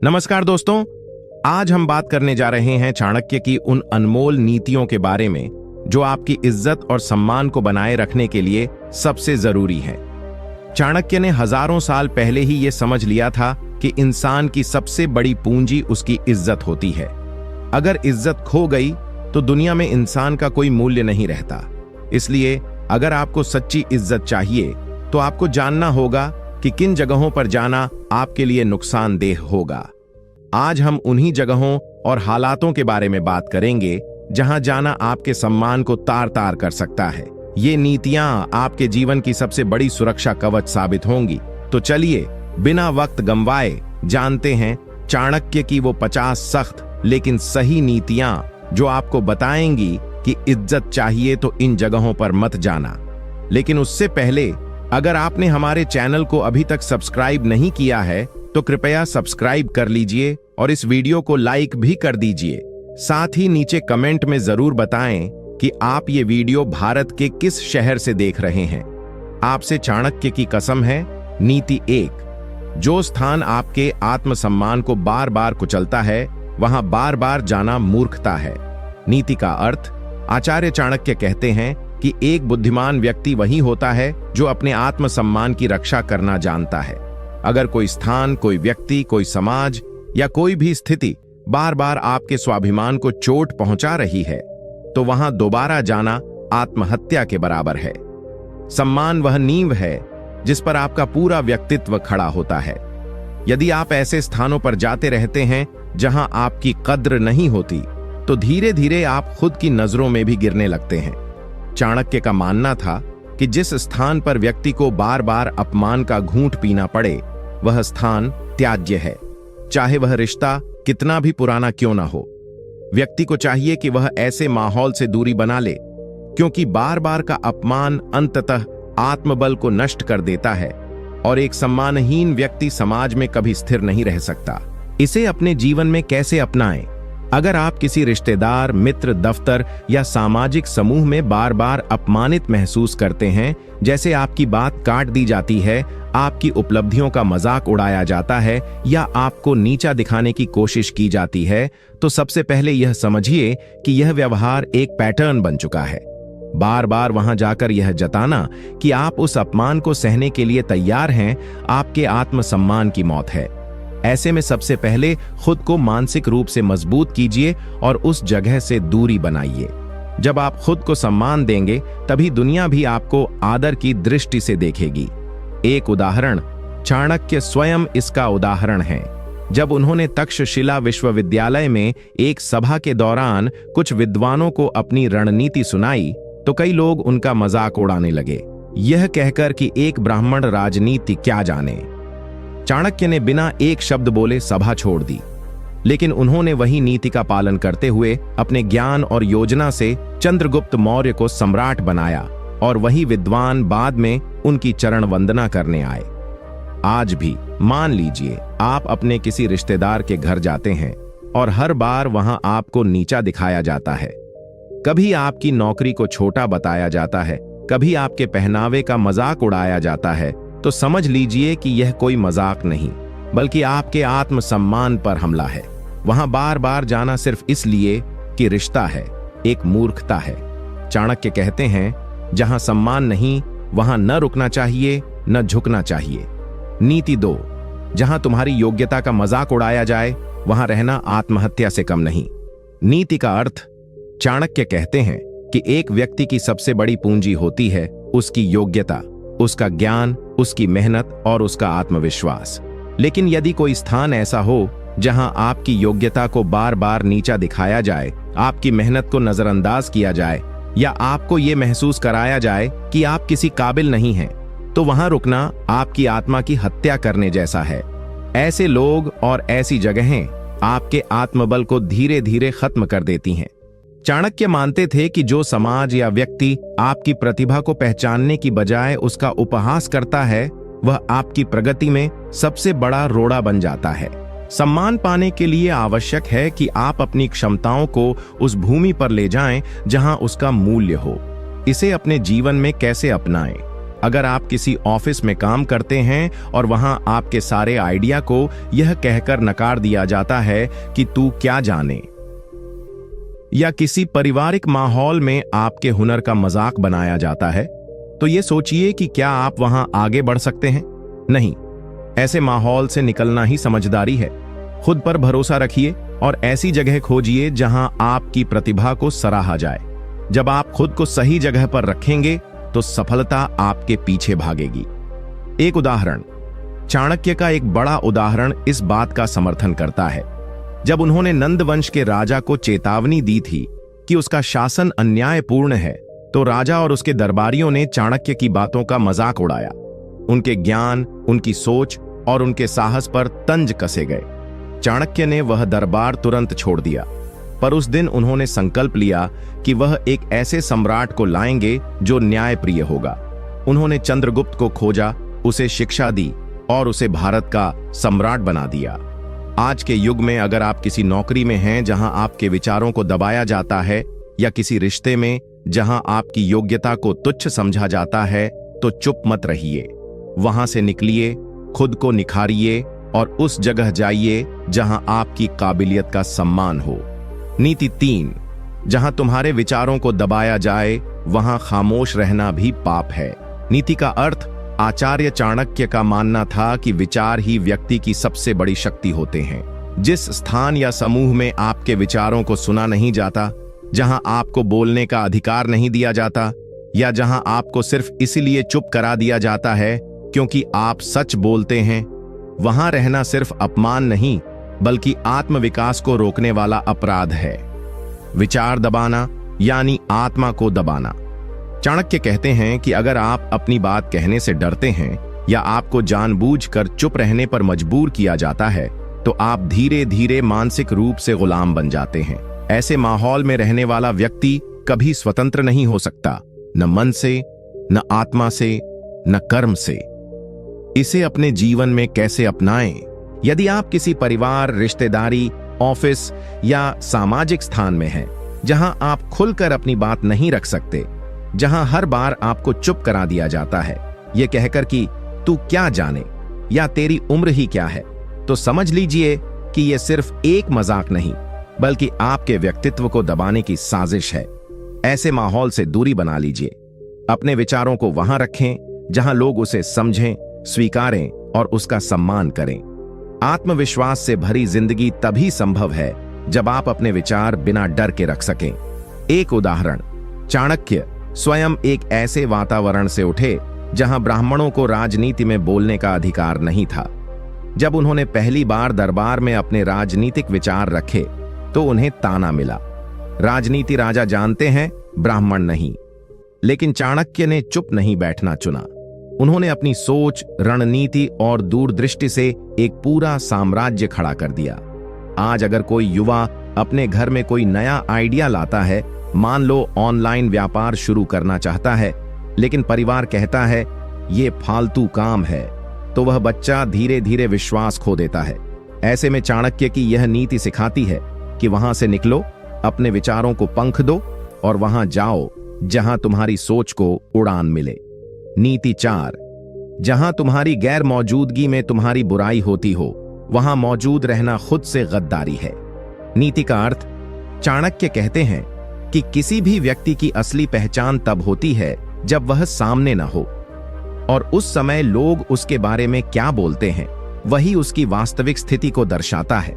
नमस्कार दोस्तों, आज हम बात करने जा रहे हैं चाणक्य की उन अनमोल नीतियों के बारे में जो आपकी इज्जत और सम्मान को बनाए रखने के लिए सबसे जरूरी है। चाणक्य ने हजारों साल पहले ही यह समझ लिया था कि इंसान की सबसे बड़ी पूंजी उसकी इज्जत होती है। अगर इज्जत खो गई तो दुनिया में इंसान का कोई मूल्य नहीं रहता। इसलिए अगर आपको सच्ची इज्जत चाहिए तो आपको जानना होगा कि किन जगहों पर जाना आपके लिए नुकसानदेह होगा। आज हम उन्हीं जगहों और हालातों के बारे में बात करेंगे जहां जाना आपके सम्मान को तार तार कर सकता है। ये नीतियां आपके जीवन की सबसे बड़ी सुरक्षा कवच साबित होंगी। तो चलिए बिना वक्त गंवाए जानते हैं चाणक्य की वो 50 सख्त लेकिन सही नीतियां जो आपको बताएंगी कि इज्जत चाहिए तो इन जगहों पर मत जाना। लेकिन उससे पहले अगर आपने हमारे चैनल को अभी तक सब्सक्राइब नहीं किया है तो कृपया सब्सक्राइब कर लीजिए और इस वीडियो को लाइक भी कर दीजिए। साथ ही नीचे कमेंट में जरूर बताएं कि आप ये वीडियो भारत के किस शहर से देख रहे हैं। आपसे चाणक्य की कसम है। नीति 1, जो स्थान आपके आत्मसम्मान को बार बार कुचलता है वहां बार बार जाना मूर्खता है। नीति का अर्थ, आचार्य चाणक्य कहते हैं कि एक बुद्धिमान व्यक्ति वही होता है जो अपने आत्मसम्मान की रक्षा करना जानता है। अगर कोई स्थान, कोई व्यक्ति, कोई समाज या कोई भी स्थिति बार बार आपके स्वाभिमान को चोट पहुंचा रही है तो वहां दोबारा जाना आत्महत्या के बराबर है। सम्मान वह नींव है जिस पर आपका पूरा व्यक्तित्व खड़ा होता है। यदि आप ऐसे स्थानों पर जाते रहते हैं जहां आपकी कद्र नहीं होती तो धीरे धीरे आप खुद की नजरों में भी गिरने लगते हैं। चाणक्य का मानना था कि जिस स्थान पर व्यक्ति को बार बार अपमान का घूंट पीना पड़े वह स्थान त्याज्य है, चाहे वह रिश्ता कितना भी पुराना क्यों ना हो। व्यक्ति को चाहिए कि वह ऐसे माहौल से दूरी बना ले, क्योंकि बार बार का अपमान अंततः आत्मबल को नष्ट कर देता है और एक सम्मानहीन व्यक्ति समाज में कभी स्थिर नहीं रह सकता। इसे अपने जीवन में कैसे अपनाएं? अगर आप किसी रिश्तेदार, मित्र, दफ्तर या सामाजिक समूह में बार बार अपमानित महसूस करते हैं, जैसे आपकी बात काट दी जाती है, आपकी उपलब्धियों का मजाक उड़ाया जाता है या आपको नीचा दिखाने की कोशिश की जाती है, तो सबसे पहले यह समझिए कि यह व्यवहार एक पैटर्न बन चुका है। बार बार वहां जाकर यह जताना कि आप उस अपमान को सहने के लिए तैयार हैं, आपके आत्मसम्मान की मौत है। ऐसे में सबसे पहले खुद को मानसिक रूप से मजबूत कीजिए और उस जगह से दूरी बनाइए। जब आप खुद को सम्मान देंगे तभी दुनिया भी आपको आदर की दृष्टि से देखेगी। एक उदाहरण, चाणक्य स्वयं इसका उदाहरण है। जब उन्होंने तक्षशिला विश्वविद्यालय में एक सभा के दौरान कुछ विद्वानों को अपनी रणनीति सुनाई तो कई लोग उनका मजाक उड़ाने लगे, यह कहकर कि एक ब्राह्मण राजनीति क्या जाने। चाणक्य ने बिना एक शब्द बोले सभा छोड़ दी, लेकिन उन्होंने वही नीति का पालन करते हुए अपने ज्ञान और योजना से चंद्रगुप्त मौर्य को सम्राट बनाया और वही विद्वान बाद में उनकी चरण वंदना करने आए। आज भी मान लीजिए आप अपने किसी रिश्तेदार के घर जाते हैं और हर बार वहां आपको नीचा दिखाया जाता है। कभी आपकी नौकरी को छोटा बताया जाता है, कभी आपके पहनावे का मजाक उड़ाया जाता है, तो समझ लीजिए कि यह कोई मजाक नहीं बल्कि आपके आत्मसम्मान पर हमला है। वहां बार बार जाना सिर्फ इसलिए कि रिश्ता है, एक मूर्खता है। चाणक्य कहते हैं, जहां सम्मान नहीं वहां न रुकना चाहिए न झुकना चाहिए। नीति 2, जहां तुम्हारी योग्यता का मजाक उड़ाया जाए वहां रहना आत्महत्या से कम नहीं। नीति का अर्थ, चाणक्य कहते हैं कि एक व्यक्ति की सबसे बड़ी पूंजी होती है उसकी योग्यता, उसका ज्ञान, उसकी मेहनत और उसका आत्मविश्वास। लेकिन यदि कोई स्थान ऐसा हो जहां आपकी योग्यता को बार बार नीचा दिखाया जाए, आपकी मेहनत को नजरअंदाज किया जाए या आपको ये महसूस कराया जाए कि आप किसी काबिल नहीं हैं, तो वहां रुकना आपकी आत्मा की हत्या करने जैसा है। ऐसे लोग और ऐसी जगहें आपके आत्मबल को धीरे धीरे खत्म कर देती हैं। चाणक्य मानते थे कि जो समाज या व्यक्ति आपकी प्रतिभा को पहचानने की बजाय उसका उपहास करता है वह आपकी प्रगति में सबसे बड़ा रोड़ा बन जाता है। सम्मान पाने के लिए आवश्यक है कि आप अपनी क्षमताओं को उस भूमि पर ले जाएं जहां उसका मूल्य हो। इसे अपने जीवन में कैसे अपनाएं? अगर आप किसी ऑफिस में काम करते हैं और वहां आपके सारे आइडिया को यह कहकर नकार दिया जाता है कि तू क्या जाने, या किसी पारिवारिक माहौल में आपके हुनर का मजाक बनाया जाता है, तो ये सोचिए कि क्या आप वहां आगे बढ़ सकते हैं? नहीं, ऐसे माहौल से निकलना ही समझदारी है। खुद पर भरोसा रखिए और ऐसी जगह खोजिए जहां आपकी प्रतिभा को सराहा जाए। जब आप खुद को सही जगह पर रखेंगे तो सफलता आपके पीछे भागेगी। एक उदाहरण, चाणक्य का एक बड़ा उदाहरण इस बात का समर्थन करता है। जब उन्होंने नंद वंश के राजा को चेतावनी दी थी कि उसका शासन अन्यायपूर्ण है, तो राजा और उसके दरबारियों ने चाणक्य की बातों का मजाक उड़ाया। उनके ज्ञान, उनकी सोच और उनके साहस पर तंज कसे गए। चाणक्य ने वह दरबार तुरंत छोड़ दिया, पर उस दिन उन्होंने संकल्प लिया कि वह एक ऐसे सम्राट को लाएंगे जो न्यायप्रिय होगा। उन्होंने चंद्रगुप्त को खोजा, उसे शिक्षा दी और उसे भारत का सम्राट बना दिया। आज के युग में अगर आप किसी नौकरी में हैं जहां आपके विचारों को दबाया जाता है, या किसी रिश्ते में जहां आपकी योग्यता को तुच्छ समझा जाता है, तो चुप मत रहिए। वहां से निकलिए, खुद को निखारिए और उस जगह जाइए जहां आपकी काबिलियत का सम्मान हो। नीति 3, जहां तुम्हारे विचारों को दबाया जाए वहां खामोश रहना भी पाप है। नीति का अर्थ, आचार्य चाणक्य का मानना था कि विचार ही व्यक्ति की सबसे बड़ी शक्ति होते हैं। जिस स्थान या समूह में आपके विचारों को सुना नहीं जाता, जहां आपको बोलने का अधिकार नहीं दिया जाता, या जहां आपको सिर्फ इसलिए चुप करा दिया जाता है क्योंकि आप सच बोलते हैं, वहां रहना सिर्फ अपमान नहीं बल्कि आत्मविकास को रोकने वाला अपराध है। विचार दबाना यानी आत्मा को दबाना। चाणक्य कहते हैं कि अगर आप अपनी बात कहने से डरते हैं या आपको जानबूझकर चुप रहने पर मजबूर किया जाता है, तो आप धीरे धीरे मानसिक रूप से गुलाम बन जाते हैं। ऐसे माहौल में रहने वाला व्यक्ति कभी स्वतंत्र नहीं हो सकता, न मन से, न आत्मा से, न कर्म से। इसे अपने जीवन में कैसे अपनाएं? यदि आप किसी परिवार, रिश्तेदारी, ऑफिस या सामाजिक स्थान में हैं जहां आप खुलकर अपनी बात नहीं रख सकते, जहां हर बार आपको चुप करा दिया जाता है यह कहकर कि तू क्या जाने या तेरी उम्र ही क्या है, तो समझ लीजिए कि यह सिर्फ एक मजाक नहीं बल्कि आपके व्यक्तित्व को दबाने की साजिश है। ऐसे माहौल से दूरी बना लीजिए। अपने विचारों को वहां रखें जहां लोग उसे समझें, स्वीकारें और उसका सम्मान करें। आत्मविश्वास से भरी जिंदगी तभी संभव है जब आप अपने विचार बिना डर के रख सकें। एक उदाहरण, चाणक्य स्वयं एक ऐसे वातावरण से उठे जहां ब्राह्मणों को राजनीति में बोलने का अधिकार नहीं था। जब उन्होंने पहली बार दरबार में अपने राजनीतिक विचार रखे तो उन्हें ताना मिला, राजनीति राजा जानते हैं, ब्राह्मण नहीं। लेकिन चाणक्य ने चुप नहीं बैठना चुना। उन्होंने अपनी सोच, रणनीति और दूरदृष्टि से एक पूरा साम्राज्य खड़ा कर दिया। आज अगर कोई युवा अपने घर में कोई नया आइडिया लाता है, मान लो ऑनलाइन व्यापार शुरू करना चाहता है, लेकिन परिवार कहता है ये फालतू काम है, तो वह बच्चा धीरे धीरे विश्वास खो देता है। ऐसे में चाणक्य की यह नीति सिखाती है कि वहां से निकलो, अपने विचारों को पंख दो और वहां जाओ जहां तुम्हारी सोच को उड़ान मिले। नीति 4, जहां तुम्हारी गैर मौजूदगी में तुम्हारी बुराई होती हो, वहां मौजूद रहना खुद से गद्दारी है। नीति का अर्थ, चाणक्य कहते हैं कि किसी भी व्यक्ति की असली पहचान तब होती है जब वह सामने न हो, और उस समय लोग उसके बारे में क्या बोलते हैं वही उसकी वास्तविक स्थिति को दर्शाता है।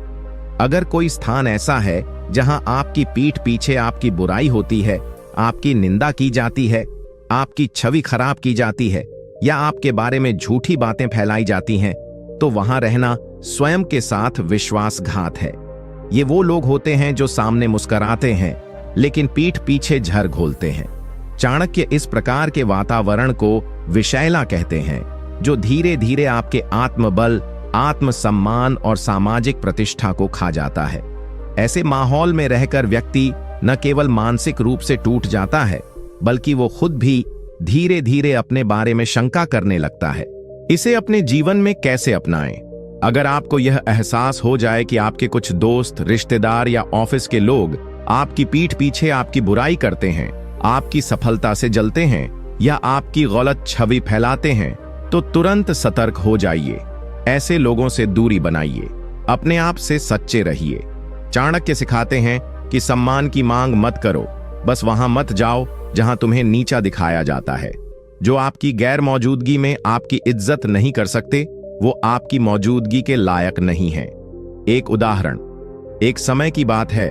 अगर कोई स्थान ऐसा है जहां आपकी पीठ पीछे आपकी बुराई होती है, आपकी निंदा की जाती है, आपकी छवि खराब की जाती है या आपके बारे में झूठी बातें फैलाई जाती हैं, तो वहां रहना स्वयं के साथ विश्वासघात है। ये वो लोग होते हैं जो सामने मुस्कुराते हैं लेकिन पीठ पीछे झर घोलते हैं। चाणक्य इस प्रकार के वातावरण को विषैला कहते हैं, जो धीरे धीरे आपके आत्मबल, आत्मसम्मान और सामाजिक प्रतिष्ठा को खा जाता है। ऐसे माहौल में रहकर व्यक्ति न केवल मानसिक रूप से टूट जाता है, बल्कि वो खुद भी धीरे धीरे अपने बारे में शंका करने लगता है। इसे अपने जीवन में कैसे अपनाएं? अगर आपको यह एहसास हो जाए कि आपके कुछ दोस्त, रिश्तेदार या ऑफिस के लोग आपकी पीठ पीछे आपकी बुराई करते हैं, आपकी सफलता से जलते हैं या आपकी गलत छवि फैलाते हैं तो तुरंत सतर्क हो जाइए। ऐसे लोगों से दूरी बनाइए, अपने आप से सच्चे रहिए। चाणक्य सिखाते हैं कि सम्मान की मांग मत करो, बस वहां मत जाओ जहां तुम्हें नीचा दिखाया जाता है। जो आपकी गैर मौजूदगी में आपकी इज्जत नहीं कर सकते, वो आपकी मौजूदगी के लायक नहीं है। एक उदाहरण, एक समय की बात है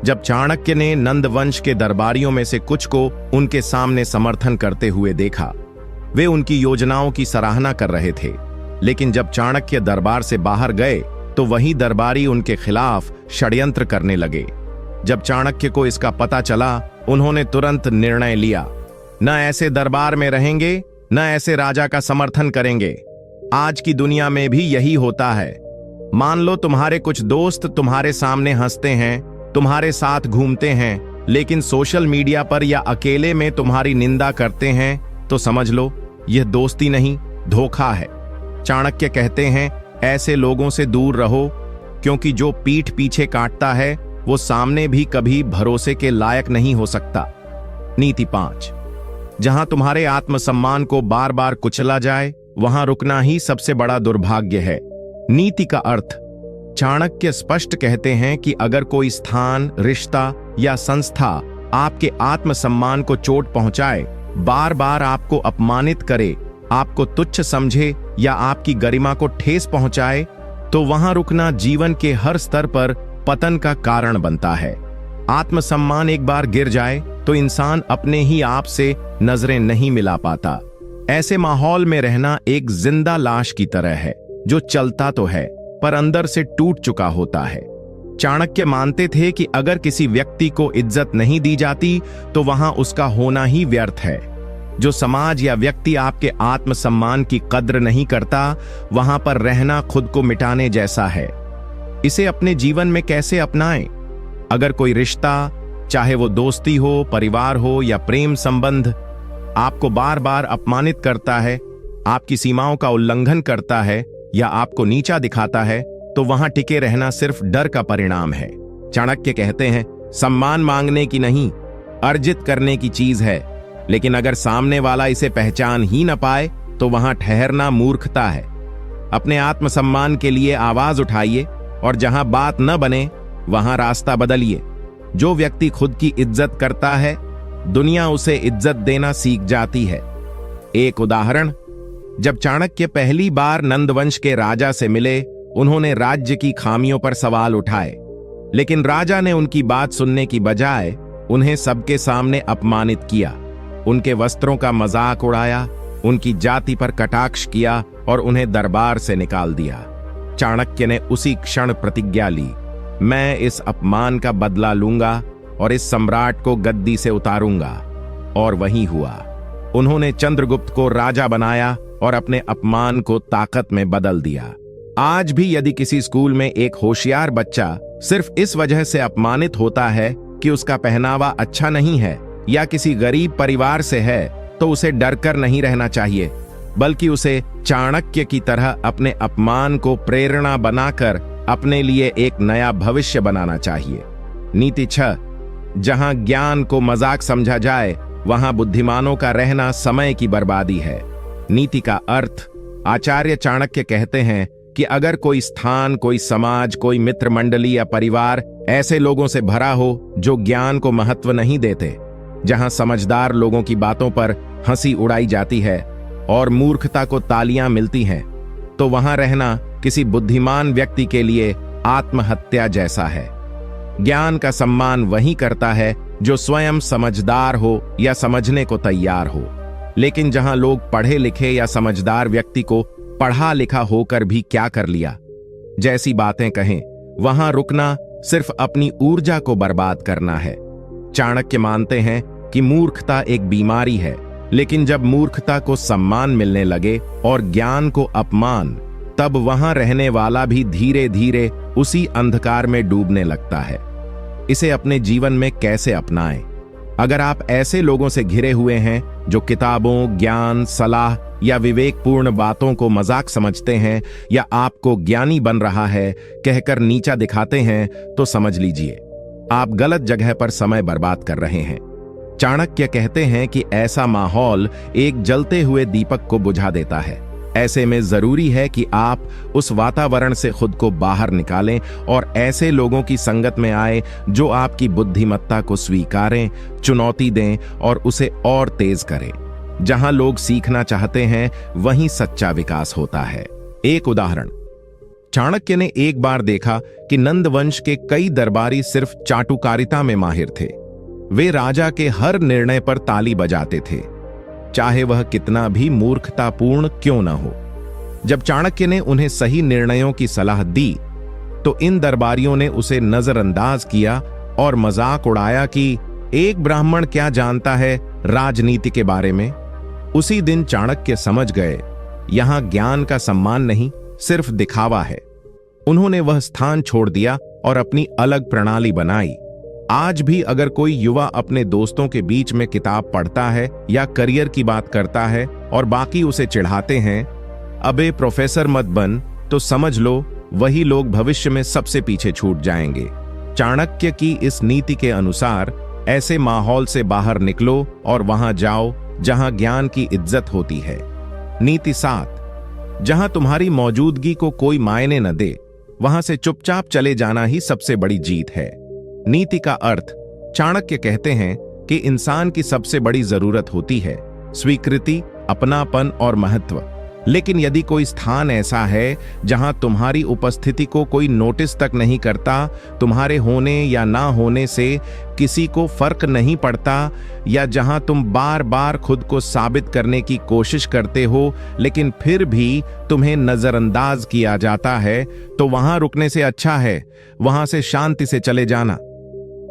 जब चाणक्य ने नंद वंश के दरबारियों में से कुछ को उनके सामने समर्थन करते हुए देखा। वे उनकी योजनाओं की सराहना कर रहे थे, लेकिन जब चाणक्य दरबार से बाहर गए तो वही दरबारी उनके खिलाफ षड्यंत्र करने लगे। जब चाणक्य को इसका पता चला, उन्होंने तुरंत निर्णय लिया, न ऐसे दरबार में रहेंगे, न ऐसे राजा का समर्थन करेंगे। आज की दुनिया में भी यही होता है। मान लो तुम्हारे कुछ दोस्त तुम्हारे सामने हंसते हैं, तुम्हारे साथ घूमते हैं, लेकिन सोशल मीडिया पर या अकेले में तुम्हारी निंदा करते हैं, तो समझ लो यह दोस्ती नहीं, धोखा है। चाणक्य कहते हैं, ऐसे लोगों से दूर रहो, क्योंकि जो पीठ पीछे काटता है वो सामने भी कभी भरोसे के लायक नहीं हो सकता। नीति 5, जहां तुम्हारे आत्मसम्मान को बार बार कुचला जाए, वहां रुकना ही सबसे बड़ा दुर्भाग्य है। नीति का अर्थ, चाणक्य स्पष्ट कहते हैं कि अगर कोई स्थान, रिश्ता या संस्था आपके आत्मसम्मान को चोट पहुंचाए, बार बार आपको अपमानित करे, आपको तुच्छ समझे या आपकी गरिमा को ठेस पहुंचाए, तो वहां रुकना जीवन के हर स्तर पर पतन का कारण बनता है। आत्मसम्मान एक बार गिर जाए तो इंसान अपने ही आप से नजरें नहीं मिला पाता। ऐसे माहौल में रहना एक जिंदा लाश की तरह है, जो चलता तो है पर अंदर से टूट चुका होता है। चाणक्य मानते थे कि अगर किसी व्यक्ति को इज्जत नहीं दी जाती तो वहां उसका होना ही व्यर्थ है। जो समाज या व्यक्ति आपके आत्मसम्मान की कद्र नहीं करता, वहां पर रहना खुद को मिटाने जैसा है। इसे अपने जीवन में कैसे अपनाएं? अगर कोई रिश्ता, चाहे वो दोस्ती हो, परिवार हो या प्रेम संबंध, आपको बार बार अपमानित करता है, आपकी सीमाओं का उल्लंघन करता है या आपको नीचा दिखाता है, तो वहां टिके रहना सिर्फ डर का परिणाम है। चाणक्य कहते हैं, सम्मान मांगने की नहीं, अर्जित करने की चीज है, लेकिन अगर सामने वाला इसे पहचान ही न पाए तो वहां ठहरना मूर्खता है। अपने आत्मसम्मान के लिए आवाज उठाइए और जहां बात न बने वहां रास्ता बदलिए। जो व्यक्ति खुद की इज्जत करता है, दुनिया उसे इज्जत देना सीख जाती है। एक उदाहरण, जब चाणक्य पहली बार नंदवंश के राजा से मिले, उन्होंने राज्य की खामियों पर सवाल उठाए, लेकिन राजा ने उनकी बात सुनने की बजाय उन्हें सबके सामने अपमानित किया। उनके वस्त्रों का मजाक उड़ाया, उनकी जाति पर कटाक्ष किया और उन्हें दरबार से निकाल दिया। चाणक्य ने उसी क्षण प्रतिज्ञा ली, मैं इस अपमान का बदला लूंगा और इस सम्राट को गद्दी से उतारूंगा। और वही हुआ। उन्होंने चंद्रगुप्त को राजा बनाया और अपने अपमान को ताकत में बदल दिया। आज भी यदि किसी स्कूल में एक होशियार बच्चा सिर्फ इस वजह से अपमानित होता है कि उसका पहनावा अच्छा नहीं है या किसी गरीब परिवार से है, तो उसे डरकर नहीं रहना चाहिए, बल्कि उसे चाणक्य की तरह अपने अपमान को प्रेरणा बनाकर अपने लिए एक नया भविष्य बनाना चाहिए। नीति 6, जहां ज्ञान को मजाक समझा जाए, वहां बुद्धिमानों का रहना समय की बर्बादी है। नीति का अर्थ, आचार्य चाणक्य कहते हैं कि अगर कोई स्थान, कोई समाज, कोई मित्र मंडली या परिवार ऐसे लोगों से भरा हो जो ज्ञान को महत्व नहीं देते, जहां समझदार लोगों की बातों पर हंसी उड़ाई जाती है और मूर्खता को तालियां मिलती हैं, तो वहां रहना किसी बुद्धिमान व्यक्ति के लिए आत्महत्या जैसा है। ज्ञान का सम्मान वही करता है जो स्वयं समझदार हो या समझने को तैयार हो। लेकिन जहां लोग पढ़े लिखे या समझदार व्यक्ति को पढ़ा लिखा होकर भी क्या कर लिया जैसी बातें कहें, वहां रुकना सिर्फ अपनी ऊर्जा को बर्बाद करना है। चाणक्य मानते हैं कि मूर्खता एक बीमारी है, लेकिन जब मूर्खता को सम्मान मिलने लगे और ज्ञान को अपमान, तब वहां रहने वाला भी धीरे धीरे उसी अंधकार में डूबने लगता है। इसे अपने जीवन में कैसे अपनाएं? अगर आप ऐसे लोगों से घिरे हुए हैं जो किताबों, ज्ञान, सलाह या विवेकपूर्ण बातों को मजाक समझते हैं या आपको ज्ञानी बन रहा है कहकर नीचा दिखाते हैं, तो समझ लीजिए आप गलत जगह पर समय बर्बाद कर रहे हैं। चाणक्य कहते हैं कि ऐसा माहौल एक जलते हुए दीपक को बुझा देता है। ऐसे में जरूरी है कि आप उस वातावरण से खुद को बाहर निकालें और ऐसे लोगों की संगत में आए जो आपकी बुद्धिमत्ता को स्वीकारें, चुनौती दें और उसे और तेज करें। जहां लोग सीखना चाहते हैं वहीं सच्चा विकास होता है। एक उदाहरण, चाणक्य ने एक बार देखा कि नंद वंश के कई दरबारी सिर्फ चाटुकारिता में माहिर थे। वे राजा के हर निर्णय पर ताली बजाते थे, चाहे वह कितना भी मूर्खतापूर्ण क्यों न हो। जब चाणक्य ने उन्हें सही निर्णयों की सलाह दी तो इन दरबारियों ने उसे नजरअंदाज किया और मजाक उड़ाया कि एक ब्राह्मण क्या जानता है राजनीति के बारे में। उसी दिन चाणक्य समझ गए, यहां ज्ञान का सम्मान नहीं, सिर्फ दिखावा है। उन्होंने वह स्थान छोड़ दिया और अपनी अलग प्रणाली बनाई। आज भी अगर कोई युवा अपने दोस्तों के बीच में किताब पढ़ता है या करियर की बात करता है और बाकी उसे चिढ़ाते हैं, अबे प्रोफेसर मत बन, तो समझ लो वही लोग भविष्य में सबसे पीछे छूट जाएंगे। चाणक्य की इस नीति के अनुसार ऐसे माहौल से बाहर निकलो और वहां जाओ जहां ज्ञान की इज्जत होती है। नीति 7, जहां तुम्हारी मौजूदगी को कोई मायने न दे, वहां से चुपचाप चले जाना ही सबसे बड़ी जीत है। नीति का अर्थ, चाणक्य कहते हैं कि इंसान की सबसे बड़ी जरूरत होती है स्वीकृति, अपनापन और महत्व। लेकिन यदि कोई स्थान ऐसा है जहां तुम्हारी उपस्थिति को कोई नोटिस तक नहीं करता, तुम्हारे होने या ना होने से किसी को फर्क नहीं पड़ता, या जहां तुम बार बार खुद को साबित करने की कोशिश करते हो लेकिन फिर भी तुम्हें नजरअंदाज किया जाता है, तो वहां रुकने से अच्छा है वहां से शांति से चले जाना।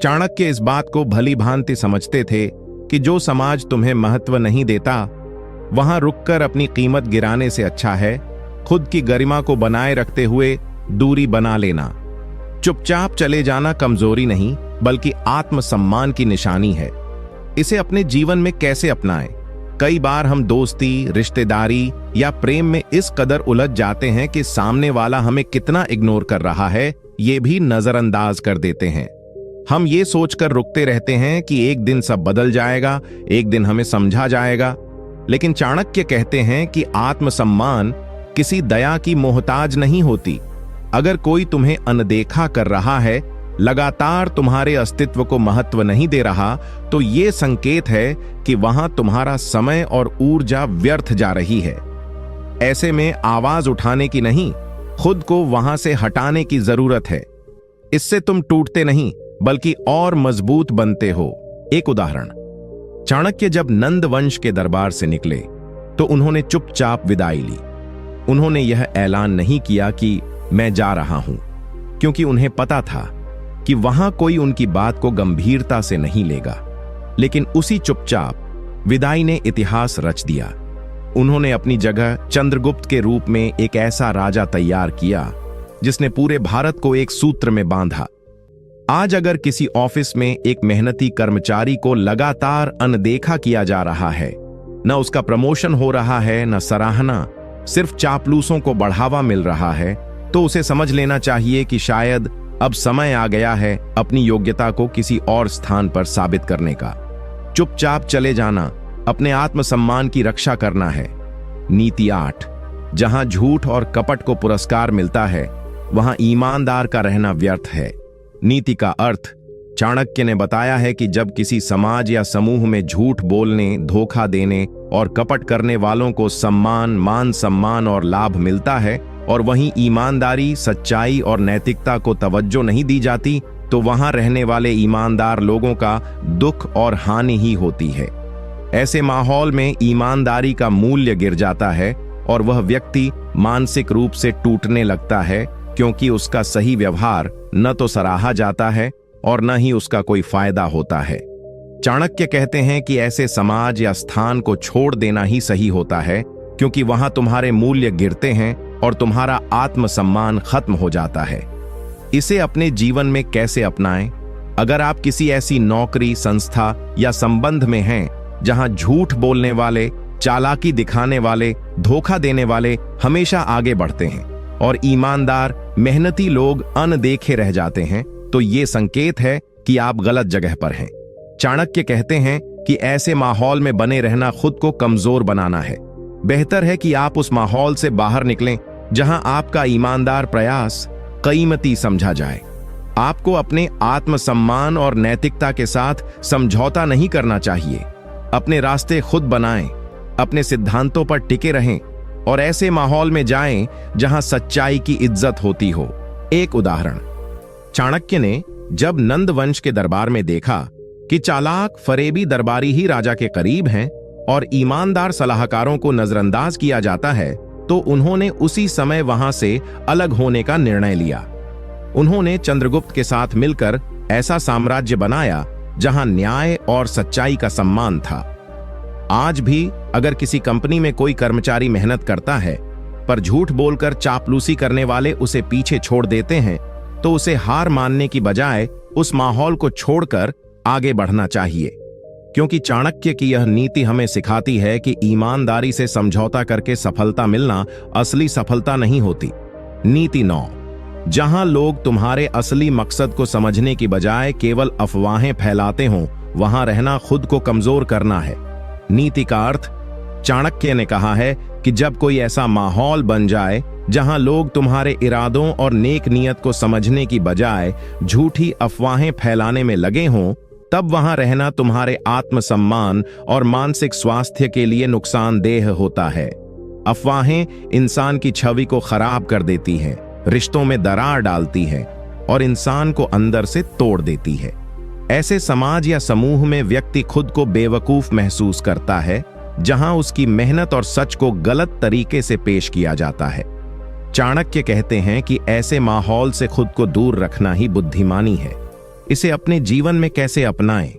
चाणक्य इस बात को भली भांति समझते थे कि जो समाज तुम्हें महत्व नहीं देता, वहां रुककर अपनी कीमत गिराने से अच्छा है खुद की गरिमा को बनाए रखते हुए दूरी बना लेना। चुपचाप चले जाना कमजोरी नहीं बल्कि आत्मसम्मान की निशानी है। इसे अपने जीवन में कैसे अपनाएं? कई बार हम दोस्ती, रिश्तेदारी या प्रेम में इस कदर उलझ जाते हैं कि सामने वाला हमें कितना इग्नोर कर रहा है ये भी नजरअंदाज कर देते हैं। हम ये सोचकर रुकते रहते हैं कि एक दिन सब बदल जाएगा, एक दिन हमें समझा जाएगा। लेकिन चाणक्य कहते हैं कि आत्मसम्मान किसी दया की मोहताज नहीं होती। अगर कोई तुम्हें अनदेखा कर रहा है, लगातार तुम्हारे अस्तित्व को महत्व नहीं दे रहा, तो ये संकेत है कि वहां तुम्हारा समय और ऊर्जा व्यर्थ जा रही है। ऐसे में आवाज उठाने की नहीं, खुद को वहां से हटाने की जरूरत है। इससे तुम टूटते नहीं बल्कि और मजबूत बनते हो। एक उदाहरण, चाणक्य जब नंद वंश के दरबार से निकले तो उन्होंने चुपचाप विदाई ली। उन्होंने यह ऐलान नहीं किया कि मैं जा रहा हूं, क्योंकि उन्हें पता था कि वहां कोई उनकी बात को गंभीरता से नहीं लेगा। लेकिन उसी चुपचाप विदाई ने इतिहास रच दिया। उन्होंने अपनी जगह चंद्रगुप्त के रूप में एक ऐसा राजा तैयार किया जिसने पूरे भारत को एक सूत्र में बांधा। आज अगर किसी ऑफिस में एक मेहनती कर्मचारी को लगातार अनदेखा किया जा रहा है, न उसका प्रमोशन हो रहा है न सराहना, सिर्फ चापलूसों को बढ़ावा मिल रहा है, तो उसे समझ लेना चाहिए कि शायद अब समय आ गया है अपनी योग्यता को किसी और स्थान पर साबित करने का। चुपचाप चले जाना अपने आत्मसम्मान की रक्षा करना है। नीति 8, जहां झूठ और कपट को पुरस्कार मिलता है वहां ईमानदार का रहना व्यर्थ है। नीति का अर्थ, चाणक्य ने बताया है कि जब किसी समाज या समूह में झूठ बोलने, धोखा देने और कपट करने वालों को सम्मान, मान सम्मान और लाभ मिलता है और वहीं ईमानदारी, सच्चाई और नैतिकता को तवज्जो नहीं दी जाती, तो वहां रहने वाले ईमानदार लोगों का दुख और हानि ही होती है। ऐसे माहौल में ईमानदारी का मूल्य गिर जाता है और वह व्यक्ति मानसिक रूप से टूटने लगता है, क्योंकि उसका सही व्यवहार न तो सराहा जाता है और न ही उसका कोई फायदा होता है। चाणक्य कहते हैं कि ऐसे समाज या स्थान को छोड़ देना ही सही होता है, क्योंकि वहां तुम्हारे मूल्य गिरते हैं और तुम्हारा आत्मसम्मान खत्म हो जाता है। इसे अपने जीवन में कैसे अपनाएं? अगर आप किसी ऐसी नौकरी, संस्था या संबंध में हैं जहां झूठ बोलने वाले, चालाकी दिखाने वाले, धोखा देने वाले हमेशा आगे बढ़ते हैं और ईमानदार, मेहनती लोग अनदेखे रह जाते हैं, तो ये संकेत है कि आप गलत जगह पर हैं। चाणक्य कहते हैं कि ऐसे माहौल में बने रहना खुद को कमजोर बनाना है। बेहतर है कि आप उस माहौल से बाहर निकलें जहां आपका ईमानदार प्रयास कीमती समझा जाए। आपको अपने आत्मसम्मान और नैतिकता के साथ समझौता नहीं करना चाहिए। अपने रास्ते खुद बनाएं, अपने सिद्धांतों पर टिके रहें और ऐसे माहौल में जाएं जहां सच्चाई की इज्जत होती हो। एक उदाहरण, चाणक्य ने जब नंद वंश के दरबार में देखा कि चालाक फरेबी दरबारी ही राजा के करीब हैं और ईमानदार सलाहकारों को नजरअंदाज किया जाता है, तो उन्होंने उसी समय वहां से अलग होने का निर्णय लिया। उन्होंने चंद्रगुप्त के साथ मिलकर ऐसा साम्राज्य बनाया जहां न्याय और सच्चाई का सम्मान था। आज भी अगर किसी कंपनी में कोई कर्मचारी मेहनत करता है पर झूठ बोलकर चापलूसी करने वाले उसे पीछे छोड़ देते हैं, तो उसे हार मानने की बजाय उस माहौल को छोड़कर आगे बढ़ना चाहिए, क्योंकि चाणक्य की यह नीति हमें सिखाती है कि ईमानदारी से समझौता करके सफलता मिलना असली सफलता नहीं होती। नीति 9, जहां लोग तुम्हारे असली मकसद को समझने की बजाय केवल अफवाहें फैलाते हों, वहां रहना खुद को कमजोर करना है। नीति का अर्थ, चाणक्य ने कहा है कि जब कोई ऐसा माहौल बन जाए जहां लोग तुम्हारे इरादों और नेक नियत को समझने की बजाय झूठी अफवाहें फैलाने में लगे हों, तब वहां रहना तुम्हारे आत्मसम्मान और मानसिक स्वास्थ्य के लिए नुकसानदेह होता है। अफवाहें इंसान की छवि को खराब कर देती हैं, रिश्तों में दरार डालती हैं और इंसान को अंदर से तोड़ देती है। ऐसे समाज या समूह में व्यक्ति खुद को बेवकूफ महसूस करता है, जहां उसकी मेहनत और सच को गलत तरीके से पेश किया जाता है। चाणक्य कहते हैं कि ऐसे माहौल से खुद को दूर रखना ही बुद्धिमानी है। इसे अपने जीवन में कैसे अपनाएं?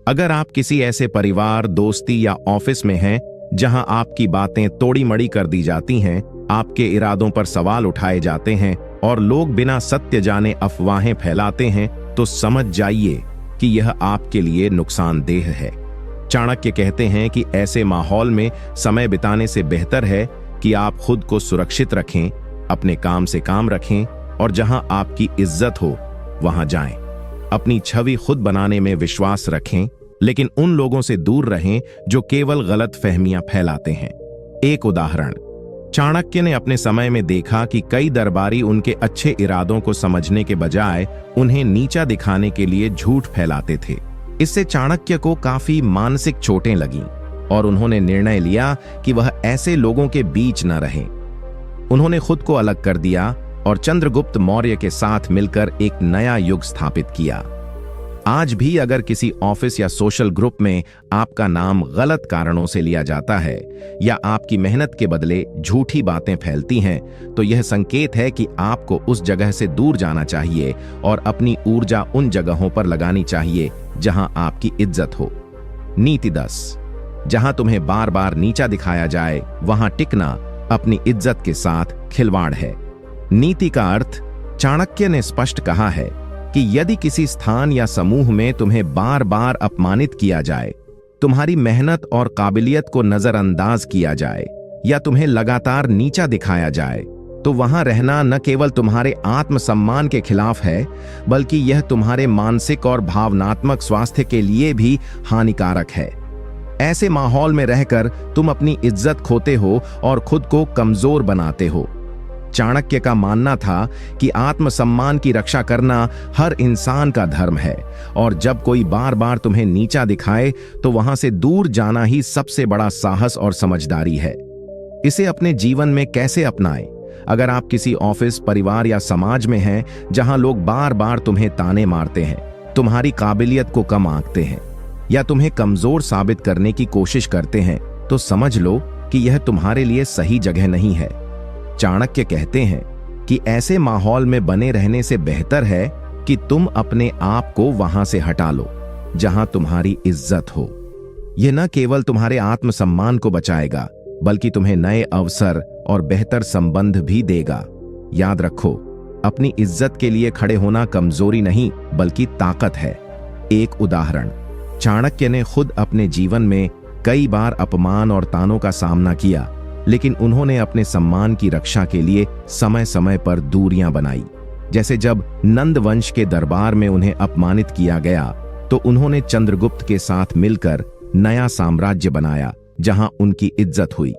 अगर आप किसी ऐसे परिवार, दोस्ती या ऑफिस में हैं जहां आपकी बातें तोड़ी मड़ी कर दी जाती हैं, आपके इरादों पर सवाल उठाए जाते हैं और लोग बिना सत्य जाने अफवाहें फैलाते हैं, तो समझ जाइए कि यह आपके लिए नुकसानदेह है। चाणक्य कहते हैं कि ऐसे माहौल में समय बिताने से बेहतर है कि आप खुद को सुरक्षित रखें, अपने काम से काम रखें और जहां आपकी इज्जत हो वहां जाएं। अपनी छवि खुद बनाने में विश्वास रखें, लेकिन उन लोगों से दूर रहें जो केवल गलत फहमियां फैलाते हैं। एक उदाहरण, चाणक्य ने अपने समय में देखा कि कई दरबारी उनके अच्छे इरादों को समझने के बजाय उन्हें नीचा दिखाने के लिए झूठ फैलाते थे। इससे चाणक्य को काफी मानसिक चोटें लगीं और उन्होंने निर्णय लिया कि वह ऐसे लोगों के बीच न रहें। उन्होंने खुद को अलग कर दिया और चंद्रगुप्त मौर्य के साथ मिलकर एक नया युग स्थापित किया। आज भी अगर किसी ऑफिस या सोशल ग्रुप में आपका नाम गलत कारणों से लिया जाता है या आपकी मेहनत के बदले झूठी बातें फैलती हैं, तो यह संकेत है कि आपको उस जगह से दूर जाना चाहिए और अपनी ऊर्जा उन जगहों पर लगानी चाहिए जहां आपकी इज्जत हो। नीति 10, जहां तुम्हें बार बार नीचा दिखाया जाए, वहां टिकना अपनी इज्जत के साथ खिलवाड़ है। नीति का अर्थ, चाणक्य ने स्पष्ट कहा है कि यदि किसी स्थान या समूह में तुम्हें बार बार अपमानित किया जाए, तुम्हारी मेहनत और काबिलियत को नजरअंदाज किया जाए या तुम्हें लगातार नीचा दिखाया जाए, तो वहां रहना न केवल तुम्हारे आत्मसम्मान के खिलाफ है, बल्कि यह तुम्हारे मानसिक और भावनात्मक स्वास्थ्य के लिए भी हानिकारक है। ऐसे माहौल में रहकर तुम अपनी इज्जत खोते हो और खुद को कमजोर बनाते हो। चाणक्य का मानना था कि आत्मसम्मान की रक्षा करना हर इंसान का धर्म है और जब कोई बार बार तुम्हें नीचा दिखाए तो वहां से दूर जाना ही सबसे बड़ा साहस और समझदारी है। इसे अपने जीवन में कैसे अपनाएं? अगर आप किसी ऑफिस, परिवार या समाज में हैं जहां लोग बार बार तुम्हें ताने मारते हैं, तुम्हारी काबिलियत को कम आंकते हैं या तुम्हें कमजोर साबित करने की कोशिश करते हैं, तो समझ लो कि यह तुम्हारे लिए सही जगह नहीं है। चाणक्य कहते हैं कि ऐसे माहौल में बने रहने से बेहतर है कि तुम अपने आप को वहां से हटा लो जहां तुम्हारी इज्जत हो। यह न केवल तुम्हारे आत्मसम्मान को बचाएगा, बल्कि तुम्हें नए अवसर और बेहतर संबंध भी देगा। याद रखो, अपनी इज्जत के लिए खड़े होना कमजोरी नहीं, बल्कि ताकत है। एक उदाहरण, चाणक्य ने खुद अपने जीवन में कई बार अपमान और तानों का सामना किया, लेकिन उन्होंने अपने सम्मान की रक्षा के लिए समय समय पर दूरियां बनाई। जैसे जब नंद वंश के दरबार में उन्हें अपमानित किया गया, तो उन्होंने चंद्रगुप्त के साथ मिलकर नया साम्राज्य बनाया जहां उनकी इज्जत हुई।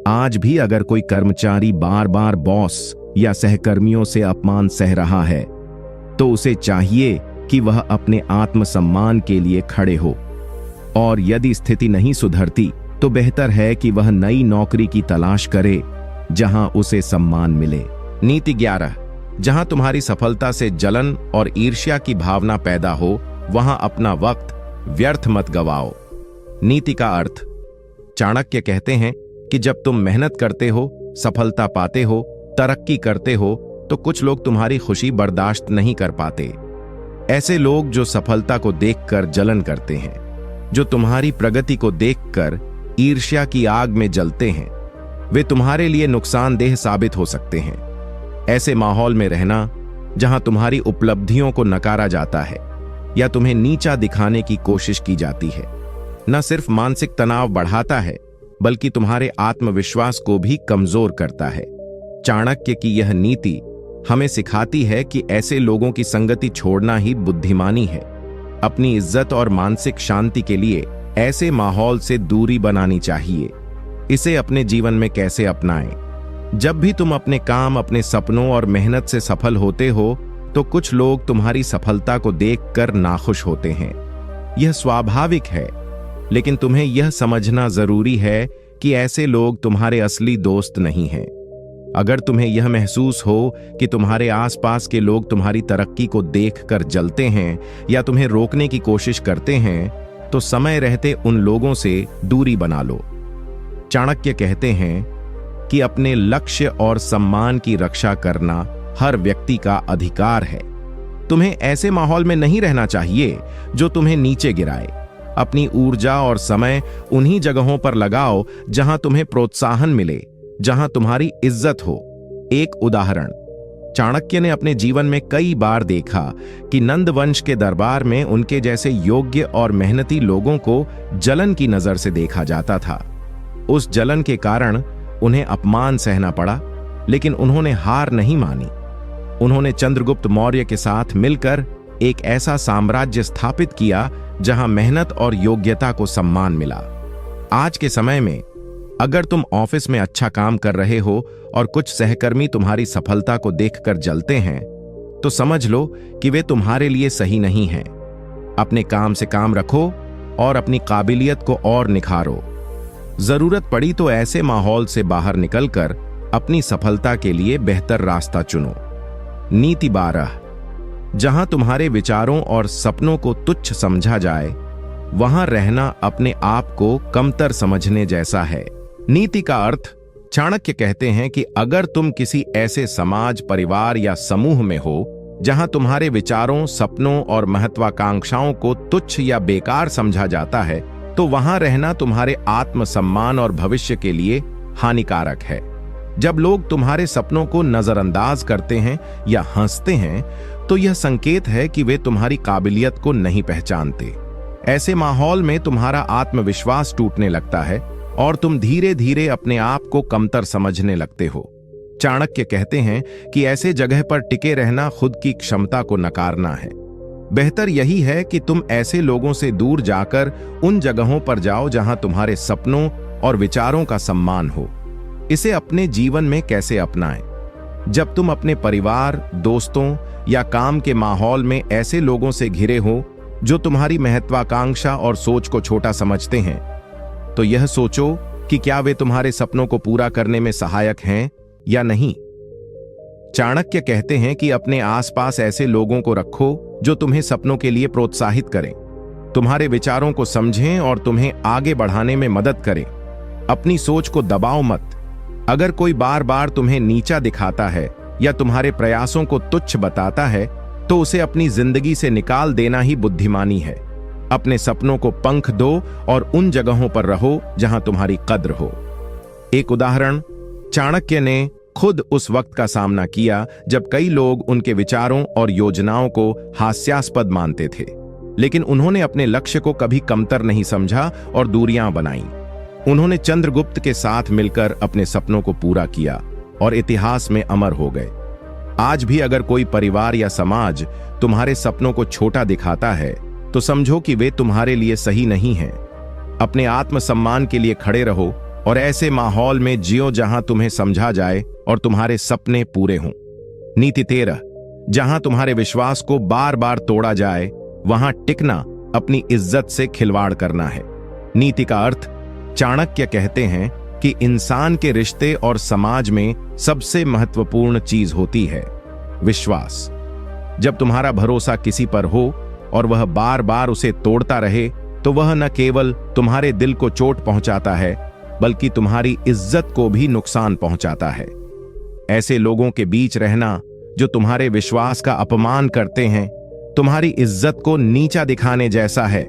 आज भी अगर कोई कर्मचारी बार बार बॉस या सहकर्मियों से अपमान सह रहा है तो उसे चाहिए कि वह अपने आत्मसम्मान के लिए खड़े हो, और यदि स्थिति नहीं सुधरती तो बेहतर है कि वह नई नौकरी की तलाश करे जहां उसे सम्मान मिले। नीति 11, जहां तुम्हारी सफलता से जलन और ईर्ष्या की भावना पैदा हो वहां अपना वक्त व्यर्थ मत गवाओ। नीति का अर्थ, चाणक्य कहते हैं कि जब तुम मेहनत करते हो, सफलता पाते हो, तरक्की करते हो तो कुछ लोग तुम्हारी खुशी बर्दाश्त नहीं कर पाते। ऐसे लोग जो सफलता को देखकर जलन करते हैं, जो तुम्हारी प्रगति को देखकर ईर्ष्या की आग में जलते हैं, वे तुम्हारे लिए नुकसानदेह साबित हो सकते हैं। ऐसे माहौल में रहना जहां तुम्हारी उपलब्धियों को नकारा जाता है या तुम्हें नीचा दिखाने की कोशिश की जाती है, न सिर्फ मानसिक तनाव बढ़ाता है बल्कि तुम्हारे आत्मविश्वास को भी कमजोर करता है। चाणक्य की यह नीति हमें सिखाती है कि ऐसे लोगों की संगति छोड़ना ही बुद्धिमानी है। अपनी इज्जत और मानसिक शांति के लिए ऐसे माहौल से दूरी बनानी चाहिए। इसे अपने जीवन में कैसे अपनाएं? जब भी तुम अपने काम, अपने सपनों और मेहनत से सफल होते हो तो कुछ लोग तुम्हारी सफलता को देखकर नाखुश होते हैं। यह स्वाभाविक है, लेकिन तुम्हें यह समझना जरूरी है कि ऐसे लोग तुम्हारे असली दोस्त नहीं हैं। अगर तुम्हें यह महसूस हो कि तुम्हारे आसपास के लोग तुम्हारी तरक्की को देखकर जलते हैं या तुम्हें रोकने की कोशिश करते हैं तो समय रहते उन लोगों से दूरी बना लो। चाणक्य कहते हैं कि अपने लक्ष्य और सम्मान की रक्षा करना हर व्यक्ति का अधिकार है। तुम्हें ऐसे माहौल में नहीं रहना चाहिए जो तुम्हें नीचे गिराए। अपनी ऊर्जा और समय उन्हीं जगहों पर लगाओ जहां तुम्हें प्रोत्साहन मिले, जहां तुम्हारी इज्जत हो। एक उदाहरण, चाणक्य ने अपने जीवन में कई बार देखा कि नंद वंश के दरबार में उनके जैसे योग्य और मेहनती लोगों को जलन की नजर से देखा जाता था। उस जलन के कारण उन्हें अपमान सहना पड़ा, लेकिन उन्होंने हार नहीं मानी। उन्होंने चंद्रगुप्त मौर्य के साथ मिलकर एक ऐसा साम्राज्य स्थापित किया जहां मेहनत और योग्यता को सम्मान मिला। आज के समय में अगर तुम ऑफिस में अच्छा काम कर रहे हो और कुछ सहकर्मी तुम्हारी सफलता को देखकर जलते हैं, तो समझ लो कि वे तुम्हारे लिए सही नहीं हैं। अपने काम से काम रखो और अपनी काबिलियत को और निखारो। जरूरत पड़ी तो ऐसे माहौल से बाहर निकलकर अपनी सफलता के लिए बेहतर रास्ता चुनो। नीति 12, जहां तुम्हारे विचारों और सपनों को तुच्छ समझा जाए, वहां रहना अपने आप को कमतर समझने जैसा है। नीति का अर्थ, चाणक्य कहते हैं कि अगर तुम किसी ऐसे समाज, परिवार या समूह में हो जहां तुम्हारे विचारों, सपनों और महत्वाकांक्षाओं को तुच्छ या बेकार समझा जाता है, तो वहां रहना तुम्हारे आत्मसम्मान और भविष्य के लिए हानिकारक है। जब लोग तुम्हारे सपनों को नजरअंदाज करते हैं या हंसते हैं, तो यह संकेत है कि वे तुम्हारी काबिलियत को नहीं पहचानते। ऐसे माहौल में तुम्हारा आत्मविश्वास टूटने लगता है और तुम धीरे धीरे अपने आप को कमतर समझने लगते हो। चाणक्य कहते हैं कि ऐसे जगह पर टिके रहना खुद की क्षमता को नकारना है। बेहतर यही है कि तुम ऐसे लोगों से दूर जाकर उन जगहों पर जाओ जहां तुम्हारे सपनों और विचारों का सम्मान हो। इसे अपने जीवन में कैसे अपनाएं? जब तुम अपने परिवार, दोस्तों या काम के माहौल में ऐसे लोगों से घिरे हो जो तुम्हारी महत्वाकांक्षा और सोच को छोटा समझते हैं, तो यह सोचो कि क्या वे तुम्हारे सपनों को पूरा करने में सहायक हैं या नहीं। चाणक्य कहते हैं कि अपने आसपास ऐसे लोगों को रखो जो तुम्हें सपनों के लिए प्रोत्साहित करें, तुम्हारे विचारों को समझें और तुम्हें आगे बढ़ाने में मदद करें। अपनी सोच को दबाओ मत। अगर कोई बार बार तुम्हें नीचा दिखाता है या तुम्हारे प्रयासों को तुच्छ बताता है, तो उसे अपनी जिंदगी से निकाल देना ही बुद्धिमानी है। अपने सपनों को पंख दो और उन जगहों पर रहो जहां तुम्हारी कद्र हो। एक उदाहरण, चाणक्य ने खुद उस वक्त का सामना किया जब कई लोग उनके विचारों और योजनाओं को हास्यास्पद मानते थे, लेकिन उन्होंने अपने लक्ष्य को कभी कमतर नहीं समझा और दूरियां बनाई। उन्होंने चंद्रगुप्त के साथ मिलकर अपने सपनों को पूरा किया और इतिहास में अमर हो गए। आज भी अगर कोई परिवार या समाज तुम्हारे सपनों को छोटा दिखाता है, तो समझो कि वे तुम्हारे लिए सही नहीं हैं। अपने आत्मसम्मान के लिए खड़े रहो और ऐसे माहौल में जियो जहां तुम्हें समझा जाए और तुम्हारे सपने पूरे हों। नीति 13, जहां तुम्हारे विश्वास को बार बार तोड़ा जाए वहां टिकना अपनी इज्जत से खिलवाड़ करना है। नीति का अर्थ, चाणक्य कहते हैं कि इंसान के रिश्ते और समाज में सबसे महत्वपूर्ण चीज होती है विश्वास। जब तुम्हारा भरोसा किसी पर हो और वह बार बार उसे तोड़ता रहे तो वह न केवल तुम्हारे दिल को चोट पहुंचाता है बल्कि तुम्हारी इज्जत को भी नुकसान पहुंचाता है। ऐसे लोगों के बीच रहना जो तुम्हारे विश्वास का अपमान करते हैं तुम्हारी इज्जत को नीचा दिखाने जैसा है।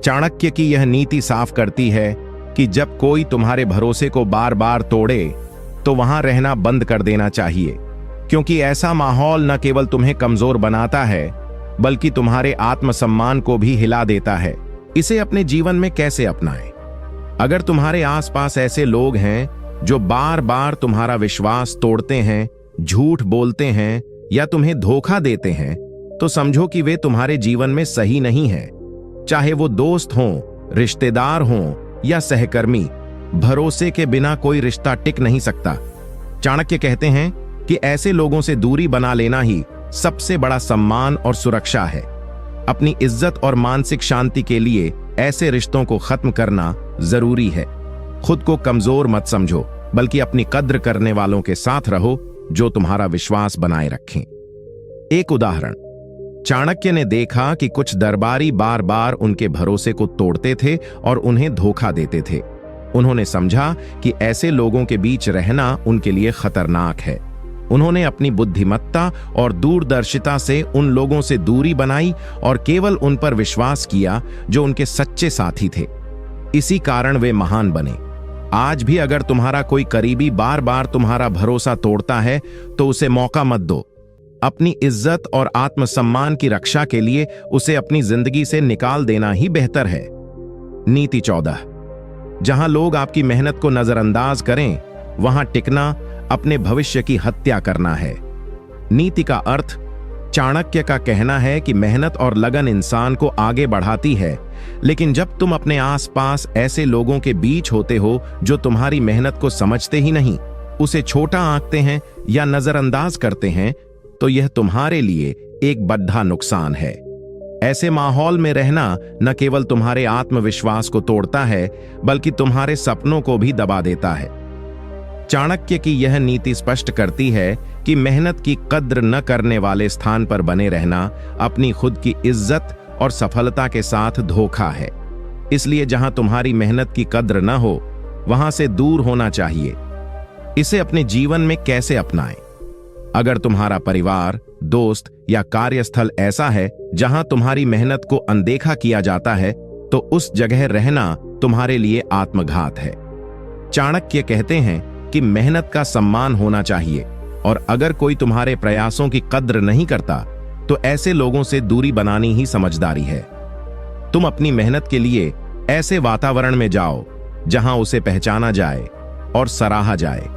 चाणक्य की यह नीति साफ करती है कि जब कोई तुम्हारे भरोसे को बार बार तोड़े तो वहां रहना बंद कर देना चाहिए, क्योंकि ऐसा माहौल न केवल तुम्हें कमजोर बनाता है बल्कि तुम्हारे आत्मसम्मान को भी हिला देता है। इसे अपने जीवन में कैसे अपनाएं? अगर तुम्हारे आसपास ऐसे लोग हैं जो बार बार तुम्हारा विश्वास तोड़ते हैं, झूठ बोलते हैं या तुम्हें धोखा देते हैं, तो समझो कि वे तुम्हारे जीवन में सही नहीं हैं। चाहे वो दोस्त हों, रिश्तेदार हों या सहकर्मी, भरोसे के बिना कोई रिश्ता टिक नहीं सकता। चाणक्य कहते हैं कि ऐसे लोगों से दूरी बना लेना ही सबसे बड़ा सम्मान और सुरक्षा है। अपनी इज्जत और मानसिक शांति के लिए ऐसे रिश्तों को खत्म करना जरूरी है। खुद को कमजोर मत समझो बल्कि अपनी कद्र करने वालों के साथ रहो जो तुम्हारा विश्वास बनाए रखें। एक उदाहरण, चाणक्य ने देखा कि कुछ दरबारी बार बार उनके भरोसे को तोड़ते थे और उन्हें धोखा देते थे। उन्होंने समझा कि ऐसे लोगों के बीच रहना उनके लिए खतरनाक है। उन्होंने अपनी बुद्धिमत्ता और दूरदर्शिता से उन लोगों से दूरी बनाई और केवल उन पर विश्वास किया जो उनके सच्चे साथी थे। इसी कारण वे महान बने। आज भी अगर तुम्हारा कोई करीबी बार बार तुम्हारा भरोसा तोड़ता है तो उसे मौका मत दो। अपनी इज्जत और आत्मसम्मान की रक्षा के लिए उसे अपनी जिंदगी से निकाल देना ही बेहतर है। नीति 14, जहां लोग आपकी मेहनत को नजरअंदाज करें वहां टिकना अपने भविष्य की हत्या करना है। नीति का अर्थ, चाणक्य का कहना है कि मेहनत और लगन इंसान को आगे बढ़ाती है, लेकिन जब तुम अपने आसपास ऐसे लोगों के बीच होते हो जो तुम्हारी मेहनत को समझते ही नहीं, उसे छोटा आंकते हैं या नजरअंदाज करते हैं, तो यह तुम्हारे लिए एक बड़ा नुकसान है। ऐसे माहौल में रहना न केवल तुम्हारे आत्मविश्वास को तोड़ता है बल्कि तुम्हारे सपनों को भी दबा देता है। चाणक्य की यह नीति स्पष्ट करती है कि मेहनत की कद्र न करने वाले स्थान पर बने रहना अपनी खुद की इज्जत और सफलता के साथ धोखा है। इसलिए जहां तुम्हारी मेहनत की कद्र न हो वहां से दूर होना चाहिए। इसे अपने जीवन में कैसे अपनाएं? अगर तुम्हारा परिवार, दोस्त या कार्यस्थल ऐसा है जहां तुम्हारी मेहनत को अनदेखा किया जाता है तो उस जगह रहना तुम्हारे लिए आत्मघात है। चाणक्य कहते हैं कि मेहनत का सम्मान होना चाहिए और अगर कोई तुम्हारे प्रयासों की कद्र नहीं करता तो ऐसे लोगों से दूरी बनानी ही समझदारी है। तुम अपनी मेहनत के लिए ऐसे वातावरण में जाओ जहां उसे पहचाना जाए और सराहा जाए।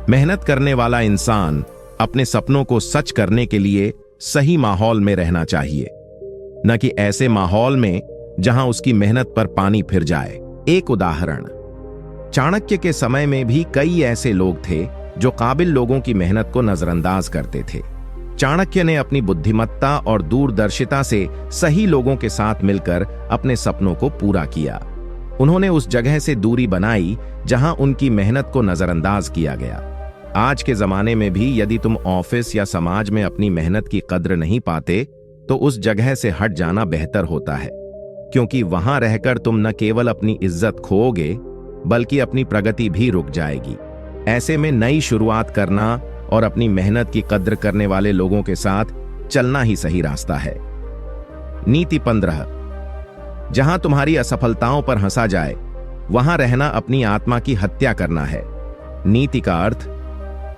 मेहनत करने वाला इंसान अपने सपनों को सच करने के लिए सही माहौल में रहना चाहिए, न कि ऐसे माहौल में जहां उसकी मेहनत पर पानी फिर जाए। एक उदाहरण, चाणक्य के समय में भी कई ऐसे लोग थे जो काबिल लोगों की मेहनत को नजरअंदाज करते थे। चाणक्य ने अपनी बुद्धिमत्ता और दूरदर्शिता से सही लोगों के साथ मिलकर अपने सपनों को पूरा किया। उन्होंने उस जगह से दूरी बनाई जहां उनकी मेहनत को नजरअंदाज किया गया। आज के जमाने में भी यदि तुम ऑफिस या समाज में अपनी मेहनत की कद्र नहीं पाते तो उस जगह से हट जाना बेहतर होता है, क्योंकि वहां रहकर तुम न केवल अपनी इज्जत खोओगे बल्कि अपनी प्रगति भी रुक जाएगी। ऐसे में नई शुरुआत करना और अपनी मेहनत की कद्र करने वाले लोगों के साथ चलना ही सही रास्ता है। नीति 15, जहां तुम्हारी असफलताओं पर हंसा जाए वहां रहना अपनी आत्मा की हत्या करना है। नीति का अर्थ,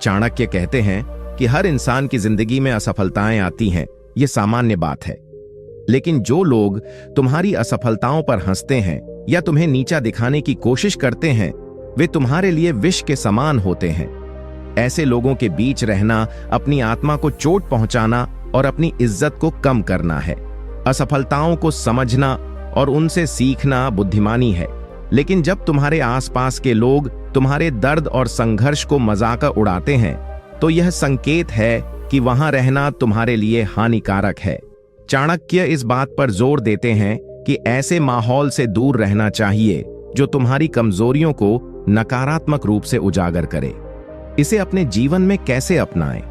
चाणक्य कहते हैं कि हर इंसान की जिंदगी में असफलताएं आती हैं, यह सामान्य बात है, लेकिन जो लोग तुम्हारी असफलताओं पर हंसते हैं या तुम्हें नीचा दिखाने की कोशिश करते हैं वे तुम्हारे लिए विष के समान होते हैं। ऐसे लोगों के बीच रहना अपनी आत्मा को चोट पहुंचाना और अपनी इज्जत को कम करना है। असफलताओं को समझना और उनसे सीखना बुद्धिमानी है। लेकिन जब तुम्हारे आसपास के लोग तुम्हारे दर्द और संघर्ष को मजाक उड़ाते हैं तो यह संकेत है कि वहां रहना तुम्हारे लिए हानिकारक है। चाणक्य इस बात पर जोर देते हैं कि ऐसे माहौल से दूर रहना चाहिए जो तुम्हारी कमजोरियों को नकारात्मक रूप से उजागर करे। इसे अपने जीवन में कैसे अपनाएं?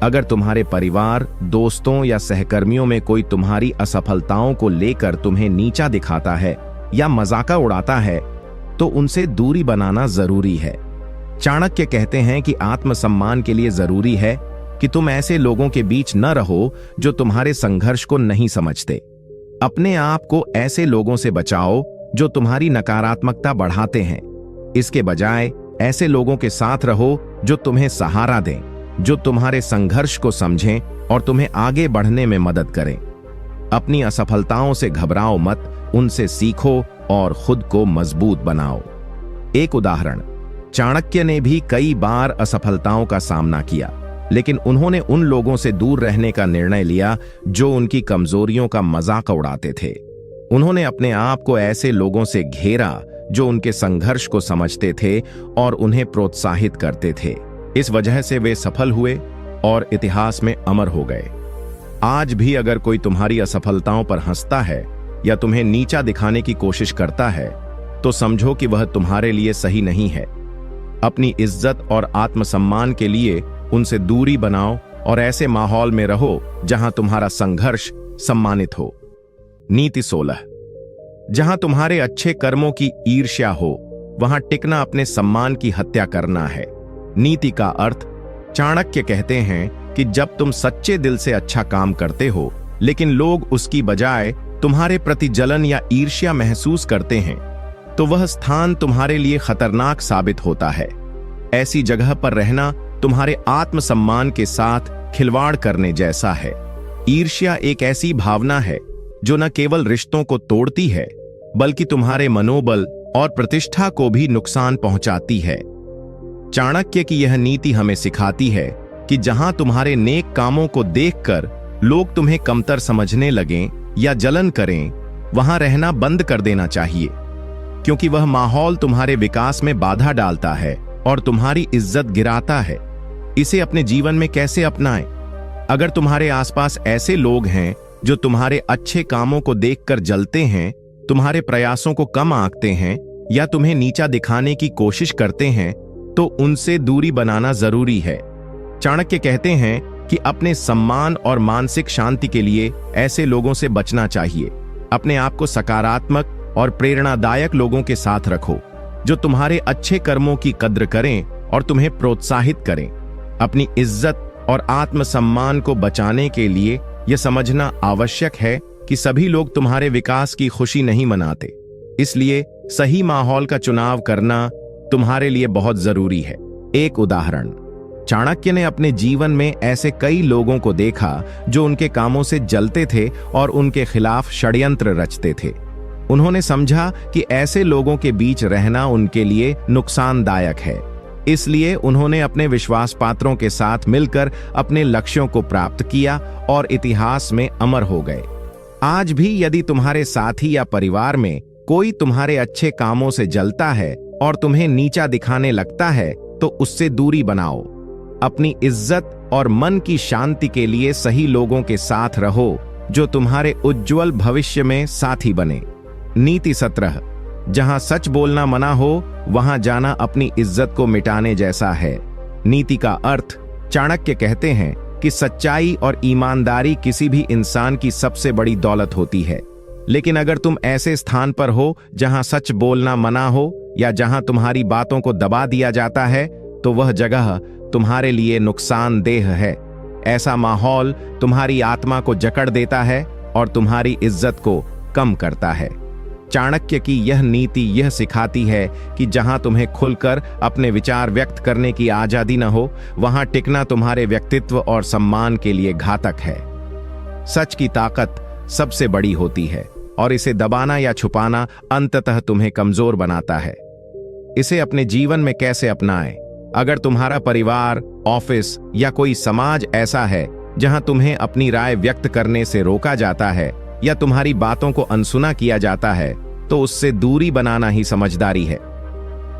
अगर तुम्हारे परिवार, दोस्तों या सहकर्मियों में कोई तुम्हारी असफलताओं को लेकर तुम्हें नीचा दिखाता है या मजाक उड़ाता है तो उनसे दूरी बनाना जरूरी है। चाणक्य कहते हैं कि आत्मसम्मान के लिए जरूरी है कि तुम ऐसे लोगों के बीच न रहो जो तुम्हारे संघर्ष को नहीं समझते। अपने आप को ऐसे लोगों से बचाओ जो तुम्हारी नकारात्मकता बढ़ाते हैं। इसके बजाय ऐसे लोगों के साथ रहो जो तुम्हें सहारा दें, जो तुम्हारे संघर्ष को समझें और तुम्हें आगे बढ़ने में मदद करें। अपनी असफलताओं से घबराओ मत, उनसे सीखो और खुद को मजबूत बनाओ। एक उदाहरण, चाणक्य ने भी कई बार असफलताओं का सामना किया, लेकिन उन्होंने उन लोगों से दूर रहने का निर्णय लिया जो उनकी कमजोरियों का मजाक उड़ाते थे। उन्होंने अपने आप को ऐसे लोगों से घेरा जो उनके संघर्ष को समझते थे और उन्हें प्रोत्साहित करते थे। इस वजह से वे सफल हुए और इतिहास में अमर हो गए। आज भी अगर कोई तुम्हारी असफलताओं पर हंसता है या तुम्हें नीचा दिखाने की कोशिश करता है तो समझो कि वह तुम्हारे लिए सही नहीं है। अपनी इज्जत और आत्मसम्मान के लिए उनसे दूरी बनाओ और ऐसे माहौल में रहो जहां तुम्हारा संघर्ष सम्मानित हो। नीति 16, जहां तुम्हारे अच्छे कर्मों की ईर्ष्या हो वहां टिकना अपने सम्मान की हत्या करना है। नीति का अर्थ, चाणक्य कहते हैं कि जब तुम सच्चे दिल से अच्छा काम करते हो लेकिन लोग उसकी बजाय तुम्हारे प्रति जलन या ईर्ष्या महसूस करते हैं तो वह स्थान तुम्हारे लिए खतरनाक साबित होता है। ऐसी जगह पर रहना तुम्हारे आत्मसम्मान के साथ खिलवाड़ करने जैसा है। ईर्ष्या एक ऐसी भावना है जो न केवल रिश्तों को तोड़ती है बल्कि तुम्हारे मनोबल और प्रतिष्ठा को भी नुकसान पहुंचाती है। चाणक्य की यह नीति हमें सिखाती है कि जहां तुम्हारे नेक कामों को देखकर लोग तुम्हें कमतर समझने लगें या जलन करें, वहां रहना बंद कर देना चाहिए, क्योंकि वह माहौल तुम्हारे विकास में बाधा डालता है और तुम्हारी इज्जत गिराता है। इसे अपने जीवन में कैसे अपनाएं? अगर तुम्हारे आसपास ऐसे लोग हैं जो तुम्हारे अच्छे कामों को देखकर जलते हैं, तुम्हारे प्रयासों को कम आंकते हैं या तुम्हें नीचा दिखाने की कोशिश करते हैं, तो उनसे दूरी बनाना जरूरी है। चाणक्य कहते हैं कि अपने सम्मान और मानसिक शांति के लिए ऐसे लोगों से बचना चाहिए। अपने आप को सकारात्मक और प्रेरणादायक लोगों के साथ रखो जो तुम्हारे अच्छे कर्मों की कद्र करें और तुम्हें प्रोत्साहित करें। अपनी इज्जत और आत्मसम्मान को बचाने के लिए यह समझना आवश्यक है कि सभी लोग तुम्हारे विकास की खुशी नहीं मनाते, इसलिए सही माहौल का चुनाव करना तुम्हारे लिए बहुत जरूरी है। एक उदाहरण, चाणक्य ने अपने जीवन में ऐसे कई लोगों को देखा जो उनके कामों से जलते थे और उनके खिलाफ षड्यंत्र रचते थे। उन्होंने समझा कि ऐसे लोगों के बीच रहना उनके लिए नुकसानदायक है, इसलिए उन्होंने अपने विश्वास पात्रों के साथ मिलकर अपने लक्ष्यों को प्राप्त किया और इतिहास में अमर हो गए। आज भी यदि तुम्हारे साथी या परिवार में कोई तुम्हारे अच्छे कामों से जलता है और तुम्हें नीचा दिखाने लगता है तो उससे दूरी बनाओ। अपनी इज्जत और मन की शांति के लिए सही लोगों के साथ रहो जो तुम्हारे उज्जवल भविष्य में साथी बने। नीति 17, जहां सच बोलना मना हो वहां जाना अपनी इज्जत को मिटाने जैसा है। नीति का अर्थ, चाणक्य कहते हैं कि सच्चाई और ईमानदारी किसी भी इंसान की सबसे बड़ी दौलत होती है, लेकिन अगर तुम ऐसे स्थान पर हो जहां सच बोलना मना हो या जहां तुम्हारी बातों को दबा दिया जाता है तो वह जगह तुम्हारे लिए नुकसानदेह है। ऐसा माहौल तुम्हारी आत्मा को जकड़ देता है और तुम्हारी इज्जत को कम करता है। चाणक्य की यह नीति यह सिखाती है कि जहां तुम्हें खुलकर अपने विचार व्यक्त करने की आजादी न हो वहां टिकना तुम्हारे व्यक्तित्व और सम्मान के लिए घातक है। सच की ताकत सबसे बड़ी होती है और इसे दबाना या छुपाना अंततः तुम्हें कमजोर बनाता है। इसे अपने जीवन में कैसे अपनाएं? अगर तुम्हारा परिवार, ऑफिस या कोई समाज ऐसा है जहां तुम्हें अपनी राय व्यक्त करने से रोका जाता है या तुम्हारी बातों को अनसुना किया जाता है तो उससे दूरी बनाना ही समझदारी है।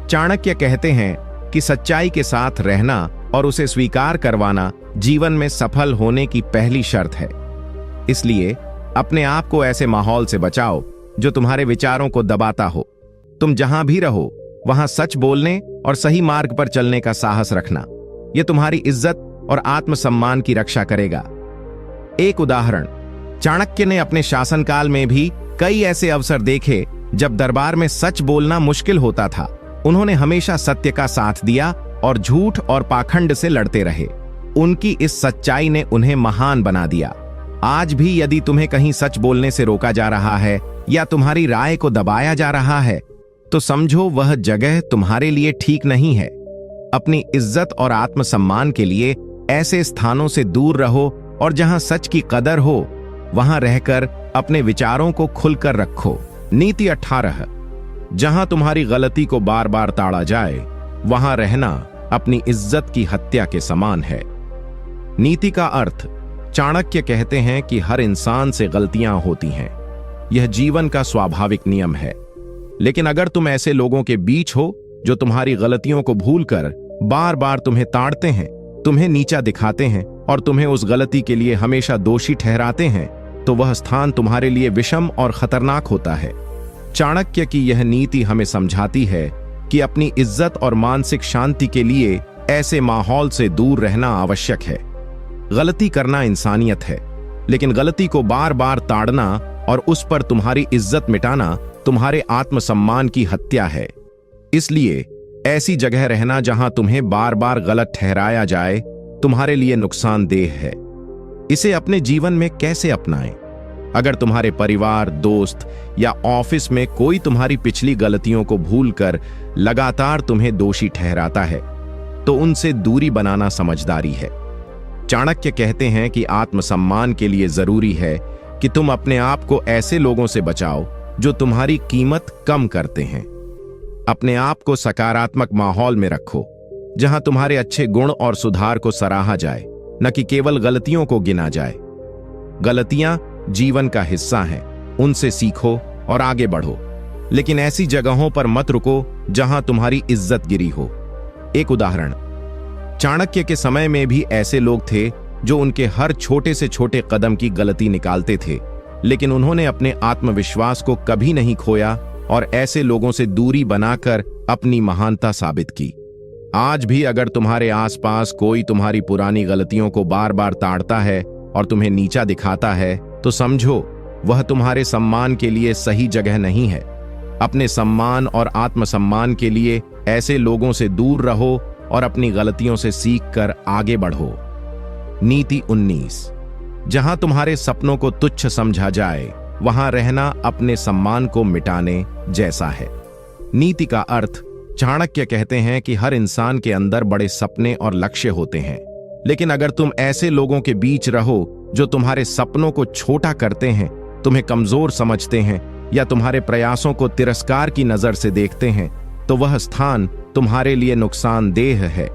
चाणक्य कहते हैं कि सच्चाई के साथ रहना और उसे स्वीकार करवाना जीवन में सफल होने की पहली शर्त है। इसलिए अपने आप को ऐसे माहौल से बचाओ जो तुम्हारे विचारों को दबाता हो। तुम जहां भी रहो वहां सच बोलने और सही मार्ग पर चलने का साहस रखना। यह तुम्हारी इज्जत और आत्मसम्मान की रक्षा करेगा। एक उदाहरण, चाणक्य ने अपने शासनकाल में भी कई ऐसे अवसर देखे जब दरबार में सच बोलना मुश्किल होता था। उन्होंने हमेशा सत्य का साथ दिया और झूठ और पाखंड से लड़ते रहे। उनकी इस सच्चाई ने उन्हें महान बना दिया। आज भी यदि तुम्हें कहीं सच बोलने से रोका जा रहा है या तुम्हारी राय को दबाया जा रहा है तो समझो वह जगह तुम्हारे लिए ठीक नहीं है। अपनी इज्जत और आत्मसम्मान के लिए ऐसे स्थानों से दूर रहो और जहां सच की कदर हो वहां रहकर अपने विचारों को खुलकर रखो। नीति 18, जहां तुम्हारी गलती को बार बार ताड़ा जाए वहां रहना अपनी इज्जत की हत्या के समान है। नीति का अर्थ, चाणक्य कहते हैं कि हर इंसान से गलतियां होती हैं। यह जीवन का स्वाभाविक नियम है। लेकिन अगर तुम ऐसे लोगों के बीच हो जो तुम्हारी गलतियों को भूलकर बार बार तुम्हें ताड़ते हैं, तुम्हें नीचा दिखाते हैं और तुम्हें उस गलती के लिए हमेशा दोषी ठहराते हैं, तो वह स्थान तुम्हारे लिए विषम और खतरनाक होता है। चाणक्य की यह नीति हमें समझाती है कि अपनी इज्जत और मानसिक शांति के लिए ऐसे माहौल से दूर रहना आवश्यक है। गलती करना इंसानियत है, लेकिन गलती को बार बार ताड़ना और उस पर तुम्हारी इज्जत मिटाना तुम्हारे आत्मसम्मान की हत्या है। इसलिए ऐसी जगह रहना जहां तुम्हें बार बार गलत ठहराया जाए तुम्हारे लिए नुकसानदेह है। इसे अपने जीवन में कैसे अपनाएं? अगर तुम्हारे परिवार, दोस्त या ऑफिस में कोई तुम्हारी पिछली गलतियों को भूलकर लगातार तुम्हें दोषी ठहराता है तो उनसे दूरी बनाना समझदारी है। चाणक्य कहते हैं कि आत्मसम्मान के लिए जरूरी है कि तुम अपने आप को ऐसे लोगों से बचाओ जो तुम्हारी कीमत कम करते हैं। अपने आप को सकारात्मक माहौल में रखो जहां तुम्हारे अच्छे गुण और सुधार को सराहा जाए, न कि केवल गलतियों को गिना जाए। गलतियां जीवन का हिस्सा हैं, उनसे सीखो और आगे बढ़ो, लेकिन ऐसी जगहों पर मत रुको जहां तुम्हारी इज्जत गिरी हो। एक उदाहरण, चाणक्य के समय में भी ऐसे लोग थे जो उनके हर छोटे से छोटे कदम की गलती निकालते थे, लेकिन उन्होंने अपने आत्मविश्वास को कभी नहीं खोया और ऐसे लोगों से दूरी बनाकर अपनी महानता साबित की। आज भी अगर तुम्हारे आसपास कोई तुम्हारी पुरानी गलतियों को बार बार ताड़ता है और तुम्हें नीचा दिखाता है तो समझो वह तुम्हारे सम्मान के लिए सही जगह नहीं है। अपने सम्मान और आत्मसम्मान के लिए ऐसे लोगों से दूर रहो और अपनी गलतियों से सीखकर आगे बढ़ो। नीति 19, जहां तुम्हारे सपनों को तुच्छ समझा जाए वहां रहना अपने सम्मान को मिटाने जैसा है। नीति का अर्थ, चाणक्य कहते हैं कि हर इंसान के अंदर बड़े सपने और लक्ष्य होते हैं, लेकिन अगर तुम ऐसे लोगों के बीच रहो जो तुम्हारे सपनों को छोटा करते हैं, तुम्हें कमजोर समझते हैं या तुम्हारे प्रयासों को तिरस्कार की नजर से देखते हैं, तो वह स्थान तुम्हारे लिए नुकसानदेह है।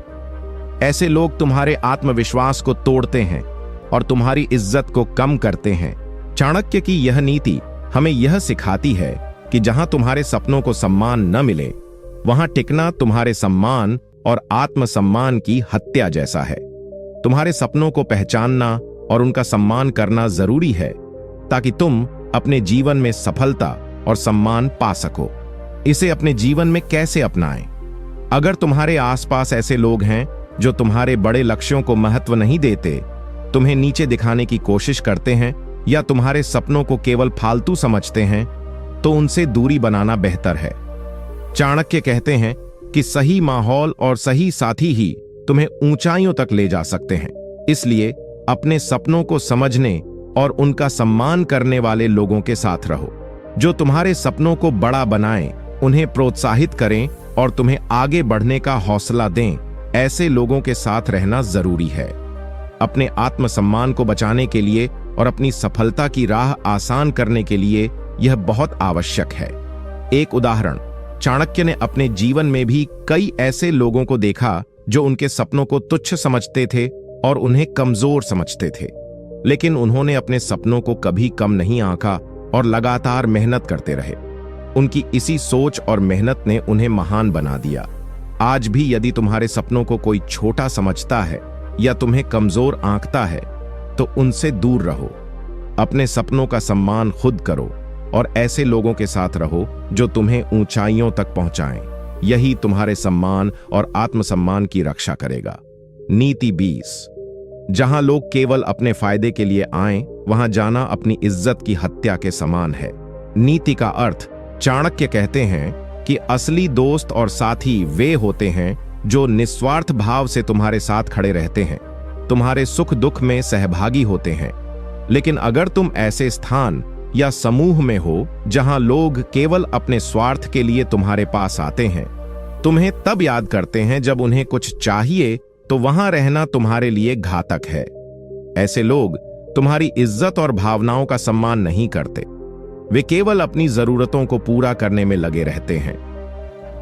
ऐसे लोग तुम्हारे आत्मविश्वास को तोड़ते हैं और तुम्हारी इज्जत को कम करते हैं। चाणक्य की यह नीति हमें यह सिखाती है कि जहां तुम्हारे सपनों को सम्मान न मिले वहां टिकना तुम्हारे सम्मान और आत्मसम्मान की हत्या जैसा है। तुम्हारे सपनों को पहचानना और उनका सम्मान करना जरूरी है ताकि तुम अपने जीवन में सफलता और सम्मान पा सको। इसे अपने जीवन में कैसे अपनाएं? अगर तुम्हारे आसपास ऐसे लोग हैं जो तुम्हारे बड़े लक्ष्यों को महत्व नहीं देते, तुम्हें नीचे दिखाने की कोशिश करते हैं या तुम्हारे सपनों को केवल फालतू समझते हैं, तो उनसे दूरी बनाना बेहतर है। चाणक्य कहते हैं कि सही माहौल और सही साथी ही तुम्हें ऊंचाइयों तक ले जा सकते हैं। इसलिए अपने सपनों को समझने और उनका सम्मान करने वाले लोगों के साथ रहो, जो तुम्हारे सपनों को बड़ा बनाएं, उन्हें प्रोत्साहित करें और तुम्हें आगे बढ़ने का हौसला दें। ऐसे लोगों के साथ रहना जरूरी है। अपने आत्मसम्मान को बचाने के लिए और अपनी सफलता की राह आसान करने के लिए यह बहुत आवश्यक है। एक उदाहरण, चाणक्य ने अपने जीवन में भी कई ऐसे लोगों को देखा जो उनके सपनों को तुच्छ समझते थे और उन्हें कमजोर समझते थे। लेकिन उन्होंने अपने सपनों को कभी कम नहीं आंका और लगातार मेहनत करते रहे। उनकी इसी सोच और मेहनत ने उन्हें महान बना दिया। आज भी यदि तुम्हारे सपनों को कोई छोटा समझता है या तुम्हें कमजोर आंकता है तो उनसे दूर रहो। अपने सपनों का सम्मान खुद करो और ऐसे लोगों के साथ रहो जो तुम्हें ऊंचाइयों तक पहुंचाएं। यही तुम्हारे सम्मान और आत्मसम्मान की रक्षा करेगा। नीति 20। जहां लोग केवल अपने फायदे के लिए आएं, वहां जाना अपनी इज्जत की हत्या के समान है। नीति का अर्थ चाणक्य कहते हैं कि असली दोस्त और साथी वे होते हैं जो निस्वार्थ भाव से तुम्हारे साथ खड़े रहते हैं, तुम्हारे सुख दुख में सहभागी होते हैं। लेकिन अगर तुम ऐसे स्थान या समूह में हो जहां लोग केवल अपने स्वार्थ के लिए तुम्हारे पास आते हैं, तुम्हें तब याद करते हैं जब उन्हें कुछ चाहिए, तो वहां रहना तुम्हारे लिए घातक है। ऐसे लोग तुम्हारी इज्जत और भावनाओं का सम्मान नहीं करते। वे केवल अपनी जरूरतों को पूरा करने में लगे रहते हैं।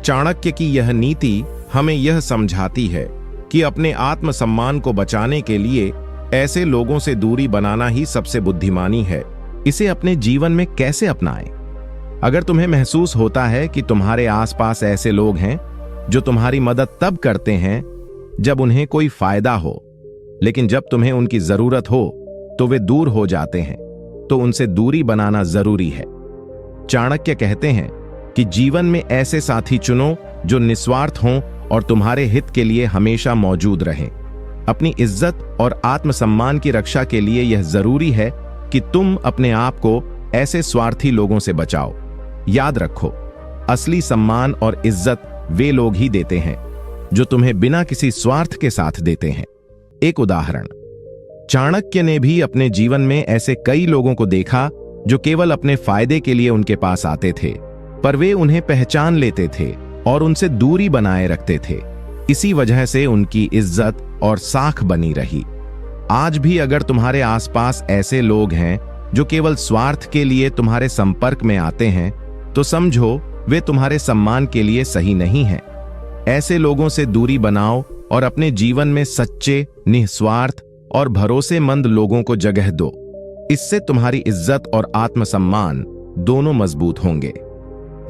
चाणक्य की यह नीति हमें यह समझाती है कि अपने आत्मसम्मान को बचाने के लिए ऐसे लोगों से दूरी बनाना ही सबसे बुद्धिमानी है। इसे अपने जीवन में कैसे अपनाएं? अगर तुम्हें महसूस होता है कि तुम्हारे आसपास ऐसे लोग हैं जो तुम्हारी मदद तब करते हैं जब उन्हें कोई फायदा हो, लेकिन जब तुम्हें उनकी जरूरत हो तो वे दूर हो जाते हैं, तो उनसे दूरी बनाना जरूरी है। चाणक्य कहते हैं कि जीवन में ऐसे साथी चुनो जो निस्वार्थ हों और तुम्हारे हित के लिए हमेशा मौजूद रहें। अपनी इज्जत और आत्मसम्मान की रक्षा के लिए यह जरूरी है कि तुम अपने आप को ऐसे स्वार्थी लोगों से बचाओ। याद रखो, असली सम्मान और इज्जत वे लोग ही देते हैं जो तुम्हें बिना किसी स्वार्थ के साथ देते हैं। एक उदाहरण, चाणक्य ने भी अपने जीवन में ऐसे कई लोगों को देखा जो केवल अपने फायदे के लिए उनके पास आते थे, पर वे उन्हें पहचान लेते थे और उनसे दूरी बनाए रखते थे। इसी वजह से उनकी इज्जत और साख बनी रही। आज भी अगर तुम्हारे आसपास ऐसे लोग हैं जो केवल स्वार्थ के लिए तुम्हारे संपर्क में आते हैं, तो समझो वे तुम्हारे सम्मान के लिए सही नहीं हैं। ऐसे लोगों से दूरी बनाओ और अपने जीवन में सच्चे, निस्वार्थ और भरोसेमंद लोगों को जगह दो। इससे तुम्हारी इज्जत और आत्मसम्मान दोनों मजबूत होंगे।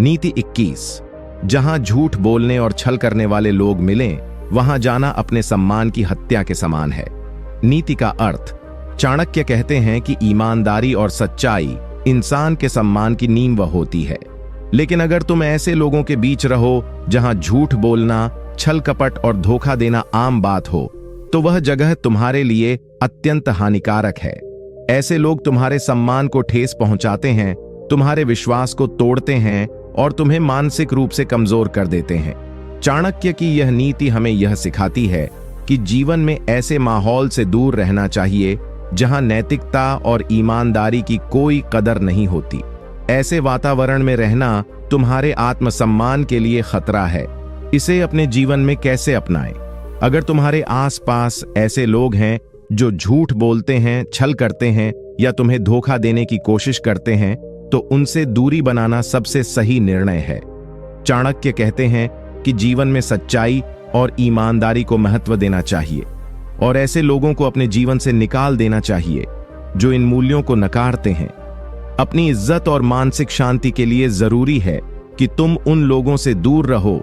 नीति 21। जहां झूठ बोलने और छल करने वाले लोग मिलें, वहां जाना अपने सम्मान की हत्या के समान है। नीति का अर्थ, चाणक्य कहते हैं कि ईमानदारी और सच्चाई इंसान के सम्मान की नींव होती है। लेकिन अगर तुम ऐसे लोगों के बीच रहो जहां झूठ बोलना, छल कपट और धोखा देना आम बात हो, तो वह जगह तुम्हारे लिए अत्यंत हानिकारक है। ऐसे लोग तुम्हारे सम्मान को ठेस पहुंचाते हैं, तुम्हारे विश्वास को तोड़ते हैं और तुम्हें मानसिक रूप से कमजोर कर देते हैं। चाणक्य की यह नीति हमें यह सिखाती है कि जीवन में ऐसे माहौल से दूर रहना चाहिए जहां नैतिकता और ईमानदारी की कोई कदर नहीं होती। ऐसे वातावरण में रहना तुम्हारे आत्मसम्मान के लिए खतरा है। इसे अपने जीवन में कैसे अपनाएं? अगर तुम्हारे आसपास ऐसे लोग हैं जो झूठ बोलते हैं, छल करते हैं या तुम्हें धोखा देने की कोशिश करते हैं, तो उनसे दूरी बनाना सबसे सही निर्णय है। चाणक्य कहते हैं कि जीवन में सच्चाई और ईमानदारी को महत्व देना चाहिए और ऐसे लोगों को अपने जीवन से निकाल देना चाहिए जो इन मूल्यों को नकारते हैं। अपनी इज्जत और मानसिक शांति के लिए जरूरी है कि तुम उन लोगों से दूर रहो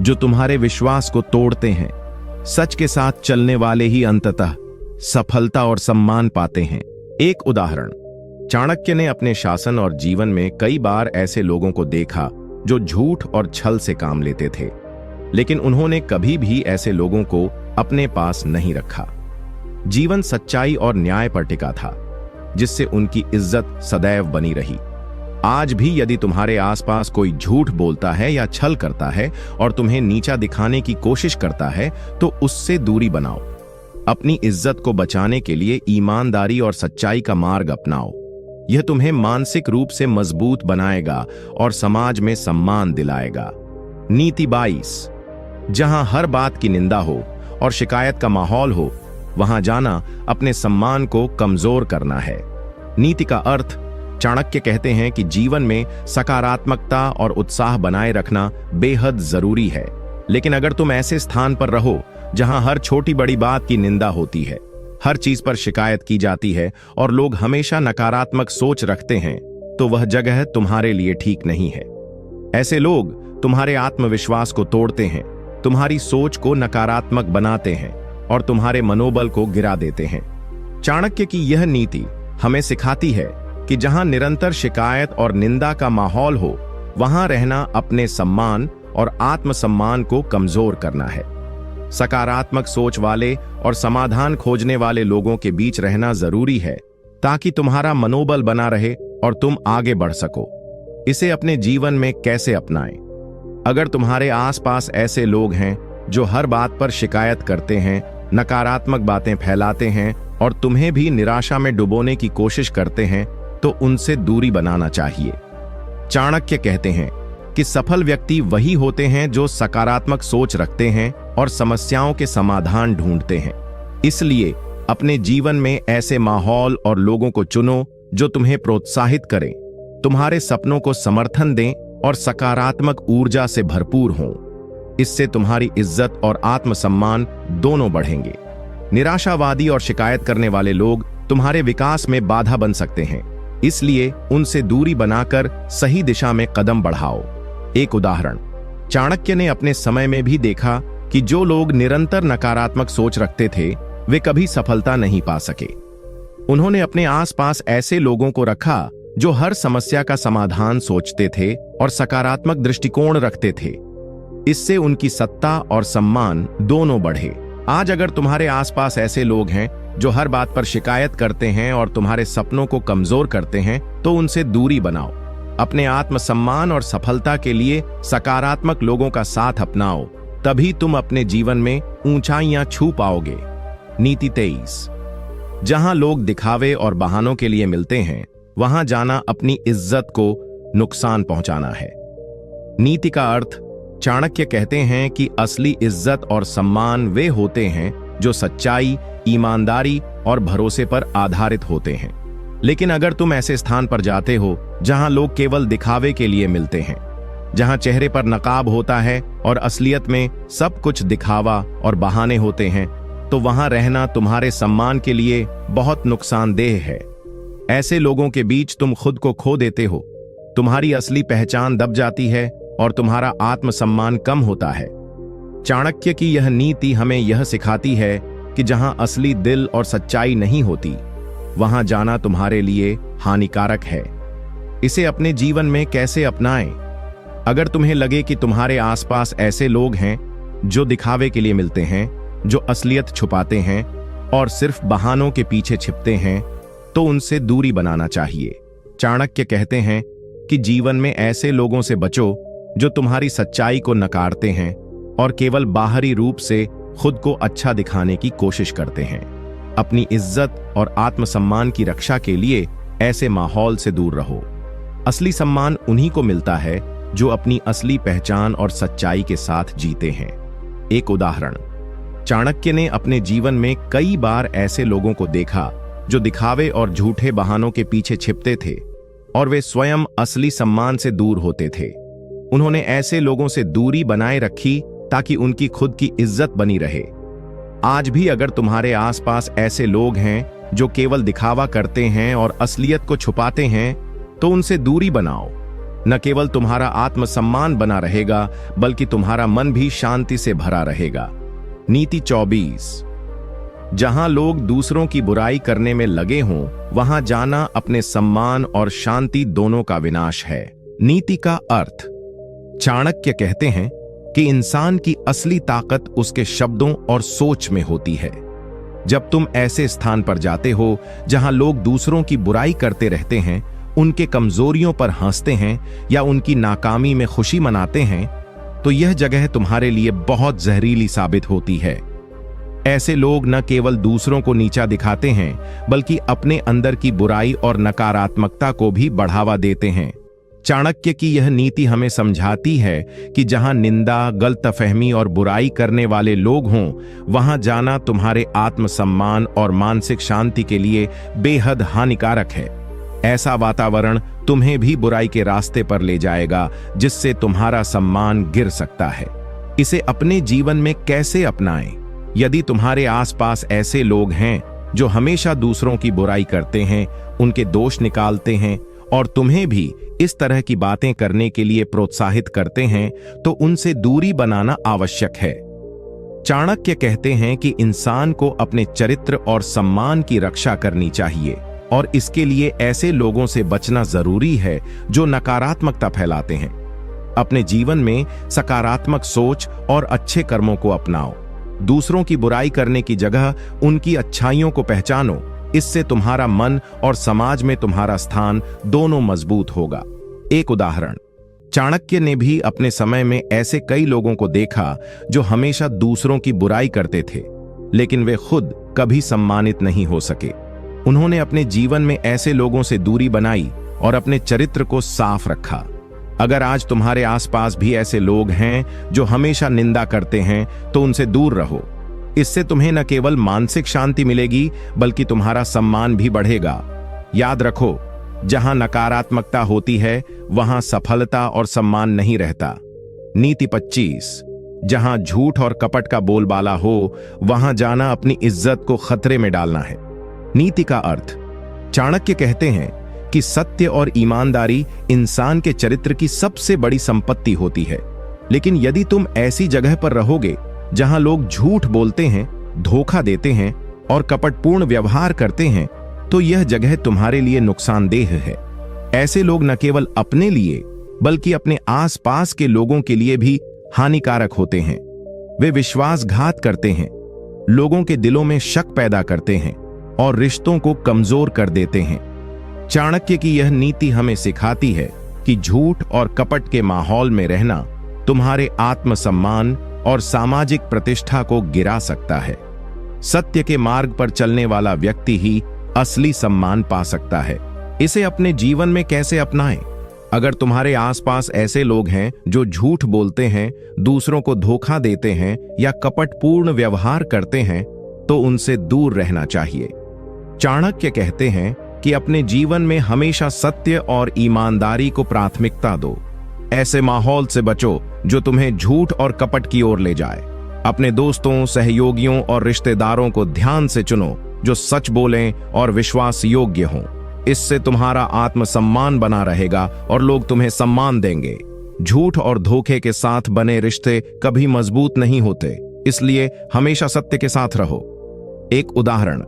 जो तुम्हारे विश्वास को तोड़ते हैं। सच के साथ चलने वाले ही अंततः सफलता और सम्मान पाते हैं। एक उदाहरण, चाणक्य ने अपने शासन और जीवन में कई बार ऐसे लोगों को देखा जो झूठ और छल से काम लेते थे, लेकिन उन्होंने कभी भी ऐसे लोगों को अपने पास नहीं रखा। जीवन सच्चाई और न्याय पर टिका था, जिससे उनकी इज्जत सदैव बनी रही। आज भी यदि तुम्हारे आसपास कोई झूठ बोलता है या छल करता है और तुम्हें नीचा दिखाने की कोशिश करता है, तो उससे दूरी बनाओ। अपनी इज्जत को बचाने के लिए ईमानदारी और सच्चाई का मार्ग अपनाओ। यह तुम्हें मानसिक रूप से मजबूत बनाएगा और समाज में सम्मान दिलाएगा। नीति 22। जहां हर बात की निंदा हो और शिकायत का माहौल हो, वहां जाना अपने सम्मान को कमजोर करना है। नीति का अर्थ, चाणक्य कहते हैं कि जीवन में सकारात्मकता और उत्साह बनाए रखना बेहद जरूरी है। लेकिन अगर तुम ऐसे स्थान पर रहो जहां हर छोटी बड़ी बात की निंदा होती है, हर चीज पर शिकायत की जाती है और लोग हमेशा नकारात्मक सोच रखते हैं, तो वह जगह तुम्हारे लिए ठीक नहीं है। ऐसे लोग तुम्हारे आत्मविश्वास को तोड़ते हैं, तुम्हारी सोच को नकारात्मक बनाते हैं और तुम्हारे मनोबल को गिरा देते हैं। चाणक्य की यह नीति हमें सिखाती है कि जहां निरंतर शिकायत और निंदा का माहौल हो, वहां रहना अपने सम्मान और आत्मसम्मान को कमजोर करना है। सकारात्मक सोच वाले और समाधान खोजने वाले लोगों के बीच रहना जरूरी है, ताकि तुम्हारा मनोबल बना रहे और तुम आगे बढ़ सको। इसे अपने जीवन में कैसे अपनाएं? अगर तुम्हारे आसपास ऐसे लोग हैं जो हर बात पर शिकायत करते हैं, नकारात्मक बातें फैलाते हैं और तुम्हें भी निराशा में डुबोने की कोशिश करते हैं, तो उनसे दूरी बनाना चाहिए। चाणक्य कहते हैं कि सफल व्यक्ति वही होते हैं जो सकारात्मक सोच रखते हैं और समस्याओं के समाधान ढूंढते हैं। इसलिए अपने जीवन में ऐसे माहौल और लोगों को चुनो जो तुम्हें प्रोत्साहित करें, तुम्हारे सपनों को समर्थन दें और सकारात्मक ऊर्जा से भरपूर हों। इससे तुम्हारी इज्जत और आत्मसम्मान दोनों बढ़ेंगे। निराशावादी और शिकायत करने वाले लोग तुम्हारे विकास में बाधा बन सकते हैं, इसलिए उनसे दूरी बनाकर सही दिशा में कदम बढ़ाओ। एक उदाहरण, चाणक्य ने अपने समय में भी देखा कि जो लोग निरंतर नकारात्मक सोच रखते थे, वे कभी सफलता नहीं पा सके। उन्होंने अपने आसपास ऐसे लोगों को रखा जो हर समस्या का समाधान सोचते थे और सकारात्मक दृष्टिकोण रखते थे। इससे उनकी सत्ता और सम्मान दोनों बढ़े। आज अगर तुम्हारे आसपास ऐसे लोग हैं जो हर बात पर शिकायत करते हैं और तुम्हारे सपनों को कमजोर करते हैं, तो उनसे दूरी बनाओ। अपने आत्मसम्मान और सफलता के लिए सकारात्मक लोगों का साथ अपनाओ, तभी तुम अपने जीवन में ऊंचाइयां छू पाओगे। नीति 23। जहां लोग दिखावे और बहानों के लिए मिलते हैं, वहां जाना अपनी इज्जत को नुकसान पहुंचाना है। नीति का अर्थ, चाणक्य कहते हैं कि असली इज्जत और सम्मान वे होते हैं जो सच्चाई, ईमानदारी और भरोसे पर आधारित होते हैं। लेकिन अगर तुम ऐसे स्थान पर जाते हो जहां लोग केवल दिखावे के लिए मिलते हैं, जहां चेहरे पर नकाब होता है और असलियत में सब कुछ दिखावा और बहाने होते हैं, तो वहां रहना तुम्हारे सम्मान के लिए बहुत नुकसानदेह है। ऐसे लोगों के बीच तुम खुद को खो देते हो, तुम्हारी असली पहचान दब जाती है और तुम्हारा आत्मसम्मान कम होता है। चाणक्य की यह नीति हमें यह सिखाती है कि जहां असली दिल और सच्चाई नहीं होती, वहां जाना तुम्हारे लिए हानिकारक है। इसे अपने जीवन में कैसे अपनाएं? अगर तुम्हें लगे कि तुम्हारे आसपास ऐसे लोग हैं जो दिखावे के लिए मिलते हैं, जो असलियत छुपाते हैं और सिर्फ बहानों के पीछे छिपते हैं, तो उनसे दूरी बनाना चाहिए। चाणक्य कहते हैं कि जीवन में ऐसे लोगों से बचो जो तुम्हारी सच्चाई को नकारते हैं और केवल बाहरी रूप से खुद को अच्छा दिखाने की कोशिश करते हैं। अपनी इज्जत और आत्मसम्मान की रक्षा के लिए ऐसे माहौल से दूर रहो। असली सम्मान उन्हीं को मिलता है जो अपनी असली पहचान और सच्चाई के साथ जीते हैं। एक उदाहरण, चाणक्य ने अपने जीवन में कई बार ऐसे लोगों को देखा जो दिखावे और झूठे बहानों के पीछे छिपते थे और वे स्वयं असली सम्मान से दूर होते थे। उन्होंने ऐसे लोगों से दूरी बनाए रखी ताकि उनकी खुद की इज्जत बनी रहे। आज भी अगर तुम्हारे आसपास ऐसे लोग हैं जो केवल दिखावा करते हैं और असलियत को छुपाते हैं, तो उनसे दूरी बनाओ। न केवल तुम्हारा आत्मसम्मान बना रहेगा, बल्कि तुम्हारा मन भी शांति से भरा रहेगा। नीति 24। जहां लोग दूसरों की बुराई करने में लगे हों, वहां जाना अपने सम्मान और शांति दोनों का विनाश है। नीति का अर्थ, चाणक्य कहते हैं कि इंसान की असली ताकत उसके शब्दों और सोच में होती है। जब तुम ऐसे स्थान पर जाते हो जहां लोग दूसरों की बुराई करते रहते हैं, उनके कमजोरियों पर हंसते हैं या उनकी नाकामी में खुशी मनाते हैं, तो यह जगह तुम्हारे लिए बहुत जहरीली साबित होती है। ऐसे लोग न केवल दूसरों को नीचा दिखाते हैं, बल्कि अपने अंदर की बुराई और नकारात्मकता को भी बढ़ावा देते हैं। चाणक्य की यह नीति हमें समझाती है कि जहां निंदा, गलतफहमी और बुराई करने वाले लोग हों, वहां जाना तुम्हारे आत्मसम्मान और मानसिक शांति के लिए बेहद हानिकारक है। ऐसा वातावरण तुम्हें भी बुराई के रास्ते पर ले जाएगा, जिससे तुम्हारा सम्मान गिर सकता है। इसे अपने जीवन में कैसे अपनाएं? यदि तुम्हारे आसपास ऐसे लोग हैं जो हमेशा दूसरों की बुराई करते हैं, उनके दोष निकालते हैं और तुम्हें भी इस तरह की बातें करने के लिए प्रोत्साहित करते हैं, तो उनसे दूरी बनाना आवश्यक है। चाणक्य कहते हैं कि इंसान को अपने चरित्र और सम्मान की रक्षा करनी चाहिए और इसके लिए ऐसे लोगों से बचना जरूरी है जो नकारात्मकता फैलाते हैं। अपने जीवन में सकारात्मक सोच और अच्छे कर्मों को अपनाओ। दूसरों की बुराई करने की जगह उनकी अच्छाइयों को पहचानो। इससे तुम्हारा मन और समाज में तुम्हारा स्थान दोनों मजबूत होगा। एक उदाहरण, चाणक्य ने भी अपने समय में ऐसे कई लोगों को देखा जो हमेशा दूसरों की बुराई करते थे, लेकिन वे खुद कभी सम्मानित नहीं हो सके। उन्होंने अपने जीवन में ऐसे लोगों से दूरी बनाई और अपने चरित्र को साफ रखा। अगर आज तुम्हारे आसपास भी ऐसे लोग हैं जो हमेशा निंदा करते हैं, तो उनसे दूर रहो। इससे तुम्हें न केवल मानसिक शांति मिलेगी, बल्कि तुम्हारा सम्मान भी बढ़ेगा। याद रखो, जहां नकारात्मकता होती है, वहां सफलता और सम्मान नहीं रहता। नीति 25, जहां झूठ और कपट का बोलबाला हो, वहां जाना अपनी इज्जत को खतरे में डालना है। नीति का अर्थ, चाणक्य कहते हैं कि सत्य और ईमानदारी इंसान के चरित्र की सबसे बड़ी संपत्ति होती है। लेकिन यदि तुम ऐसी जगह पर रहोगे जहां लोग झूठ बोलते हैं, धोखा देते हैं और कपटपूर्ण व्यवहार करते हैं, तो यह जगह तुम्हारे लिए नुकसानदेह है। ऐसे लोग न केवल अपने लिए बल्कि अपने आसपास के लोगों के लिए भी हानिकारक होते हैं। वे विश्वासघात करते हैं, लोगों के दिलों में शक पैदा करते हैं और रिश्तों को कमजोर कर देते हैं। चाणक्य की यह नीति हमें सिखाती है कि झूठ और कपट के माहौल में रहना तुम्हारे आत्मसम्मान और सामाजिक प्रतिष्ठा को गिरा सकता है। सत्य के मार्ग पर चलने वाला व्यक्ति ही असली सम्मान पा सकता है। इसे अपने जीवन में कैसे अपनाएं? अगर तुम्हारे आसपास ऐसे लोग हैं जो झूठ बोलते हैं, दूसरों को धोखा देते हैं या कपटपूर्ण व्यवहार करते हैं, तो उनसे दूर रहना चाहिए। चाणक्य कहते हैं कि अपने जीवन में हमेशा सत्य और ईमानदारी को प्राथमिकता दो। ऐसे माहौल से बचो जो तुम्हें झूठ और कपट की ओर ले जाए। अपने दोस्तों, सहयोगियों और रिश्तेदारों को ध्यान से चुनो जो सच बोलें और विश्वास योग्य हों। इससे तुम्हारा आत्मसम्मान बना रहेगा और लोग तुम्हें सम्मान देंगे। झूठ और धोखे के साथ बने रिश्ते कभी मजबूत नहीं होते, इसलिए हमेशा सत्य के साथ रहो। एक उदाहरण,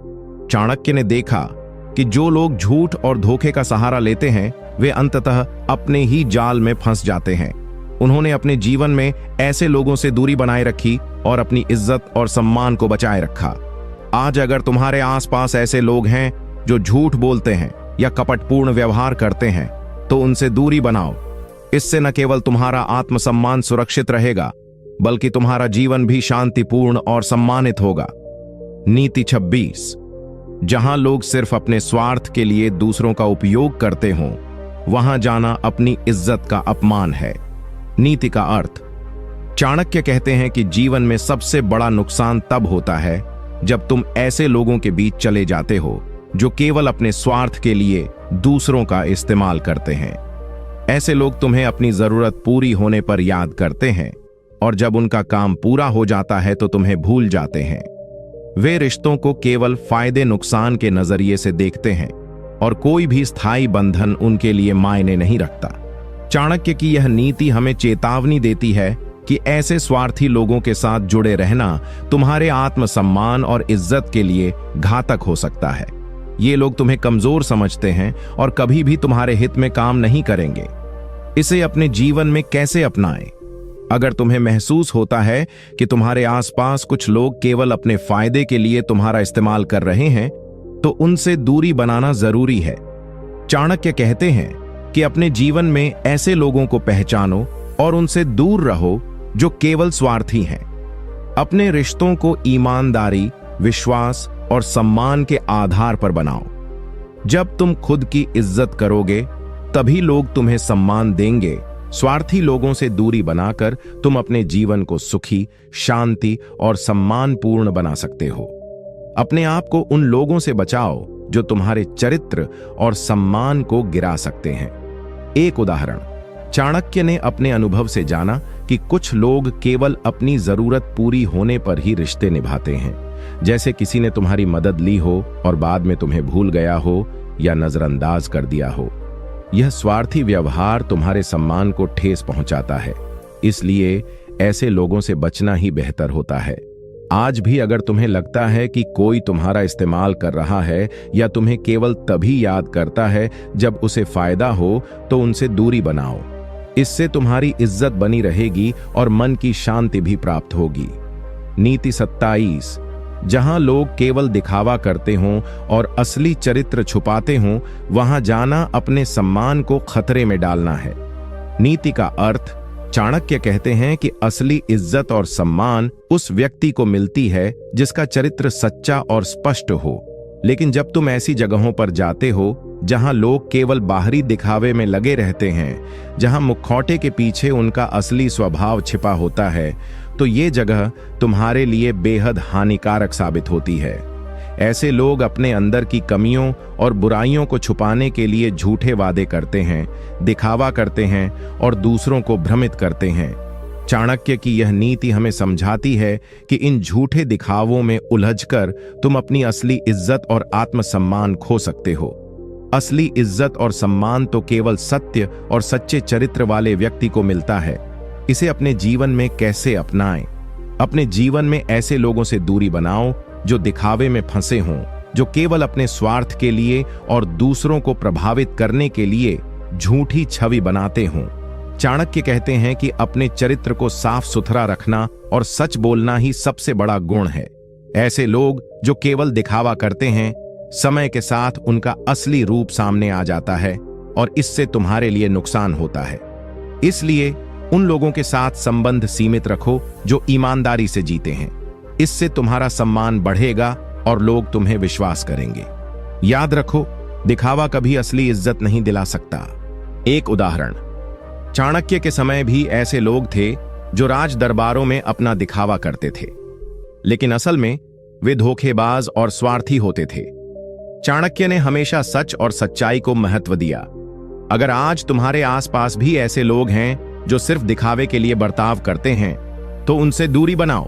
चाणक्य ने देखा कि जो लोग झूठ और धोखे का सहारा लेते हैं, वे अंततः अपने ही जाल में फंस जाते हैं। उन्होंने अपने जीवन में ऐसे लोगों से दूरी बनाए रखी और अपनी इज्जत और सम्मान को बचाए रखा। आज अगर तुम्हारे आसपास ऐसे लोग हैं जो झूठ बोलते हैं या कपटपूर्ण व्यवहार करते हैं, तो उनसे दूरी बनाओ। इससे न केवल तुम्हारा आत्मसम्मान सुरक्षित रहेगा, बल्कि तुम्हारा जीवन भी शांतिपूर्ण और सम्मानित होगा। नीति 26, जहां लोग सिर्फ अपने स्वार्थ के लिए दूसरों का उपयोग करते हों, वहां जाना अपनी इज्जत का अपमान है। नीति का अर्थ, चाणक्य कहते हैं कि जीवन में सबसे बड़ा नुकसान तब होता है जब तुम ऐसे लोगों के बीच चले जाते हो जो केवल अपने स्वार्थ के लिए दूसरों का इस्तेमाल करते हैं। ऐसे लोग तुम्हें अपनी जरूरत पूरी होने पर याद करते हैं और जब उनका काम पूरा हो जाता है तो तुम्हें भूल जाते हैं। वे रिश्तों को केवल फायदे नुकसान के नजरिए से देखते हैं और कोई भी स्थायी बंधन उनके लिए मायने नहीं रखता। चाणक्य की यह नीति हमें चेतावनी देती है कि ऐसे स्वार्थी लोगों के साथ जुड़े रहना तुम्हारे आत्मसम्मान और इज्जत के लिए घातक हो सकता है। ये लोग तुम्हें कमजोर समझते हैं और कभी भी तुम्हारे हित में काम नहीं करेंगे। इसे अपने जीवन में कैसे अपनाएं? अगर तुम्हें महसूस होता है कि तुम्हारे आसपास कुछ लोग केवल अपने फायदे के लिए तुम्हारा इस्तेमाल कर रहे हैं, तो उनसे दूरी बनाना जरूरी है। चाणक्य कहते हैं कि अपने जीवन में ऐसे लोगों को पहचानो और उनसे दूर रहो जो केवल स्वार्थी हैं। अपने रिश्तों को ईमानदारी, विश्वास और सम्मान के आधार पर बनाओ। जब तुम खुद की इज्जत करोगे, तभी लोग तुम्हें सम्मान देंगे। स्वार्थी लोगों से दूरी बनाकर तुम अपने जीवन को सुखी, शांति और सम्मानपूर्ण बना सकते हो। अपने आप को उन लोगों से बचाओ जो तुम्हारे चरित्र और सम्मान को गिरा सकते हैं। एक उदाहरण, चाणक्य ने अपने अनुभव से जाना कि कुछ लोग केवल अपनी जरूरत पूरी होने पर ही रिश्ते निभाते हैं, जैसे किसी ने तुम्हारी मदद ली हो और बाद में तुम्हें भूल गया हो या नजरअंदाज कर दिया हो। यह स्वार्थी व्यवहार तुम्हारे सम्मान को ठेस पहुंचाता है, इसलिए ऐसे लोगों से बचना ही बेहतर होता है। आज भी अगर तुम्हें लगता है कि कोई तुम्हारा इस्तेमाल कर रहा है या तुम्हें केवल तभी याद करता है जब उसे फायदा हो, तो उनसे दूरी बनाओ। इससे तुम्हारी इज्जत बनी रहेगी और मन की शांति भी प्राप्त होगी। नीति 27, जहां लोग केवल दिखावा करते हों और असली चरित्र छुपाते हों, वहां जाना अपने सम्मान को खतरे में डालना है। नीति का अर्थ, चाणक्य कहते हैं कि असली इज्जत और सम्मान उस व्यक्ति को मिलती है जिसका चरित्र सच्चा और स्पष्ट हो। लेकिन जब तुम ऐसी जगहों पर जाते हो जहां लोग केवल बाहरी दिखावे में लगे रहते हैं, जहां मुखौटे के पीछे उनका असली स्वभाव छिपा होता है, तो ये जगह तुम्हारे लिए बेहद हानिकारक साबित होती है। ऐसे लोग अपने अंदर की कमियों और बुराइयों को छुपाने के लिए झूठे वादे करते हैं, दिखावा करते हैं और दूसरों को भ्रमित करते हैं। चाणक्य की यह नीति हमें समझाती है कि इन झूठे दिखावों में उलझकर तुम अपनी असली इज्जत और आत्मसम्मान खो सकते हो। असली इज्जत और सम्मान तो केवल सत्य और सच्चे चरित्र वाले व्यक्ति को मिलता है। इसे अपने जीवन में कैसे अपनाएं? अपने जीवन में ऐसे लोगों से दूरी बनाओ जो दिखावे में फंसे हों, जो केवल अपने स्वार्थ के लिए और दूसरों को प्रभावित करने के लिए झूठी छवि बनाते हों। चाणक्य कहते हैं कि अपने चरित्र को साफ सुथरा रखना और सच बोलना ही सबसे बड़ा गुण है। ऐसे लोग जो केवल दिखावा करते हैं, समय के साथ उनका असली रूप सामने आ जाता है और इससे तुम्हारे लिए नुकसान होता है। इसलिए उन लोगों के साथ संबंध सीमित रखो जो ईमानदारी से जीते हैं। इससे तुम्हारा सम्मान बढ़ेगा और लोग तुम्हें विश्वास करेंगे। याद रखो, दिखावा कभी असली इज्जत नहीं दिला सकता। एक उदाहरण, चाणक्य के समय भी ऐसे लोग थे जो राज दरबारों में अपना दिखावा करते थे, लेकिन असल में वे धोखेबाज और स्वार्थी होते थे। चाणक्य ने हमेशा सच और सच्चाई को महत्व दिया। अगर आज तुम्हारे आसपास भी ऐसे लोग हैं जो सिर्फ दिखावे के लिए बर्ताव करते हैं, तो उनसे दूरी बनाओ।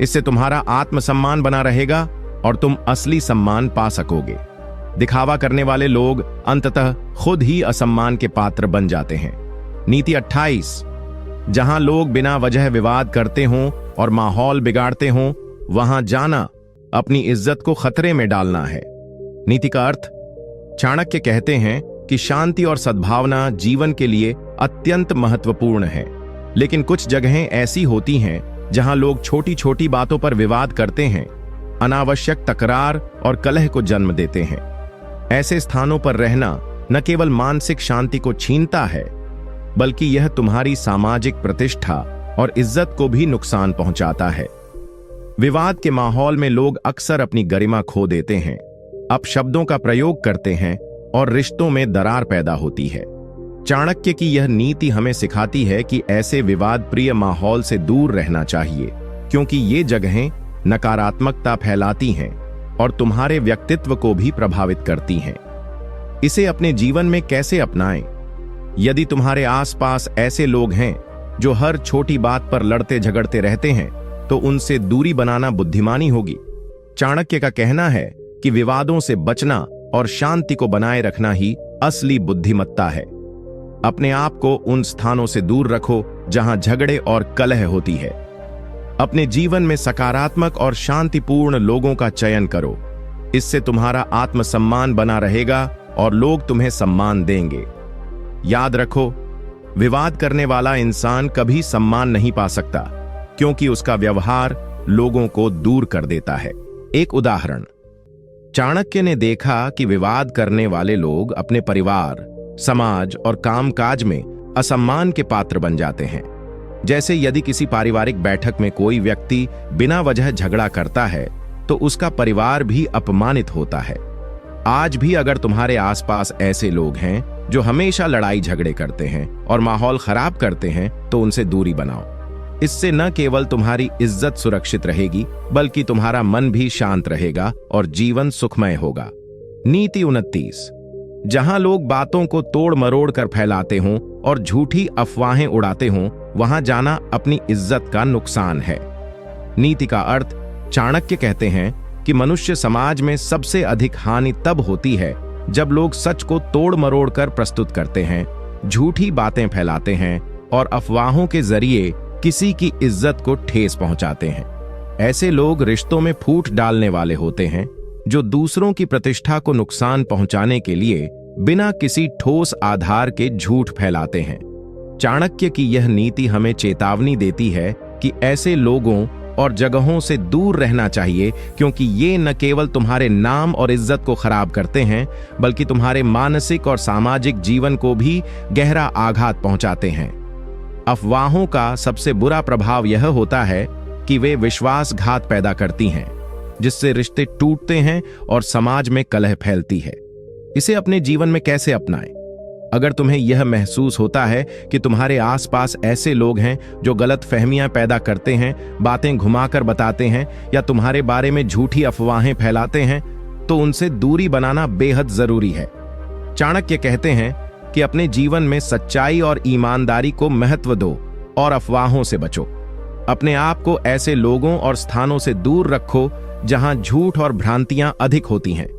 इससे तुम्हारा आत्मसम्मान बना रहेगा और तुम असली सम्मान पा सकोगे। दिखावा करने वाले लोग अंततः खुद ही असम्मान के पात्र बन जाते हैं। नीति 28, जहां लोग बिना वजह विवाद करते हों और माहौल बिगाड़ते हों, वहां जाना अपनी इज्जत को खतरे में डालना है। नीति का अर्थ, चाणक्य कहते हैं कि शांति और सद्भावना जीवन के लिए अत्यंत महत्वपूर्ण है, लेकिन कुछ जगहें ऐसी होती हैं जहां लोग छोटी छोटी बातों पर विवाद करते हैं, अनावश्यक तकरार और कलह को जन्म देते हैं। ऐसे स्थानों पर रहना न केवल मानसिक शांति को छीनता है, बल्कि यह तुम्हारी सामाजिक प्रतिष्ठा और इज्जत को भी नुकसान पहुंचाता है। विवाद के माहौल में लोग अक्सर अपनी गरिमा खो देते हैं, अपशब्दों का प्रयोग करते हैं और रिश्तों में दरार पैदा होती है। चाणक्य की यह नीति हमें सिखाती है कि ऐसे विवाद प्रिय माहौल से दूर रहना चाहिए, क्योंकि ये जगहें नकारात्मकता फैलाती हैं और तुम्हारे व्यक्तित्व को भी प्रभावित करती हैं। इसे अपने जीवन में कैसे अपनाएं? यदि तुम्हारे आसपास ऐसे लोग हैं जो हर छोटी बात पर लड़ते झगड़ते रहते हैं, तो उनसे दूरी बनाना बुद्धिमानी होगी। चाणक्य का कहना है कि विवादों से बचना और शांति को बनाए रखना ही असली बुद्धिमत्ता है। अपने आप को उन स्थानों से दूर रखो जहां झगड़े और कलह होती है। अपने जीवन में सकारात्मक और शांतिपूर्ण लोगों का चयन करो। इससे तुम्हारा आत्मसम्मान बना रहेगा और लोग तुम्हें सम्मान देंगे। याद रखो, विवाद करने वाला इंसान कभी सम्मान नहीं पा सकता, क्योंकि उसका व्यवहार लोगों को दूर कर देता है। एक उदाहरण, चाणक्य ने देखा कि विवाद करने वाले लोग अपने परिवार, समाज और कामकाज में असम्मान के पात्र बन जाते हैं। जैसे यदि किसी पारिवारिक बैठक में कोई व्यक्ति बिना वजह झगड़ा करता है, तो उसका परिवार भी अपमानित होता है। आज भी अगर तुम्हारे आसपास ऐसे लोग हैं जो हमेशा लड़ाई झगड़े करते हैं और माहौल खराब करते हैं, तो उनसे दूरी बनाओ। इससे न केवल तुम्हारी इज्जत सुरक्षित रहेगी, बल्कि तुम्हारा मन भी शांत रहेगा और जीवन सुखमय होगा। नीति 29, जहां लोग बातों को तोड़ मरोड़ कर फैलाते हों और झूठी अफवाहें उड़ाते हों, वहां जाना अपनी इज्जत का नुकसान है। नीति का अर्थ चाणक्य कहते हैं कि मनुष्य समाज में सबसे अधिक हानि तब होती है जब लोग सच को तोड़ मरोड़ कर प्रस्तुत करते हैं, झूठी बातें फैलाते हैं और अफवाहों के जरिए किसी की इज्जत को ठेस पहुंचाते हैं। ऐसे लोग रिश्तों में फूट डालने वाले होते हैं, जो दूसरों की प्रतिष्ठा को नुकसान पहुंचाने के लिए बिना किसी ठोस आधार के झूठ फैलाते हैं। चाणक्य की यह नीति हमें चेतावनी देती है कि ऐसे लोगों और जगहों से दूर रहना चाहिए, क्योंकि ये न केवल तुम्हारे नाम और इज्जत को खराब करते हैं, बल्कि तुम्हारे मानसिक और सामाजिक जीवन को भी गहरा आघात पहुंचाते हैं। अफवाहों का सबसे बुरा प्रभाव यह होता है कि वे विश्वासघात पैदा करती हैं, जिससे रिश्ते टूटते हैं और समाज में कलह फैलती है। इसे अपने जीवन में कैसे अपनाएं? अगर तुम्हें यह महसूस होता है कि तुम्हारे आसपास ऐसे लोग हैं जो गलत फहमियां पैदा करते हैं, बातें घुमाकर बताते हैं या तुम्हारे बारे में झूठी अफवाहें फैलाते हैं, तो उनसे दूरी बनाना बेहद जरूरी है। चाणक्य कहते हैं कि अपने जीवन में सच्चाई और ईमानदारी को महत्व दो और अफवाहों से बचो। अपने आप को ऐसे लोगों और स्थानों से दूर रखो जहां झूठ और भ्रांतियां अधिक होती हैं।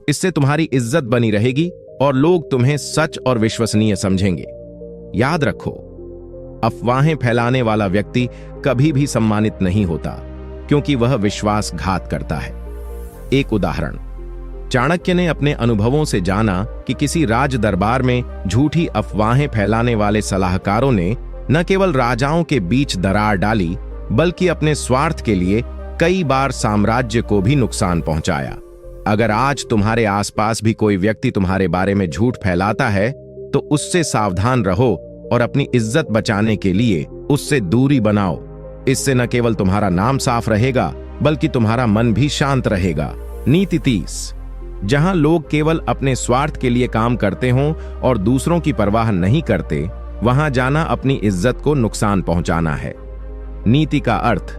इससे तुम्हारी इज्जत बनी रहेगी और लोग तुम्हें सच और विश्वसनीय समझेंगे। याद रखो, अफवाहें फैलाने वाला व्यक्ति कभी भी सम्मानित नहीं होता, क्योंकि वह विश्वासघात करता है। एक उदाहरण, चाणक्य ने अपने अनुभवों से जाना कि किसी राज दरबार में झूठी अफवाहें फैलाने वाले सलाहकारों ने न केवल राजाओं के बीच दरार डाली, बल्कि अपने स्वार्थ के लिए कई बार साम्राज्य को भी नुकसान पहुंचाया। अगर आज तुम्हारे आसपास भी कोई व्यक्ति तुम्हारे बारे में झूठ फैलाता है, तो उससे सावधान रहो और अपनी इज्जत बचाने के लिए उससे दूरी बनाओ। इससे न केवल तुम्हारा नाम साफ रहेगा, बल्कि तुम्हारा मन भी शांत रहेगा। नीति 30, जहां लोग केवल अपने स्वार्थ के लिए काम करते हों और दूसरों की परवाह नहीं करते, वहां जाना अपनी इज्जत को नुकसान पहुंचाना है। नीति का अर्थ,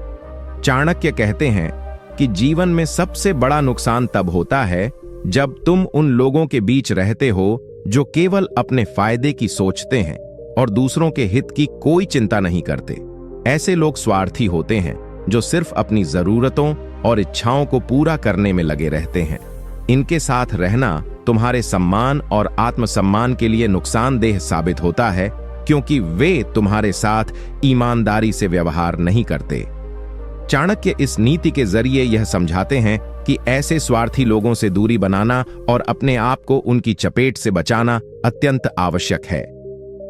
चाणक्य कहते हैं कि जीवन में सबसे बड़ा नुकसान तब होता है जब तुम उन लोगों के बीच रहते हो जो केवल अपने फायदे की सोचते हैं और दूसरों के हित की कोई चिंता नहीं करते। ऐसे लोग स्वार्थी होते हैं जो सिर्फ अपनी जरूरतों और इच्छाओं को पूरा करने में लगे रहते हैं। इनके साथ रहना तुम्हारे सम्मान और आत्मसम्मान के लिए नुकसानदेह साबित होता है, क्योंकि वे तुम्हारे साथ ईमानदारी से व्यवहार नहीं करते। चाणक्य इस नीति के जरिए यह समझाते हैं कि ऐसे स्वार्थी लोगों से दूरी बनाना और अपने आप को उनकी चपेट से बचाना अत्यंत आवश्यक है,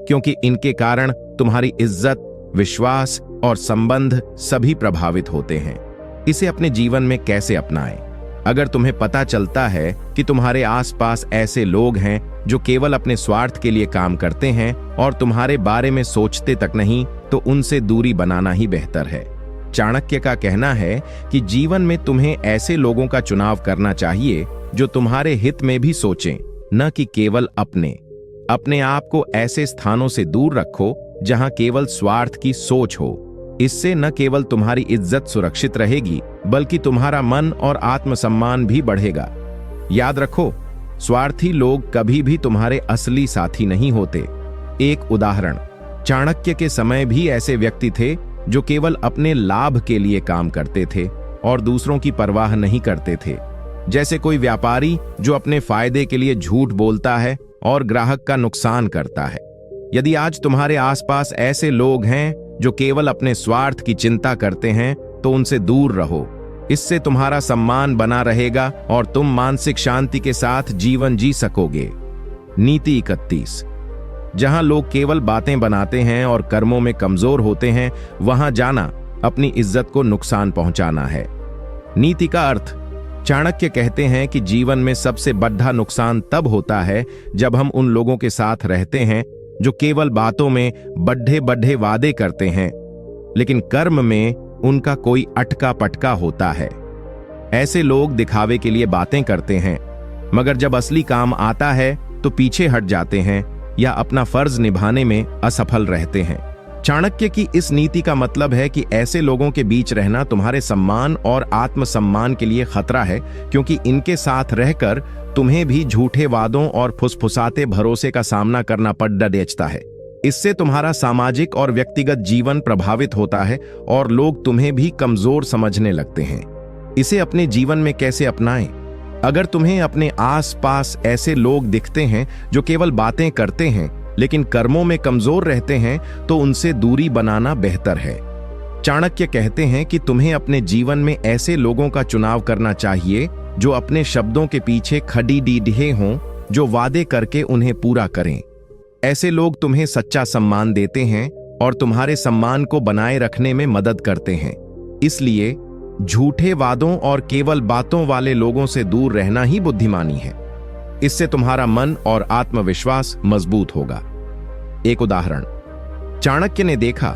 क्योंकि इनके कारण तुम्हारी इज्जत, विश्वास और संबंध सभी प्रभावित होते हैं। इसे अपने जीवन में कैसे अपनाएं? अगर तुम्हें पता चलता है कि तुम्हारे आसपास ऐसे लोग हैं जो केवल अपने स्वार्थ के लिए काम करते हैं और तुम्हारे बारे में सोचते तक नहीं, तो उनसे दूरी बनाना ही बेहतर है। चाणक्य का कहना है कि जीवन में तुम्हें ऐसे लोगों का चुनाव करना चाहिए जो तुम्हारे हित में भी सोचें, न कि केवल अपने आप को ऐसे स्थानों से दूर रखो जहां केवल स्वार्थ की सोच हो। इससे न केवल तुम्हारी इज्जत सुरक्षित रहेगी, बल्कि तुम्हारा मन और आत्मसम्मान भी बढ़ेगा। याद रखो, स्वार्थी लोग कभी भी तुम्हारे असली साथी नहीं होते। एक उदाहरण, चाणक्य के समय भी ऐसे व्यक्ति थे जो केवल अपने लाभ के लिए काम करते थे और दूसरों की परवाह नहीं करते थे। जैसे कोई व्यापारी जो अपने फायदे के लिए झूठ बोलता है और ग्राहक का नुकसान करता है। यदि आज तुम्हारे आसपास ऐसे लोग हैं जो केवल अपने स्वार्थ की चिंता करते हैं, तो उनसे दूर रहो। इससे तुम्हारा सम्मान बना रहेगा और तुम मानसिक शांति के साथ जीवन जी सकोगे। नीति 31, जहां लोग केवल बातें बनाते हैं और कर्मों में कमजोर होते हैं, वहां जाना अपनी इज्जत को नुकसान पहुंचाना है। नीति का अर्थ, चाणक्य कहते हैं कि जीवन में सबसे बड़ा नुकसान तब होता है जब हम उन लोगों के साथ रहते हैं जो केवल बातों में बड़े बड़े वादे करते हैं, लेकिन कर्म में उनका कोई अटका पटका होता है। ऐसे लोग दिखावे के लिए बातें करते हैं, मगर जब असली काम आता है तो पीछे हट जाते हैं या अपना फर्ज निभाने में असफल रहते हैं। चाणक्य की इस नीति का मतलब है कि ऐसे लोगों के बीच रहना तुम्हारे सम्मान और आत्मसम्मान के लिए खतरा है, क्योंकि इनके साथ रहकर तुम्हें भी झूठे वादों और फुसफुसाते भरोसे का सामना करना पड़ देता है। इससे तुम्हारा सामाजिक और व्यक्तिगत जीवन प्रभावित होता है और लोग तुम्हें भी कमजोर समझने लगते हैं। इसे अपने जीवन में कैसे अपनाएं? अगर तुम्हें अपने आसपास ऐसे लोग दिखते हैं जो केवल बातें करते हैं लेकिन कर्मों में कमजोर रहते हैं, तो उनसे दूरी बनाना बेहतर है। चाणक्य कहते हैं कि तुम्हें अपने जीवन में ऐसे लोगों का चुनाव करना चाहिए जो अपने शब्दों के पीछे खड़ी डीढे हों, जो वादे करके उन्हें पूरा करें। ऐसे लोग तुम्हें सच्चा सम्मान देते हैं और तुम्हारे सम्मान को बनाए रखने में मदद करते हैं। इसलिए झूठे वादों और केवल बातों वाले लोगों से दूर रहना ही बुद्धिमानी है। इससे तुम्हारा मन और आत्मविश्वास मजबूत होगा। एक उदाहरण, चाणक्य ने देखा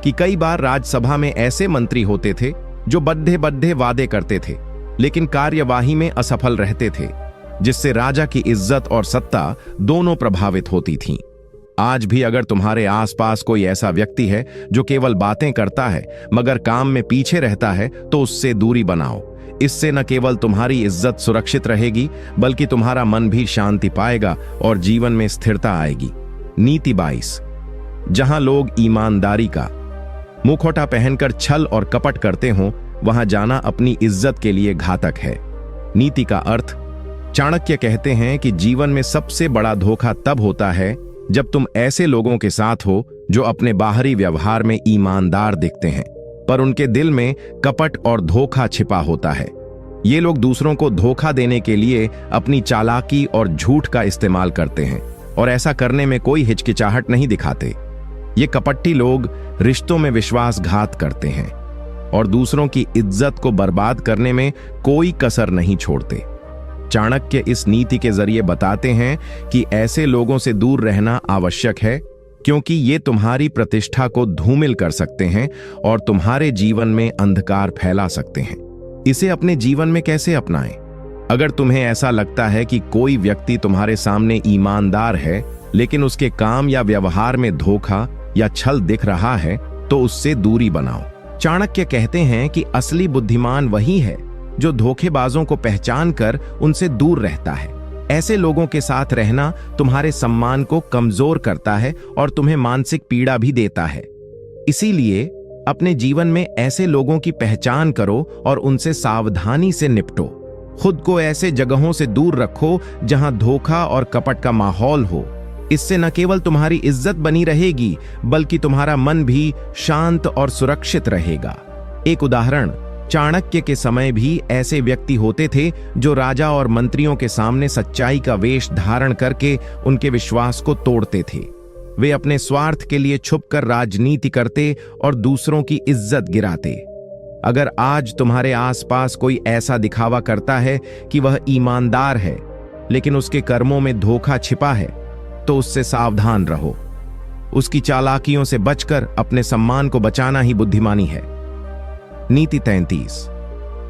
कि कई बार राज्यसभा में ऐसे मंत्री होते थे जो बड्ढे बड्ढे वादे करते थे लेकिन कार्यवाही में असफल रहते थे, जिससे राजा की इज्जत और सत्ता दोनों प्रभावित होती थीं। आज भी अगर तुम्हारे आसपास कोई ऐसा व्यक्ति है जो केवल बातें करता है मगर काम में पीछे रहता है, तो उससे दूरी बनाओ। इससे न केवल तुम्हारी इज्जत सुरक्षित रहेगी बल्कि तुम्हारा मन भी शांति पाएगा और जीवन में स्थिरता आएगी। नीति 22। जहां लोग ईमानदारी का मुखौटा पहनकर छल और कपट करते हों, वहां जाना अपनी इज्जत के लिए घातक है। नीति का अर्थ, चाणक्य कहते हैं कि जीवन में सबसे बड़ा धोखा तब होता है जब तुम ऐसे लोगों के साथ हो जो अपने बाहरी व्यवहार में ईमानदार दिखते हैं पर उनके दिल में कपट और धोखा छिपा होता है। ये लोग दूसरों को धोखा देने के लिए अपनी चालाकी और झूठ का इस्तेमाल करते हैं और ऐसा करने में कोई हिचकिचाहट नहीं दिखाते। ये कपटी लोग रिश्तों में विश्वासघात करते हैं और दूसरों की इज्जत को बर्बाद करने में कोई कसर नहीं छोड़ते। चाणक्य इस नीति के जरिए बताते हैं कि ऐसे लोगों से दूर रहना आवश्यक है, क्योंकि ये तुम्हारी प्रतिष्ठा को धूमिल कर सकते हैं और तुम्हारे जीवन में अंधकार फैला सकते हैं। इसे अपने जीवन में कैसे अपनाएं? अगर तुम्हें ऐसा लगता है कि कोई व्यक्ति तुम्हारे सामने ईमानदार है लेकिन उसके काम या व्यवहार में धोखा या छल दिख रहा है, तो उससे दूरी बनाओ। चाणक्य कहते हैं कि असली बुद्धिमान वही है जो धोखेबाजों को पहचान कर उनसे दूर रहता है। ऐसे लोगों के साथ रहना तुम्हारे सम्मान को कमजोर करता है और तुम्हें मानसिक पीड़ा भी देता है। इसीलिए अपने जीवन में ऐसे लोगों की पहचान करो और उनसे सावधानी से निपटो। खुद को ऐसे जगहों से दूर रखो जहां धोखा और कपट का माहौल हो। इससे न केवल तुम्हारी इज्जत बनी रहेगी बल्कि तुम्हारा मन भी शांत और सुरक्षित रहेगा। एक उदाहरण, चाणक्य के समय भी ऐसे व्यक्ति होते थे जो राजा और मंत्रियों के सामने सच्चाई का वेश धारण करके उनके विश्वास को तोड़ते थे। वे अपने स्वार्थ के लिए छुपकर राजनीति करते और दूसरों की इज्जत गिराते। अगर आज तुम्हारे आसपास कोई ऐसा दिखावा करता है कि वह ईमानदार है लेकिन उसके कर्मों में धोखा छिपा है, तो उससे सावधान रहो। उसकी चालाकियों से बचकर अपने सम्मान को बचाना ही बुद्धिमानी है। नीति 33।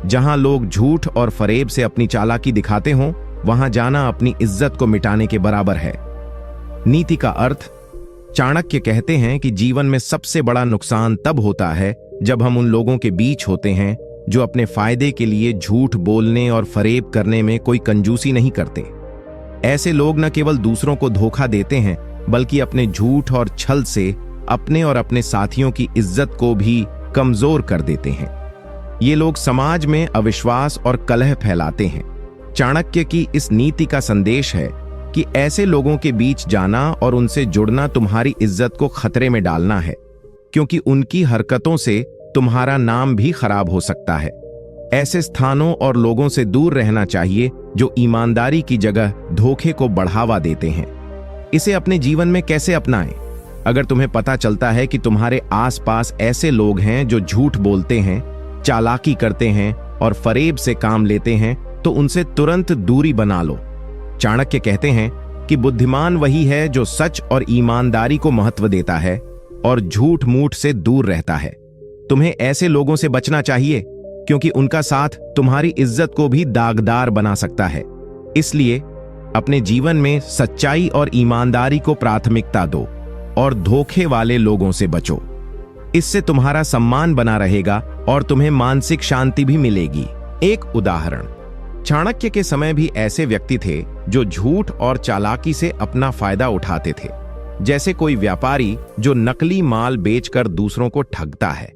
जहां लोग झूठ और फरेब से अपनी चालाकी दिखाते हों, वहां जाना अपनी इज्जत को मिटाने के बराबर है। नीति का अर्थ, चाणक्य कहते हैं कि जीवन में सबसे बड़ा नुकसान तब होता है जब हम उन लोगों के बीच होते हैं जो अपने फायदे के लिए झूठ बोलने और फरेब करने में कोई कंजूसी नहीं करते। ऐसे लोग न केवल दूसरों को धोखा देते हैं बल्कि अपने झूठ और छल से अपने और अपने साथियों की इज्जत को भी कमजोर कर देते हैं। ये लोग समाज में अविश्वास और कलह फैलाते हैं। चाणक्य की इस नीति का संदेश है कि ऐसे लोगों के बीच जाना और उनसे जुड़ना तुम्हारी इज्जत को खतरे में डालना है, क्योंकि उनकी हरकतों से तुम्हारा नाम भी खराब हो सकता है। ऐसे स्थानों और लोगों से दूर रहना चाहिए जो ईमानदारी की जगह धोखे को बढ़ावा देते हैं। इसे अपने जीवन में कैसे अपनाएं? अगर तुम्हें पता चलता है कि तुम्हारे आसपास ऐसे लोग हैं जो झूठ बोलते हैं, चालाकी करते हैं और फरेब से काम लेते हैं, तो उनसे तुरंत दूरी बना लो। चाणक्य कहते हैं कि बुद्धिमान वही है जो सच और ईमानदारी को महत्व देता है और झूठ मूठ से दूर रहता है। तुम्हें ऐसे लोगों से बचना चाहिए क्योंकि उनका साथ तुम्हारी इज्जत को भी दागदार बना सकता है। इसलिए अपने जीवन में सच्चाई और ईमानदारी को प्राथमिकता दो और धोखे वाले लोगों से बचो। इससे तुम्हारा सम्मान बना रहेगा और तुम्हें मानसिक शांति भी मिलेगी। एक उदाहरण, चाणक्य के समय भी ऐसे व्यक्ति थे जो झूठ और चालाकी से अपना फायदा उठाते थे, जैसे कोई व्यापारी जो नकली माल बेचकर दूसरों को ठगता है।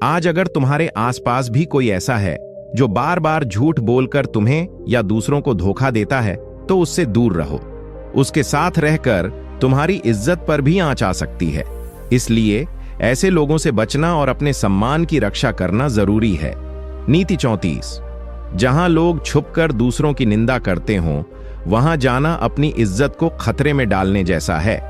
आज अगर तुम्हारे आसपास भी कोई ऐसा है जो बार बार झूठ बोलकर तुम्हें या दूसरों को धोखा देता है, तो उससे दूर रहो। उसके साथ रहकर तुम्हारी इज्जत पर भी आंच आ सकती है। इसलिए ऐसे लोगों से बचना और अपने सम्मान की रक्षा करना जरूरी है। नीति 34, जहां लोग छुपकर दूसरों की निंदा करते हों, वहां जाना अपनी इज्जत को खतरे में डालने जैसा है।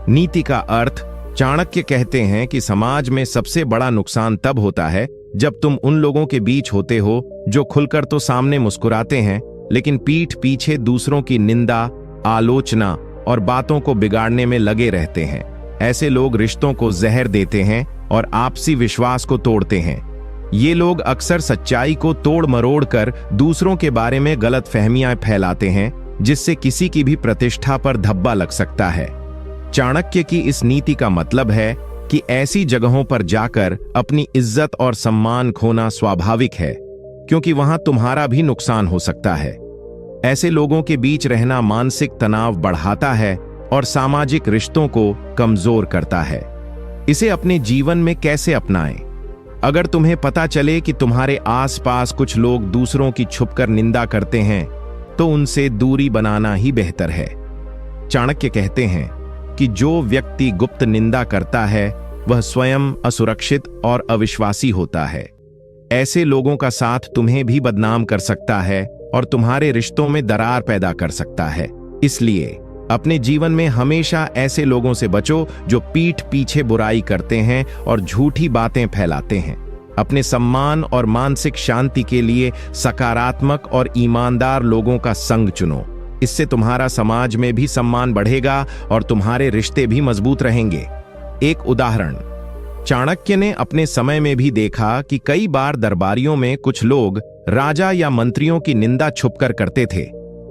नीति का अर्थ, चाणक्य कहते हैं कि समाज में सबसे बड़ा नुकसान तब होता है जब तुम उन लोगों के बीच होते हो जो खुलकर तो सामने मुस्कुराते हैं, लेकिन पीठ पीछे दूसरों की निंदा, आलोचना और बातों को बिगाड़ने में लगे रहते हैं। ऐसे लोग रिश्तों को जहर देते हैं और आपसी विश्वास को तोड़ते हैं। ये लोग अक्सर सच्चाई को तोड़ मरोड़ कर दूसरों के बारे में गलत फहमियां फैलाते हैं, जिससे किसी की भी प्रतिष्ठा पर धब्बा लग सकता है। चाणक्य की इस नीति का मतलब है कि ऐसी जगहों पर जाकर अपनी इज्जत और सम्मान खोना स्वाभाविक है, क्योंकि वहां तुम्हारा भी नुकसान हो सकता है। ऐसे लोगों के बीच रहना मानसिक तनाव बढ़ाता है और सामाजिक रिश्तों को कमजोर करता है। इसे अपने जीवन में कैसे अपनाएं? अगर तुम्हें पता चले कि तुम्हारे आसपास कुछ लोग दूसरों की छुपकर निंदा करते हैं, तो उनसे दूरी बनाना ही बेहतर है। चाणक्य कहते हैं कि जो व्यक्ति गुप्त निंदा करता है वह स्वयं असुरक्षित और अविश्वासी होता है। ऐसे लोगों का साथ तुम्हें भी बदनाम कर सकता है और तुम्हारे रिश्तों में दरार पैदा कर सकता है। इसलिए अपने जीवन में हमेशा ऐसे लोगों से बचो जो पीठ पीछे बुराई करते हैं और झूठी बातें फैलाते हैं। अपने सम्मान और मानसिक शांति के लिए सकारात्मक और ईमानदार लोगों का संग चुनो। इससे तुम्हारा समाज में भी सम्मान बढ़ेगा और तुम्हारे रिश्ते भी मजबूत रहेंगे। एक उदाहरण, चाणक्य ने अपने समय में भी देखा कि कई बार दरबारियों में कुछ लोग राजा या मंत्रियों की निंदा छुपकर करते थे,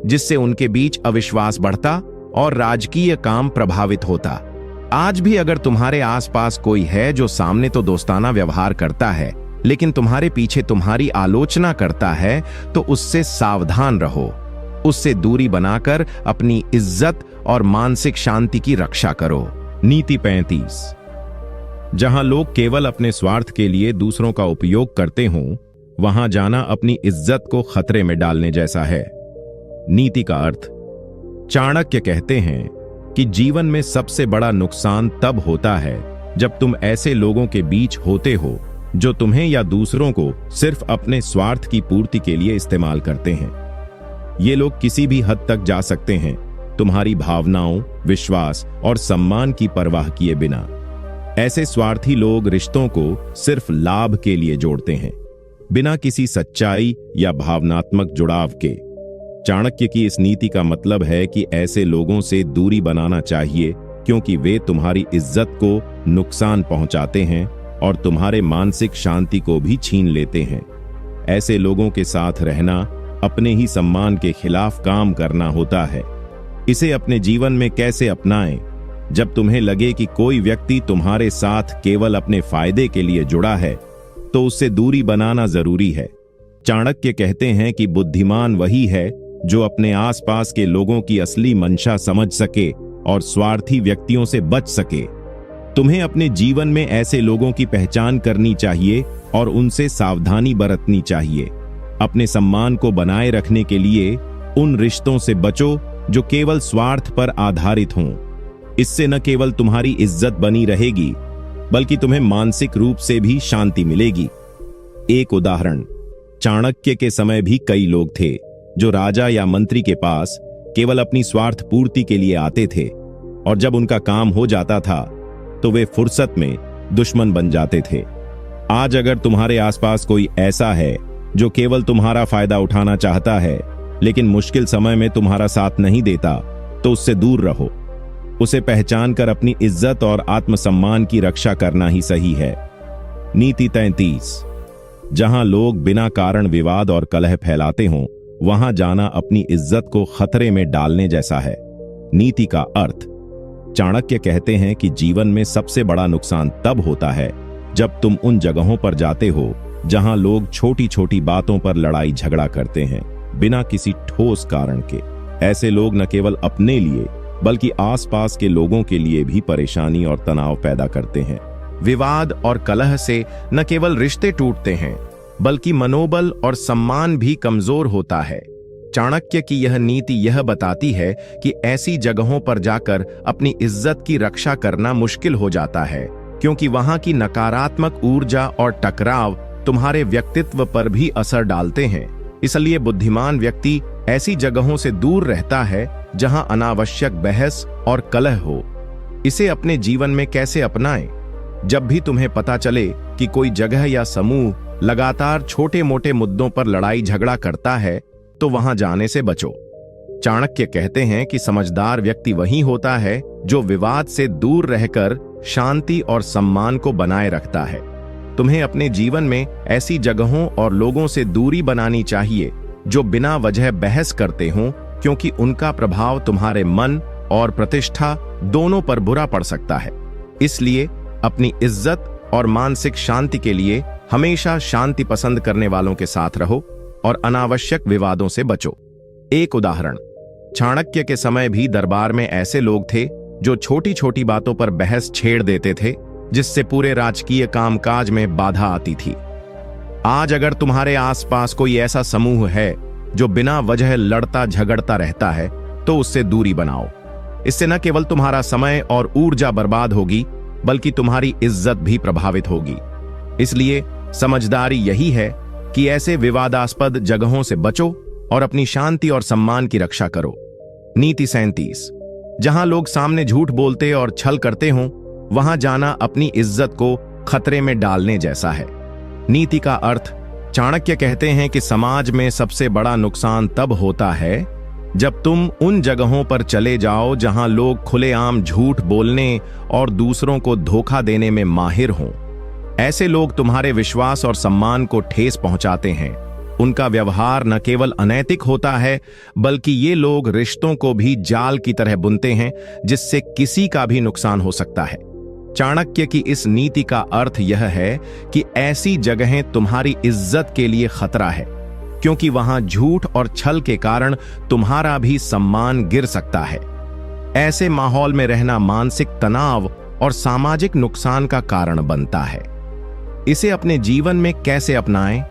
जिससे उनके बीच अविश्वास बढ़ता और राजकीय काम प्रभावित होता। आज भी अगर तुम्हारे आसपास कोई है जो सामने तो दोस्ताना व्यवहार करता है, लेकिन तुम्हारे पीछे तुम्हारी आलोचना करता है, तो उससे सावधान रहो। उससे दूरी बनाकर अपनी इज्जत और मानसिक शांति की रक्षा करो। नीति 35, जहां लोग केवल अपने स्वार्थ के लिए दूसरों का उपयोग करते हों, वहां जाना अपनी इज्जत को खतरे में डालने जैसा है। नीति का अर्थ, चाणक्य कहते हैं कि जीवन में सबसे बड़ा नुकसान तब होता है जब तुम ऐसे लोगों के बीच होते हो जो तुम्हें या दूसरों को सिर्फ अपने स्वार्थ की पूर्ति के लिए इस्तेमाल करते हैं। ये लोग किसी भी हद तक जा सकते हैं, तुम्हारी भावनाओं, विश्वास और सम्मान की परवाह किए बिना। ऐसे स्वार्थी लोग रिश्तों को सिर्फ लाभ के लिए जोड़ते हैं, बिना किसी सच्चाई या भावनात्मक जुड़ाव के। चाणक्य की इस नीति का मतलब है कि ऐसे लोगों से दूरी बनाना चाहिए, क्योंकि वे तुम्हारी इज्जत को नुकसान पहुंचाते हैं और तुम्हारे मानसिक शांति को भी छीन लेते हैं। ऐसे लोगों के साथ रहना अपने ही सम्मान के खिलाफ काम करना होता है। इसे अपने जीवन में कैसे अपनाएं? जब तुम्हें लगे कि कोई व्यक्ति तुम्हारे साथ केवल अपने फायदे के लिए जुड़ा है, तो उससे दूरी बनाना जरूरी है। चाणक्य कहते हैं कि बुद्धिमान वही है जो अपने आसपास के लोगों की असली मंशा समझ सके और स्वार्थी व्यक्तियों से बच सके। तुम्हें अपने जीवन में ऐसे लोगों की पहचान करनी चाहिए और उनसे सावधानी बरतनी चाहिए। अपने सम्मान को बनाए रखने के लिए उन रिश्तों से बचो जो केवल स्वार्थ पर आधारित हों। इससे न केवल तुम्हारी इज्जत बनी रहेगी, बल्कि तुम्हें मानसिक रूप से भी शांति मिलेगी। एक उदाहरण, चाणक्य के समय भी कई लोग थे जो राजा या मंत्री के पास केवल अपनी स्वार्थ पूर्ति के लिए आते थे, और जब उनका काम हो जाता था तो वे फुर्सत में दुश्मन बन जाते थे। आज अगर तुम्हारे आसपास कोई ऐसा है जो केवल तुम्हारा फायदा उठाना चाहता है, लेकिन मुश्किल समय में तुम्हारा साथ नहीं देता, तो उससे दूर रहो। उसे पहचान कर अपनी इज्जत और आत्मसम्मान की रक्षा करना ही सही है। नीति 33, जहां लोग बिना कारण विवाद और कलह फैलाते हों, वहां जाना अपनी इज्जत को खतरे में डालने जैसा है। नीति का अर्थ, चाणक्य कहते हैं कि जीवन में सबसे बड़ा नुकसान तब होता है जब तुम उन जगहों पर जाते हो जहां लोग छोटी छोटी बातों पर लड़ाई झगड़ा करते हैं बिना किसी ठोस कारण के। ऐसे लोग न केवल अपने लिए बल्कि आसपास के लोगों के लिए भी परेशानी और तनाव पैदा करते हैं। विवाद और कलह से न केवल रिश्ते टूटते हैं बल्कि मनोबल और सम्मान भी कमजोर होता है। चाणक्य की यह नीति यह बताती है कि ऐसी जगहों पर जाकर अपनी इज्जत की रक्षा करना मुश्किल हो जाता है, क्योंकि वहां की नकारात्मक ऊर्जा और टकराव तुम्हारे व्यक्तित्व पर भी असर डालते हैं। इसलिए बुद्धिमान व्यक्ति ऐसी जगहों से दूर रहता है जहां अनावश्यक बहस और कलह हो। इसे अपने जीवन में कैसे अपनाएं? जब भी तुम्हें पता चले कि कोई जगह या समूह लगातार छोटे मोटे मुद्दों पर लड़ाई झगड़ा करता है तो वहां जाने से बचो। चाणक्य कहते हैं कि समझदार व्यक्ति वही होता है जो विवाद से दूर रहकर शांति और सम्मान को बनाए रखता है। तुम्हें अपने जीवन में ऐसी जगहों और लोगों से दूरी बनानी चाहिए जो बिना वजह बहस करते हों, क्योंकि उनका प्रभाव तुम्हारे मन और प्रतिष्ठा दोनों पर बुरा पड़ सकता है। इसलिए अपनी इज्जत और मानसिक शांति के लिए हमेशा शांति पसंद करने वालों के साथ रहो और अनावश्यक विवादों से बचो। एक उदाहरण, चाणक्य के समय भी दरबार में ऐसे लोग थे जो छोटी छोटी बातों पर बहस छेड़ देते थे, जिससे पूरे राजकीय कामकाज में बाधा आती थी। आज अगर तुम्हारे आसपास कोई ऐसा समूह है जो बिना वजह लड़ता झगड़ता रहता है तो उससे दूरी बनाओ। इससे न केवल तुम्हारा समय और ऊर्जा बर्बाद होगी बल्कि तुम्हारी इज्जत भी प्रभावित होगी। इसलिए समझदारी यही है कि ऐसे विवादास्पद जगहों से बचो और अपनी शांति और सम्मान की रक्षा करो। नीति 37, जहां लोग सामने झूठ बोलते और छल करते हों वहां जाना अपनी इज्जत को खतरे में डालने जैसा है। नीति का अर्थ, चाणक्य कहते हैं कि समाज में सबसे बड़ा नुकसान तब होता है जब तुम उन जगहों पर चले जाओ जहां लोग खुलेआम झूठ बोलने और दूसरों को धोखा देने में माहिर हों। ऐसे लोग तुम्हारे विश्वास और सम्मान को ठेस पहुंचाते हैं। उनका व्यवहार न केवल अनैतिक होता है बल्कि ये लोग रिश्तों को भी जाल की तरह बुनते हैं, जिससे किसी का भी नुकसान हो सकता है। चाणक्य की इस नीति का अर्थ यह है कि ऐसी जगहें तुम्हारी इज्जत के लिए खतरा है, क्योंकि वहां झूठ और छल के कारण तुम्हारा भी सम्मान गिर सकता है। ऐसे माहौल में रहना मानसिक तनाव और सामाजिक नुकसान का कारण बनता है। इसे अपने जीवन में कैसे अपनाएं?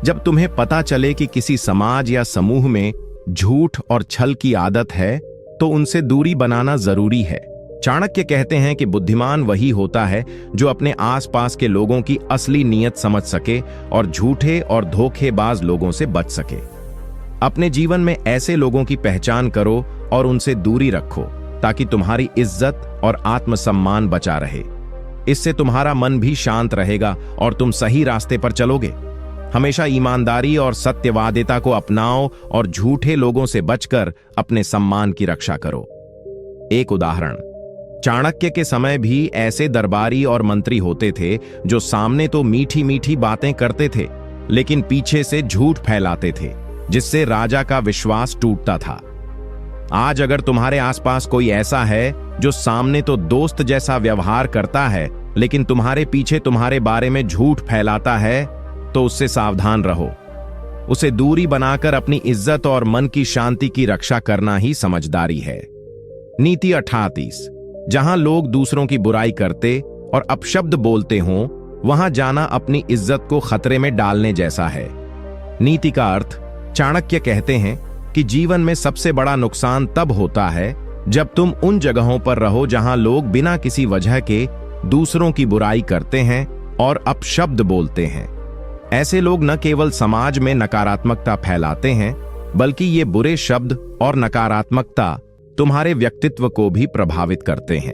जब तुम्हें पता चले कि किसी समाज या समूह में झूठ और छल की आदत है तो उनसे दूरी बनाना जरूरी है। चाणक्य कहते हैं कि बुद्धिमान वही होता है जो अपने आसपास के लोगों की असली नीयत समझ सके और झूठे और धोखेबाज लोगों से बच सके। अपने जीवन में ऐसे लोगों की पहचान करो और उनसे दूरी रखो ताकि तुम्हारी इज्जत और आत्मसम्मान बचा रहे। इससे तुम्हारा मन भी शांत रहेगा और तुम सही रास्ते पर चलोगे। हमेशा ईमानदारी और सत्यवादिता को अपनाओ और झूठे लोगों से बचकर अपने सम्मान की रक्षा करो। एक उदाहरण, चाणक्य के समय भी ऐसे दरबारी और मंत्री होते थे जो सामने तो मीठी मीठी बातें करते थे लेकिन पीछे से झूठ फैलाते थे, जिससे राजा का विश्वास टूटता था। आज अगर तुम्हारे आसपास कोई ऐसा है जो सामने तो दोस्त जैसा व्यवहार करता है लेकिन तुम्हारे पीछे तुम्हारे बारे में झूठ फैलाता है तो उससे सावधान रहो। उसे दूरी बनाकर अपनी इज्जत और मन की शांति की रक्षा करना ही समझदारी है। नीति 38, जहां लोग दूसरों की बुराई करते और अपशब्द बोलते हों वहां जाना अपनी इज्जत को खतरे में डालने जैसा है। नीति का अर्थ, चाणक्य कहते हैं कि जीवन में सबसे बड़ा नुकसान तब होता है जब तुम उन जगहों पर रहो जहां लोग बिना किसी वजह के दूसरों की बुराई करते हैं और अपशब्द बोलते हैं। ऐसे लोग न केवल समाज में नकारात्मकता फैलाते हैं बल्कि ये बुरे शब्द और नकारात्मकता तुम्हारे व्यक्तित्व को भी प्रभावित करते हैं।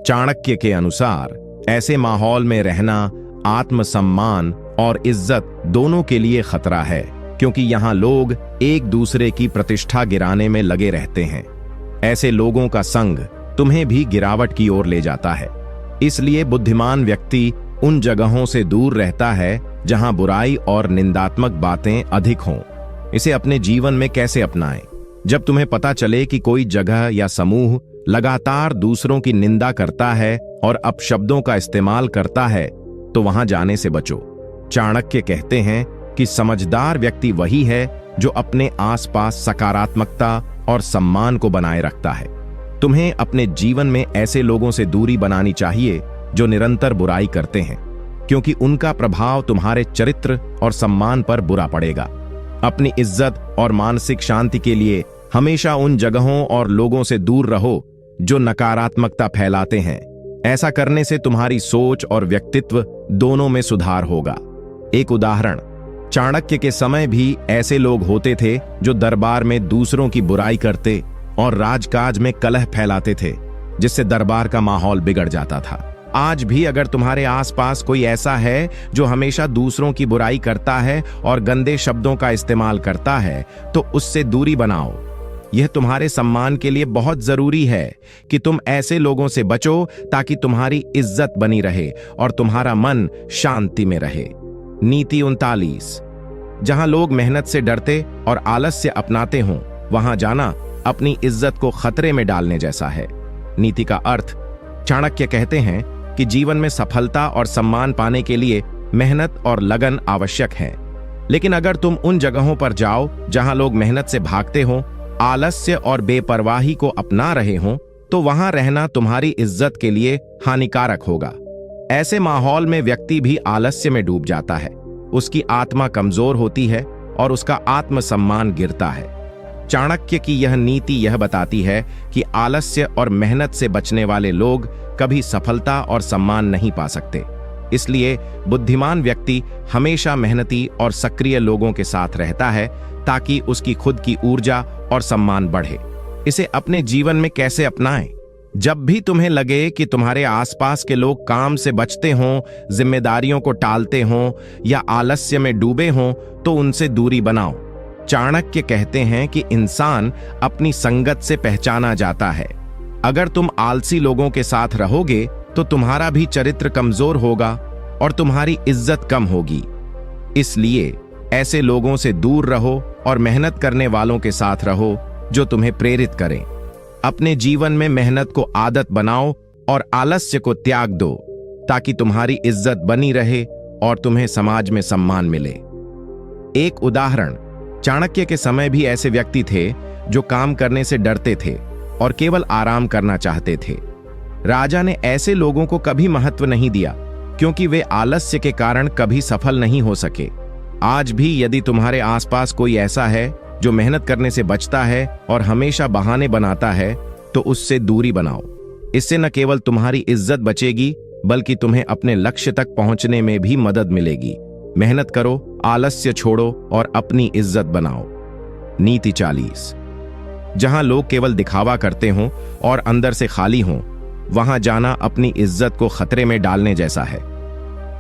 चाणक्य के अनुसार ऐसे माहौल में रहना आत्मसम्मान और इज्जत दोनों के लिए खतरा है, क्योंकि यहाँ लोग एक दूसरे की प्रतिष्ठा गिराने में लगे रहते हैं। ऐसे लोगों का संग तुम्हें भी गिरावट की ओर ले जाता है। इसलिए बुद्धिमान व्यक्ति उन जगहों से दूर रहता है जहां बुराई और निंदात्मक बातें अधिक हों। इसे अपने जीवन में कैसे अपनाएं? जब तुम्हें पता चले कि कोई जगह या समूह लगातार दूसरों की निंदा करता है और अपशब्दों का इस्तेमाल करता है, तो वहां जाने से बचो। चाणक्य कहते हैं कि समझदार व्यक्ति वही है जो अपने आसपास सकारात्मकता और सम्मान को बनाए रखता है। तुम्हें अपने जीवन में ऐसे लोगों से दूरी बनानी चाहिए जो निरंतर बुराई करते हैं, क्योंकि उनका प्रभाव तुम्हारे चरित्र और सम्मान पर बुरा पड़ेगा। अपनी इज्जत और मानसिक शांति के लिए हमेशा उन जगहों और लोगों से दूर रहो जो नकारात्मकता फैलाते हैं। ऐसा करने से तुम्हारी सोच और व्यक्तित्व दोनों में सुधार होगा। एक उदाहरण, चाणक्य के समय भी ऐसे लोग होते थे जो दरबार में दूसरों की बुराई करते और राजकाज में कलह फैलाते थे, जिससे दरबार का माहौल बिगड़ जाता था। आज भी अगर तुम्हारे आसपास कोई ऐसा है जो हमेशा दूसरों की बुराई करता है और गंदे शब्दों का इस्तेमाल करता है, तो उससे दूरी बनाओ। यह तुम्हारे सम्मान के लिए बहुत जरूरी है कि तुम ऐसे लोगों से बचो ताकि तुम्हारी इज्जत बनी रहे और तुम्हारा मन शांति में रहे। नीति 39। जहां लोग मेहनत से डरते और आलस्य अपनाते हों, वहां जाना अपनी इज्जत को खतरे में डालने जैसा है। नीति का अर्थ, चाणक्य कहते हैं कि जीवन में सफलता और सम्मान पाने के लिए मेहनत और लगन आवश्यक है। लेकिन अगर तुम उन जगहों पर जाओ जहां लोग मेहनत से भागते हों, आलस्य और बेपरवाही को अपना रहे हों, तो वहां रहना तुम्हारी इज्जत के लिए हानिकारक होगा। ऐसे माहौल में व्यक्ति भी आलस्य में डूब जाता है, उसकी आत्मा कमजोर होती है और उसका आत्मसम्मान गिरता है। चाणक्य की यह नीति यह बताती है कि आलस्य और मेहनत से बचने वाले लोग कभी सफलता और सम्मान नहीं पा सकते। इसलिए बुद्धिमान व्यक्ति हमेशा मेहनती और सक्रिय लोगों के साथ रहता है ताकि उसकी खुद की ऊर्जा और सम्मान बढ़े। इसे अपने जीवन में कैसे अपनाएं? जब भी तुम्हें लगे कि तुम्हारे आसपास के लोग काम से बचते हों, जिम्मेदारियों को टालते हों या आलस्य में डूबे हों, तो उनसे दूरी बनाओ। चाणक्य कहते हैं कि इंसान अपनी संगत से पहचाना जाता है। अगर तुम आलसी लोगों के साथ रहोगे तो तुम्हारा भी चरित्र कमजोर होगा और तुम्हारी इज्जत कम होगी। इसलिए ऐसे लोगों से दूर रहो और मेहनत करने वालों के साथ रहो जो तुम्हें प्रेरित करें। अपने जीवन में मेहनत को आदत बनाओ और आलस्य को त्याग दो ताकि तुम्हारी इज्जत बनी रहे और तुम्हें समाज में सम्मान मिले। एक उदाहरण, चाणक्य के समय भी ऐसे व्यक्ति थे जो काम करने से डरते थे और केवल आराम करना चाहते थे। राजा ने ऐसे लोगों को कभी महत्व नहीं दिया क्योंकि वे आलस्य के कारण कभी सफल नहीं हो सके। आज भी यदि तुम्हारे आसपास कोई ऐसा है जो मेहनत करने से बचता है और हमेशा बहाने बनाता है, तो उससे दूरी बनाओ। इससे न केवल तुम्हारी इज्जत बचेगी बल्कि तुम्हें अपने लक्ष्य तक पहुंचने में भी मदद मिलेगी। मेहनत करो, आलस्य छोड़ो और अपनी इज्जत बनाओ। नीति 40। जहां लोग केवल दिखावा करते हों और अंदर से खाली हों, वहां जाना अपनी इज्जत को खतरे में डालने जैसा है।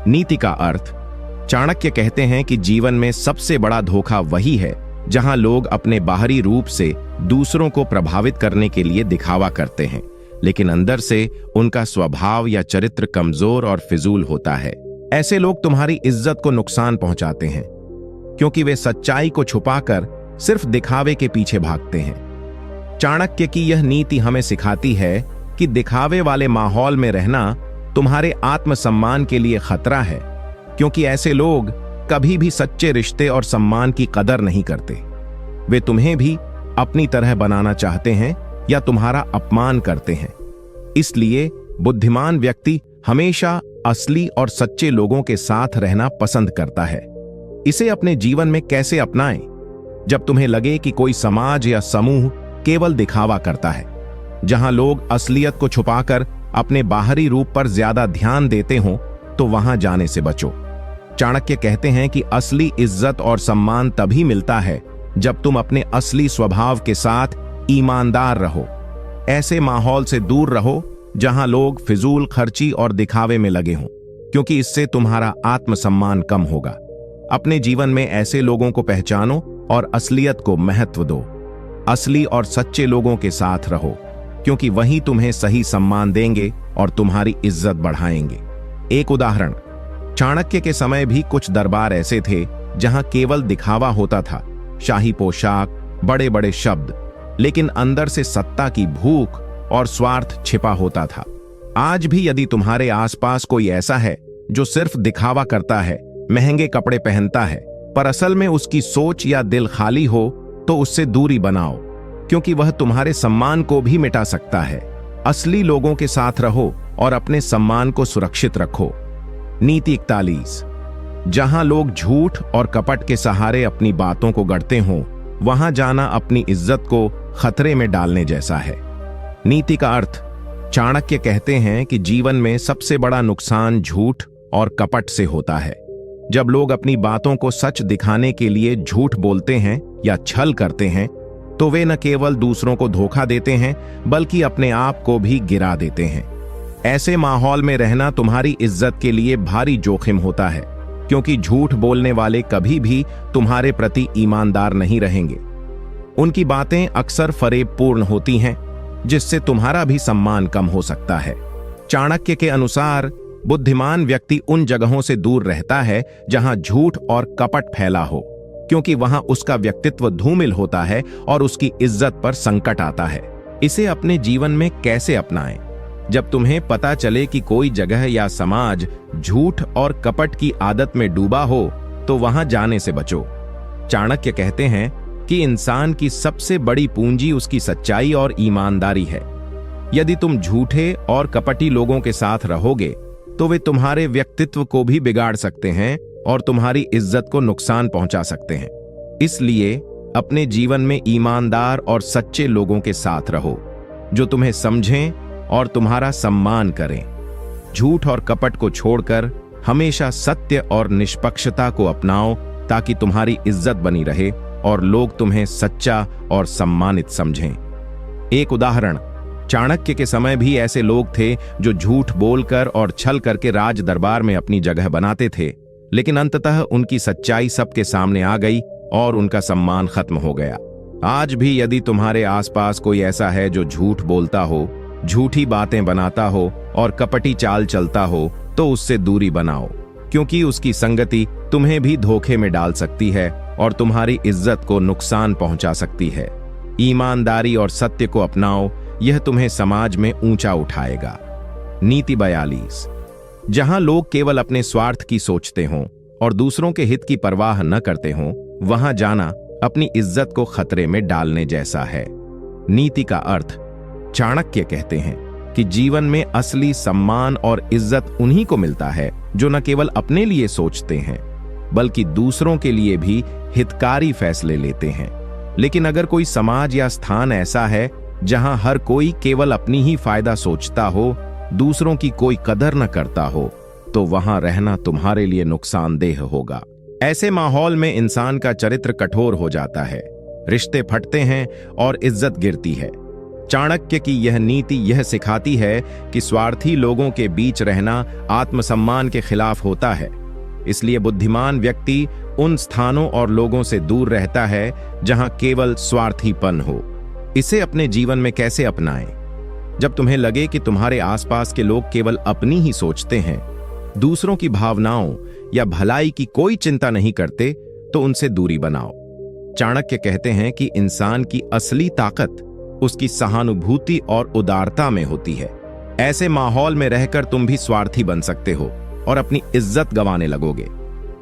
नीति का अर्थ, चाणक्य कहते हैं कि जीवन में सबसे बड़ा धोखा वही है जहां लोग अपने बाहरी रूप से दूसरों को प्रभावित करने के लिए दिखावा करते हैं, लेकिन अंदर से उनका स्वभाव या चरित्र कमजोर और फिजूल होता है। ऐसे लोग तुम्हारी इज्जत को नुकसान पहुंचाते हैं क्योंकि वे सच्चाई को छुपाकर सिर्फ दिखावे के पीछे भागते हैं। चाणक्य की यह नीति हमें सिखाती है कि दिखावे वाले माहौल में रहना तुम्हारे आत्मसम्मान के लिए खतरा है, क्योंकि ऐसे लोग कभी भी सच्चे रिश्ते और सम्मान की कदर नहीं करते। वे तुम्हें भी अपनी तरह बनाना चाहते हैं या तुम्हारा अपमान करते हैं। इसलिए बुद्धिमान व्यक्ति हमेशा असली और सच्चे लोगों के साथ रहना पसंद करता है। इसे अपने जीवन में कैसे अपनाएं? जब तुम्हें लगे कि कोई समाज या समूह केवल दिखावा करता है, जहां लोग असलियत को छुपाकर अपने बाहरी रूप पर ज्यादा ध्यान देते हों, तो वहां जाने से बचो। चाणक्य कहते हैं कि असली इज्जत और सम्मान तभी मिलता है जब तुम अपने असली स्वभाव के साथ ईमानदार रहो। ऐसे माहौल से दूर रहो जहां लोग फिजूल खर्ची और दिखावे में लगे हों, क्योंकि इससे तुम्हारा आत्मसम्मान कम होगा। अपने जीवन में ऐसे लोगों को पहचानो और असलियत को महत्व दो। असली और सच्चे लोगों के साथ रहो, क्योंकि वही तुम्हें सही सम्मान देंगे और तुम्हारी इज्जत बढ़ाएंगे। एक उदाहरण, चाणक्य के समय भी कुछ दरबार ऐसे थे जहां केवल दिखावा होता था, शाही पोशाक, बड़े बड़े शब्द, लेकिन अंदर से सत्ता की भूख और स्वार्थ छिपा होता था। आज भी यदि तुम्हारे आसपास कोई ऐसा है जो सिर्फ दिखावा करता है, महंगे कपड़े पहनता है, पर असल में उसकी सोच या दिल खाली हो, तो उससे दूरी बनाओ, क्योंकि वह तुम्हारे सम्मान को भी मिटा सकता है। असली लोगों के साथ रहो और अपने सम्मान को सुरक्षित रखो। नीति 41। जहां लोग झूठ और कपट के सहारे अपनी बातों को गढ़ते हों, वहां जाना अपनी इज्जत को खतरे में डालने जैसा है। नीति का अर्थ। चाणक्य कहते हैं कि जीवन में सबसे बड़ा नुकसान झूठ और कपट से होता है। जब लोग अपनी बातों को सच दिखाने के लिए झूठ बोलते हैं या छल करते हैं, तो वे न केवल दूसरों को धोखा देते हैं, बल्कि अपने आप को भी गिरा देते हैं। ऐसे माहौल में रहना तुम्हारी इज्जत के लिए भारी जोखिम होता है, क्योंकि झूठ बोलने वाले कभी भी तुम्हारे प्रति ईमानदार नहीं रहेंगे। उनकी बातें अक्सर फरेबपूर्ण होती हैं, जिससे तुम्हारा भी सम्मान कम हो सकता है। चाणक्य के अनुसार बुद्धिमान व्यक्ति उन जगहों से दूर रहता है जहां झूठ और कपट फैला हो, क्योंकि वहां उसका व्यक्तित्व धूमिल होता है और उसकी इज्जत पर संकट आता है। इसे अपने जीवन में कैसे अपनाएं? जब तुम्हें पता चले कि कोई जगह या समाज झूठ और कपट की आदत में डूबा हो, तो वहां जाने से बचो। चाणक्य कहते हैं कि इंसान की सबसे बड़ी पूंजी उसकी सच्चाई और ईमानदारी है। यदि तुम झूठे और कपटी लोगों के साथ रहोगे, तो वे तुम्हारे व्यक्तित्व को भी बिगाड़ सकते हैं और तुम्हारी इज्जत को नुकसान पहुंचा सकते हैं। इसलिए अपने जीवन में ईमानदार और सच्चे लोगों के साथ रहो, जो तुम्हें समझें और तुम्हारा सम्मान करें। झूठ और कपट को छोड़कर हमेशा सत्य और निष्पक्षता को अपनाओ, ताकि तुम्हारी इज्जत बनी रहे और लोग तुम्हें सच्चा और सम्मानित समझें। एक उदाहरण। चाणक्य के समय भी ऐसे लोग थे जो झूठ बोलकर और छल करके राज दरबार में अपनी जगह बनाते थे, लेकिन अंततः उनकी सच्चाई सबके सामने आ गई और उनका सम्मान खत्म हो गया। आज भी यदि तुम्हारे आसपास कोई ऐसा है जो झूठ बोलता हो, झूठी बातें बनाता हो और कपटी चाल चलता हो, तो उससे दूरी बनाओ, क्योंकि उसकी संगति तुम्हें भी धोखे में डाल सकती है और तुम्हारी इज्जत को नुकसान पहुंचा सकती है। ईमानदारी और सत्य को अपनाओ, यह तुम्हें समाज में ऊंचा उठाएगा। नीति 42। जहां लोग केवल अपने स्वार्थ की सोचते हों और दूसरों के हित की परवाह न करते हों, वहां जाना अपनी इज्जत को खतरे में डालने जैसा है। नीति का अर्थ। चाणक्य कहते हैं कि जीवन में असली सम्मान और इज्जत उन्हीं को मिलता है जो न केवल अपने लिए सोचते हैं, बल्कि दूसरों के लिए भी हितकारी फैसले लेते हैं। लेकिन अगर कोई समाज या स्थान ऐसा है जहां हर कोई केवल अपनी ही फायदा सोचता हो, दूसरों की कोई कदर न करता हो, तो वहां रहना तुम्हारे लिए नुकसानदेह होगा। ऐसे माहौल में इंसान का चरित्र कठोर हो जाता है, रिश्ते फटते हैं और इज्जत गिरती है। चाणक्य की यह नीति यह सिखाती है कि स्वार्थी लोगों के बीच रहना आत्मसम्मान के खिलाफ होता है। इसलिए बुद्धिमान व्यक्ति उन स्थानों और लोगों से दूर रहता है जहां केवल स्वार्थीपन हो। इसे अपने जीवन में कैसे अपनाएं? जब तुम्हें लगे कि तुम्हारे आसपास के लोग केवल अपनी ही सोचते हैं, दूसरों की भावनाओं या भलाई की कोई चिंता नहीं करते, तो उनसे दूरी बनाओ। चाणक्य कहते हैं कि इंसान की असली ताकत उसकी सहानुभूति और उदारता में होती है। ऐसे माहौल में रहकर तुम भी स्वार्थी बन सकते हो और अपनी इज्जत गंवाने लगोगे।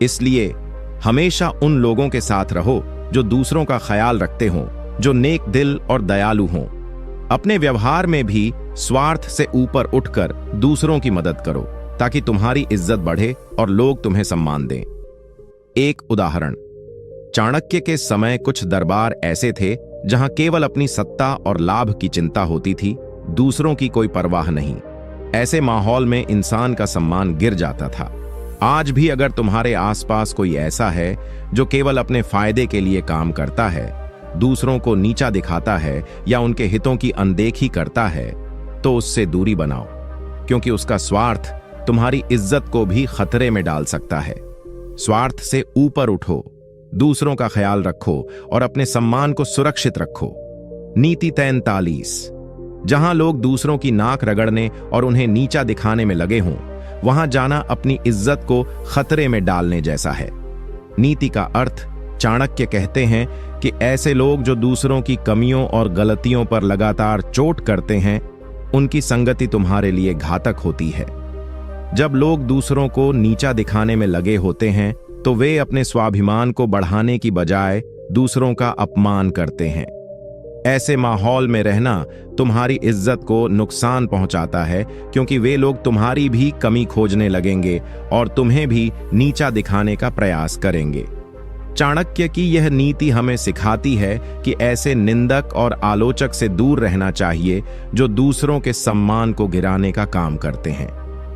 इसलिए हमेशा उन लोगों के साथ रहो जो दूसरों का ख्याल रखते हों, जो नेक दिल और दयालु हों। अपने व्यवहार में भी स्वार्थ से ऊपर उठकर दूसरों की मदद करो, ताकि तुम्हारी इज्जत बढ़े और लोग तुम्हें सम्मान दें। एक उदाहरण। चाणक्य के समय कुछ दरबार ऐसे थे जहां केवल अपनी सत्ता और लाभ की चिंता होती थी, दूसरों की कोई परवाह नहीं। ऐसे माहौल में इंसान का सम्मान गिर जाता था। आज भी अगर तुम्हारे आसपास कोई ऐसा है जो केवल अपने फायदे के लिए काम करता है, दूसरों को नीचा दिखाता है या उनके हितों की अनदेखी करता है, तो उससे दूरी बनाओ, क्योंकि उसका स्वार्थ तुम्हारी इज्जत को भी खतरे में डाल सकता है। स्वार्थ से ऊपर उठो, दूसरों का ख्याल रखो और अपने सम्मान को सुरक्षित रखो। नीति 43। जहां लोग दूसरों की नाक रगड़ने और उन्हें नीचा दिखाने में लगे हों, वहां जाना अपनी इज्जत को खतरे में डालने जैसा है। नीति का अर्थ। चाणक्य कहते हैं कि ऐसे लोग जो दूसरों की कमियों और गलतियों पर लगातार चोट करते हैं, उनकी संगति तुम्हारे लिए घातक होती है। जब लोग दूसरों को नीचा दिखाने में लगे होते हैं तो वे अपने स्वाभिमान को बढ़ाने की बजाय दूसरों का अपमान करते हैं। ऐसे माहौल में रहना तुम्हारी इज्जत को नुकसान पहुंचाता है, क्योंकि वे लोग तुम्हारी भी कमी खोजने लगेंगे और तुम्हें भी नीचा दिखाने का प्रयास करेंगे। चाणक्य की यह नीति हमें सिखाती है कि ऐसे निंदक और आलोचक से दूर रहना चाहिए जो दूसरों के सम्मान को गिराने का काम करते हैं।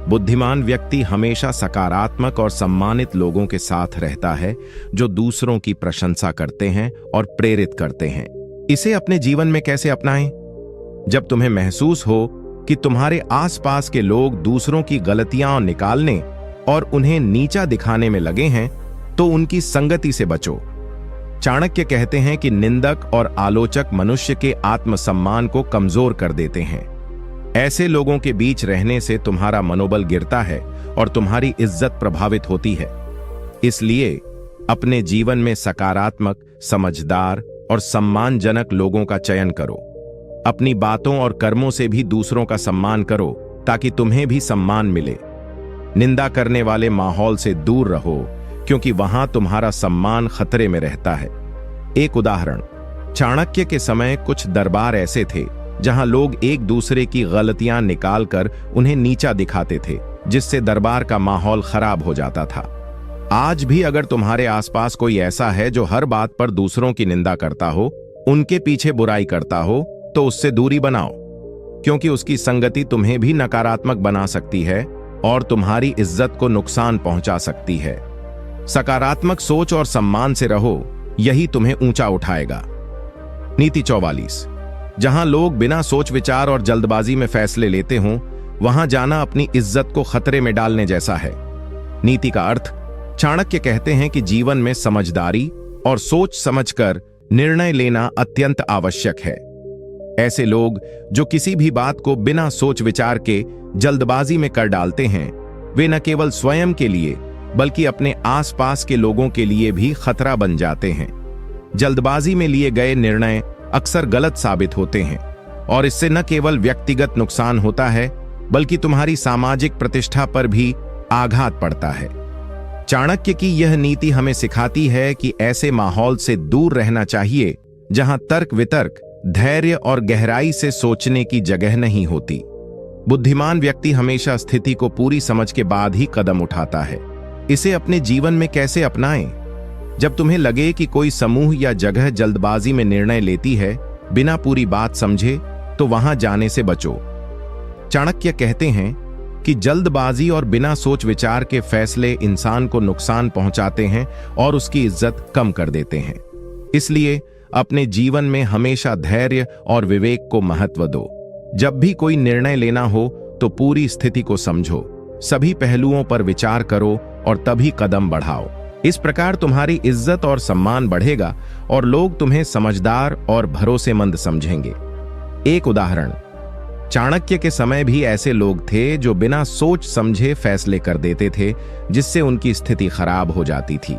बुद्धिमान व्यक्ति हमेशा सकारात्मक और सम्मानित लोगों के साथ रहता है, जो दूसरों की प्रशंसा करते हैं और प्रेरित करते हैं। इसे अपने जीवन में कैसे अपनाएं? जब तुम्हें महसूस हो कि तुम्हारे आसपास के लोग दूसरों की गलतियां निकालने और उन्हें नीचा दिखाने में लगे हैं, तो उनकी संगति से बचो। चाणक्य कहते हैं कि निंदक और आलोचक मनुष्य के आत्मसम्मान को कमजोर कर देते हैं। ऐसे लोगों के बीच रहने से तुम्हारा मनोबल गिरता है और तुम्हारी इज्जत प्रभावित होती है। इसलिए अपने जीवन में सकारात्मक, समझदार और सम्मानजनक लोगों का चयन करो। अपनी बातों और कर्मों से भी दूसरों का सम्मान करो, ताकि तुम्हें भी सम्मान मिले। निंदा करने वाले माहौल से दूर रहो, क्योंकि वहां तुम्हारा सम्मान खतरे में रहता है। एक उदाहरण, चाणक्य के समय कुछ दरबार ऐसे थे जहां लोग एक दूसरे की गलतियां निकालकर उन्हें नीचा दिखाते थे, जिससे दरबार का माहौल खराब हो जाता था। आज भी अगर तुम्हारे आसपास कोई ऐसा है जो हर बात पर दूसरों की निंदा करता हो, उनके पीछे बुराई करता हो, तो उससे दूरी बनाओ, क्योंकि उसकी संगति तुम्हें भी नकारात्मक बना सकती है और तुम्हारी इज्जत को नुकसान पहुंचा सकती है। सकारात्मक सोच और सम्मान से रहो, यही तुम्हें ऊंचा उठाएगा। नीति 44। जहां लोग बिना सोच विचार और जल्दबाजी में फैसले लेते हों, वहां जाना अपनी इज्जत को खतरे में डालने जैसा है। नीति का अर्थ, चाणक्य कहते हैं कि जीवन में समझदारी और सोच समझकर निर्णय लेना अत्यंत आवश्यक है। ऐसे लोग जो किसी भी बात को बिना सोच विचार के जल्दबाजी में कर डालते हैं, वे न केवल स्वयं के लिए बल्कि अपने आसपास के लोगों के लिए भी खतरा बन जाते हैं। जल्दबाजी में लिए गए निर्णय अक्सर गलत साबित होते हैं और इससे न केवल व्यक्तिगत नुकसान होता है, बल्कि तुम्हारी सामाजिक प्रतिष्ठा पर भी आघात पड़ता है। चाणक्य की यह नीति हमें सिखाती है कि ऐसे माहौल से दूर रहना चाहिए जहां तर्क वितर्क, धैर्य और गहराई से सोचने की जगह नहीं होती। बुद्धिमान व्यक्ति हमेशा स्थिति को पूरी समझ के बाद ही कदम उठाता है। इसे अपने जीवन में कैसे अपनाएं? जब तुम्हें लगे कि कोई समूह या जगह जल्दबाजी में निर्णय लेती है बिना पूरी बात समझे, तो वहां जाने से बचो। चाणक्य कहते हैं कि जल्दबाजी और बिना सोच विचार के फैसले इंसान को नुकसान पहुंचाते हैं और उसकी इज्जत कम कर देते हैं। इसलिए अपने जीवन में हमेशा धैर्य और विवेक को महत्व दो। जब भी कोई निर्णय लेना हो तो पूरी स्थिति को समझो, सभी पहलुओं पर विचार करो और तभी कदम बढ़ाओ। इस प्रकार तुम्हारी इज्जत और सम्मान बढ़ेगा और लोग तुम्हें समझदार और भरोसेमंद समझेंगे। एक उदाहरण, चाणक्य के समय भी ऐसे लोग थे जो बिना सोच समझे फैसले कर देते थे, जिससे उनकी स्थिति खराब हो जाती थी।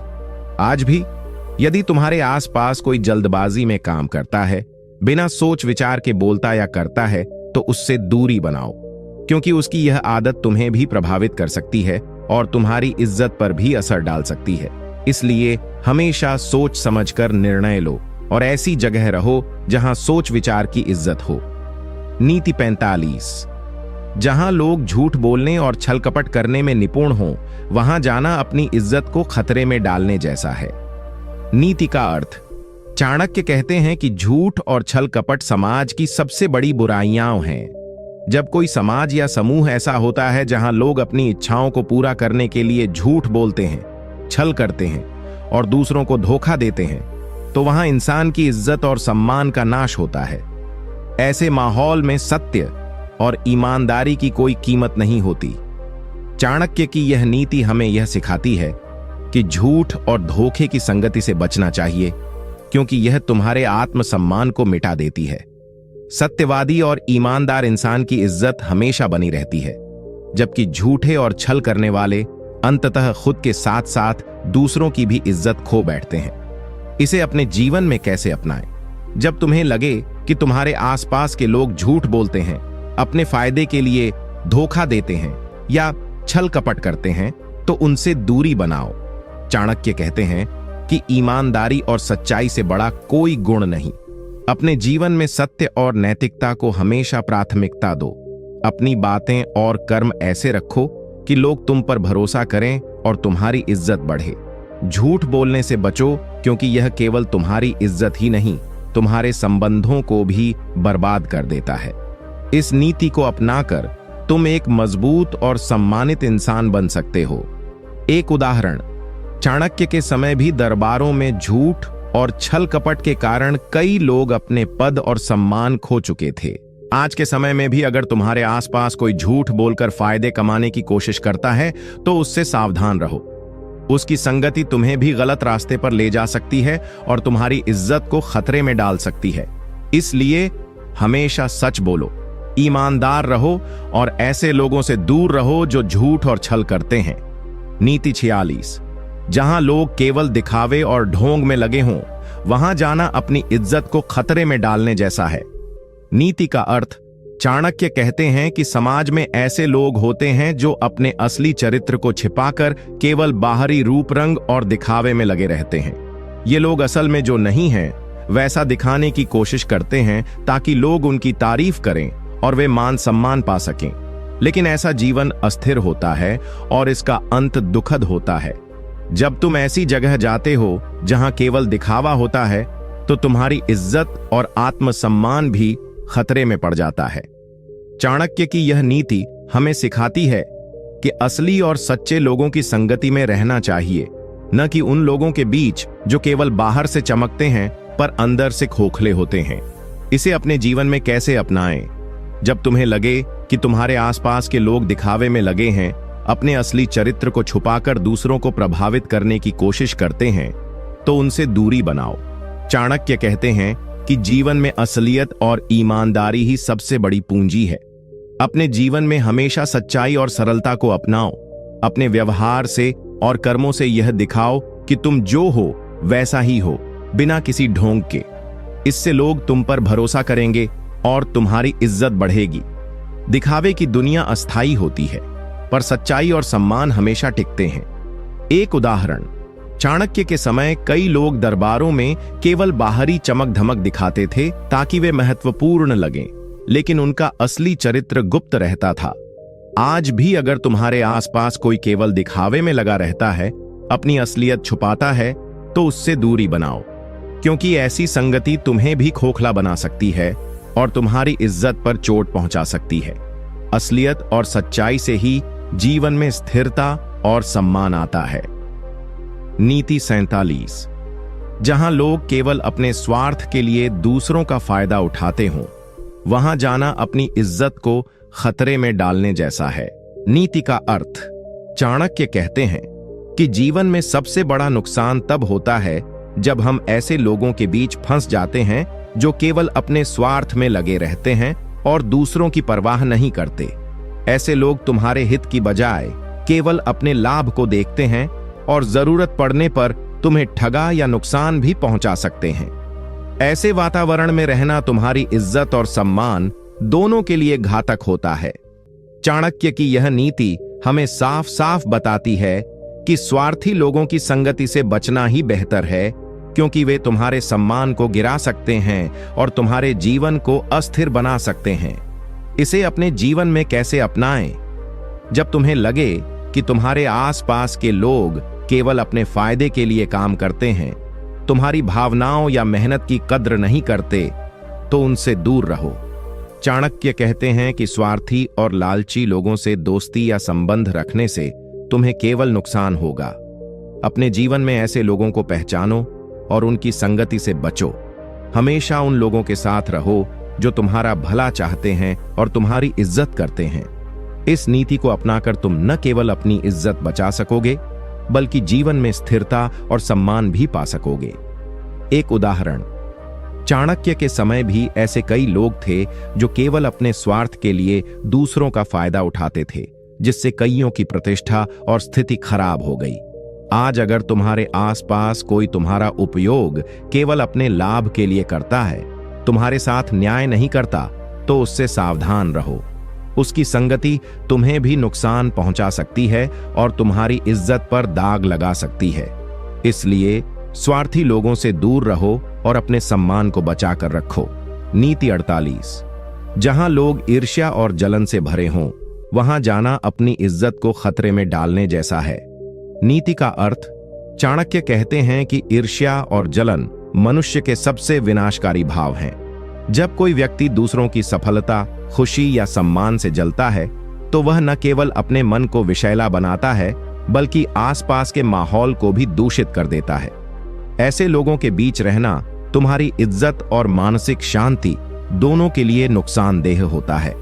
आज भी यदि तुम्हारे आसपास कोई जल्दबाजी में काम करता है, बिना सोच विचार के बोलता या करता है, तो उससे दूरी बनाओ, क्योंकि उसकी यह आदत तुम्हें भी प्रभावित कर सकती है और तुम्हारी इज्जत पर भी असर डाल सकती है। इसलिए हमेशा सोच समझकर निर्णय लो और ऐसी जगह रहो जहां सोच विचार की इज्जत हो। नीति 45। जहां लोग झूठ बोलने और छल कपट करने में निपुण हों, वहां जाना अपनी इज्जत को खतरे में डालने जैसा है। नीति का अर्थ, चाणक्य कहते हैं कि झूठ और छल कपट समाज की सबसे बड़ी बुराइयां हैं। जब कोई समाज या समूह ऐसा होता है जहां लोग अपनी इच्छाओं को पूरा करने के लिए झूठ बोलते हैं, छल करते हैं और दूसरों को धोखा देते हैं, तो वहां इंसान की इज्जत और सम्मान का नाश होता है। ऐसे माहौल में सत्य और ईमानदारी की कोई कीमत नहीं होती। चाणक्य की यह नीति हमें यह सिखाती है कि झूठ और धोखे की संगति से बचना चाहिए, क्योंकि यह तुम्हारे आत्मसम्मान को मिटा देती है। सत्यवादी और ईमानदार इंसान की इज्जत हमेशा बनी रहती है, जबकि झूठे और छल करने वाले अंततः खुद के साथ साथ दूसरों की भी इज्जत खो बैठते हैं। इसे अपने जीवन में कैसे अपनाएं? जब तुम्हें लगे कि तुम्हारे आसपास के लोग झूठ बोलते हैं, अपने फायदे के लिए धोखा देते हैं या छल कपट करते हैं तो उनसे दूरी बनाओ। चाणक्य कहते हैं कि ईमानदारी और सच्चाई से बड़ा कोई गुण नहीं। अपने जीवन में सत्य और नैतिकता को हमेशा प्राथमिकता दो। अपनी बातें और कर्म ऐसे रखो कि लोग तुम पर भरोसा करें और तुम्हारी इज्जत बढ़े। झूठ बोलने से बचो, क्योंकि यह केवल तुम्हारी इज्जत ही नहीं, तुम्हारे संबंधों को भी बर्बाद कर देता है। इस नीति को अपनाकर तुम एक मजबूत और सम्मानित इंसान बन सकते हो। एक उदाहरण, चाणक्य के समय भी दरबारों में झूठ और छल कपट के कारण कई लोग अपने पद और सम्मान खो चुके थे। आज के समय में भी अगर तुम्हारे आसपास कोई झूठ बोलकर फायदे कमाने की कोशिश करता है तो उससे सावधान रहो। उसकी संगति तुम्हें भी गलत रास्ते पर ले जा सकती है और तुम्हारी इज्जत को खतरे में डाल सकती है। इसलिए हमेशा सच बोलो, ईमानदार रहो और ऐसे लोगों से दूर रहो जो झूठ और छल करते हैं। नीति 46, जहां लोग केवल दिखावे और ढोंग में लगे हों, वहां जाना अपनी इज्जत को खतरे में डालने जैसा है। नीति का अर्थ, चाणक्य कहते हैं कि समाज में ऐसे लोग होते हैं जो अपने असली चरित्र को छिपाकर केवल बाहरी रूप रंग और दिखावे में लगे रहते हैं। ये लोग असल में जो नहीं हैं वैसा दिखाने की कोशिश करते हैं ताकि लोग उनकी तारीफ करें और वे मान सम्मान पा सकें। लेकिन ऐसा जीवन अस्थिर होता है और इसका अंत दुखद होता है। जब तुम ऐसी जगह जाते हो जहां केवल दिखावा होता है तो तुम्हारी इज्जत और आत्मसम्मान भी खतरे में पड़ जाता है। चाणक्य की यह नीति हमें सिखाती है कि असली और सच्चे लोगों की संगति में रहना चाहिए, न कि उन लोगों के बीच जो केवल बाहर से चमकते हैं पर अंदर से खोखले होते हैं। इसे अपने जीवन में कैसे अपनाएं? जब तुम्हें लगे कि तुम्हारे आसपास के लोग दिखावे में लगे हैं, अपने असली चरित्र को छुपाकर दूसरों को प्रभावित करने की कोशिश करते हैं, तो उनसे दूरी बनाओ। चाणक्य कहते हैं कि जीवन में असलियत और ईमानदारी ही सबसे बड़ी पूंजी है। अपने जीवन में हमेशा सच्चाई और सरलता को अपनाओ। अपने व्यवहार से और कर्मों से यह दिखाओ कि तुम जो हो वैसा ही हो, बिना किसी ढोंग के। इससे लोग तुम पर भरोसा करेंगे और तुम्हारी इज्जत बढ़ेगी। दिखावे की दुनिया अस्थायी होती है, पर सच्चाई और सम्मान हमेशा टिकते हैं। एक उदाहरण, चाणक्य के समय कई लोग दरबारों में केवल बाहरी चमक धमक दिखाते थे ताकि वे महत्वपूर्ण लगें, लेकिन उनका असली चरित्र गुप्त रहता था। आज भी अगर तुम्हारे आसपास कोई केवल दिखावे में लगा रहता है, अपनी असलियत छुपाता है, तो उससे दूरी बनाओ, क्योंकि ऐसी संगति तुम्हें भी खोखला बना सकती है और तुम्हारी इज्जत पर चोट पहुंचा सकती है। असलियत और सच्चाई से ही जीवन में स्थिरता और सम्मान आता है। नीति 47, जहां लोग केवल अपने स्वार्थ के लिए दूसरों का फायदा उठाते हों, वहां जाना अपनी इज्जत को खतरे में डालने जैसा है। नीति का अर्थ, चाणक्य कहते हैं कि जीवन में सबसे बड़ा नुकसान तब होता है जब हम ऐसे लोगों के बीच फंस जाते हैं जो केवल अपने स्वार्थ में लगे रहते हैं और दूसरों की परवाह नहीं करते। ऐसे लोग तुम्हारे हित की बजाय केवल अपने लाभ को देखते हैं और जरूरत पड़ने पर तुम्हें ठगा या नुकसान भी पहुंचा सकते हैं। ऐसे वातावरण में रहना तुम्हारी इज्जत और सम्मान दोनों के लिए घातक होता है। चाणक्य की यह नीति हमें साफ साफ बताती है कि स्वार्थी लोगों की संगति से बचना ही बेहतर है, क्योंकि वे तुम्हारे सम्मान को गिरा सकते हैं और तुम्हारे जीवन को अस्थिर बना सकते हैं। इसे अपने जीवन में कैसे अपनाएं? जब तुम्हें लगे कि तुम्हारे आसपास के लोग केवल अपने फायदे के लिए काम करते हैं, तुम्हारी भावनाओं या मेहनत की कद्र नहीं करते, तो उनसे दूर रहो। चाणक्य कहते हैं कि स्वार्थी और लालची लोगों से दोस्ती या संबंध रखने से तुम्हें केवल नुकसान होगा। अपने जीवन में ऐसे लोगों को पहचानो और उनकी संगति से बचो। हमेशा उन लोगों के साथ रहो जो तुम्हारा भला चाहते हैं और तुम्हारी इज्जत करते हैं। इस नीति को अपनाकर तुम न केवल अपनी इज्जत बचा सकोगे, बल्कि जीवन में स्थिरता और सम्मान भी पा सकोगे। एक उदाहरण, चाणक्य के समय भी ऐसे कई लोग थे जो केवल अपने स्वार्थ के लिए दूसरों का फायदा उठाते थे, जिससे कईयों की प्रतिष्ठा और स्थिति खराब हो गई। आज अगर तुम्हारे आसपास कोई तुम्हारा उपयोग केवल अपने लाभ के लिए करता है, तुम्हारे साथ न्याय नहीं करता तो उससे सावधान रहो। उसकी संगति तुम्हें भी नुकसान पहुंचा सकती है और तुम्हारी इज्जत पर दाग लगा सकती है। इसलिए स्वार्थी लोगों से दूर रहो और अपने सम्मान को बचाकर रखो। नीति 48। जहां लोग ईर्ष्या और जलन से भरे हों, वहां जाना अपनी इज्जत को खतरे में डालने जैसा है। नीति का अर्थ, चाणक्य कहते हैं कि ईर्ष्या और जलन मनुष्य के सबसे विनाशकारी भाव हैं। जब कोई व्यक्ति दूसरों की सफलता, खुशी या सम्मान से जलता है, तो वह न केवल अपने मन को विषैला बनाता है, बल्कि आसपास के माहौल को भी दूषित कर देता है। ऐसे लोगों के बीच रहना तुम्हारी इज्जत और मानसिक शांति दोनों के लिए नुकसानदेह होता है।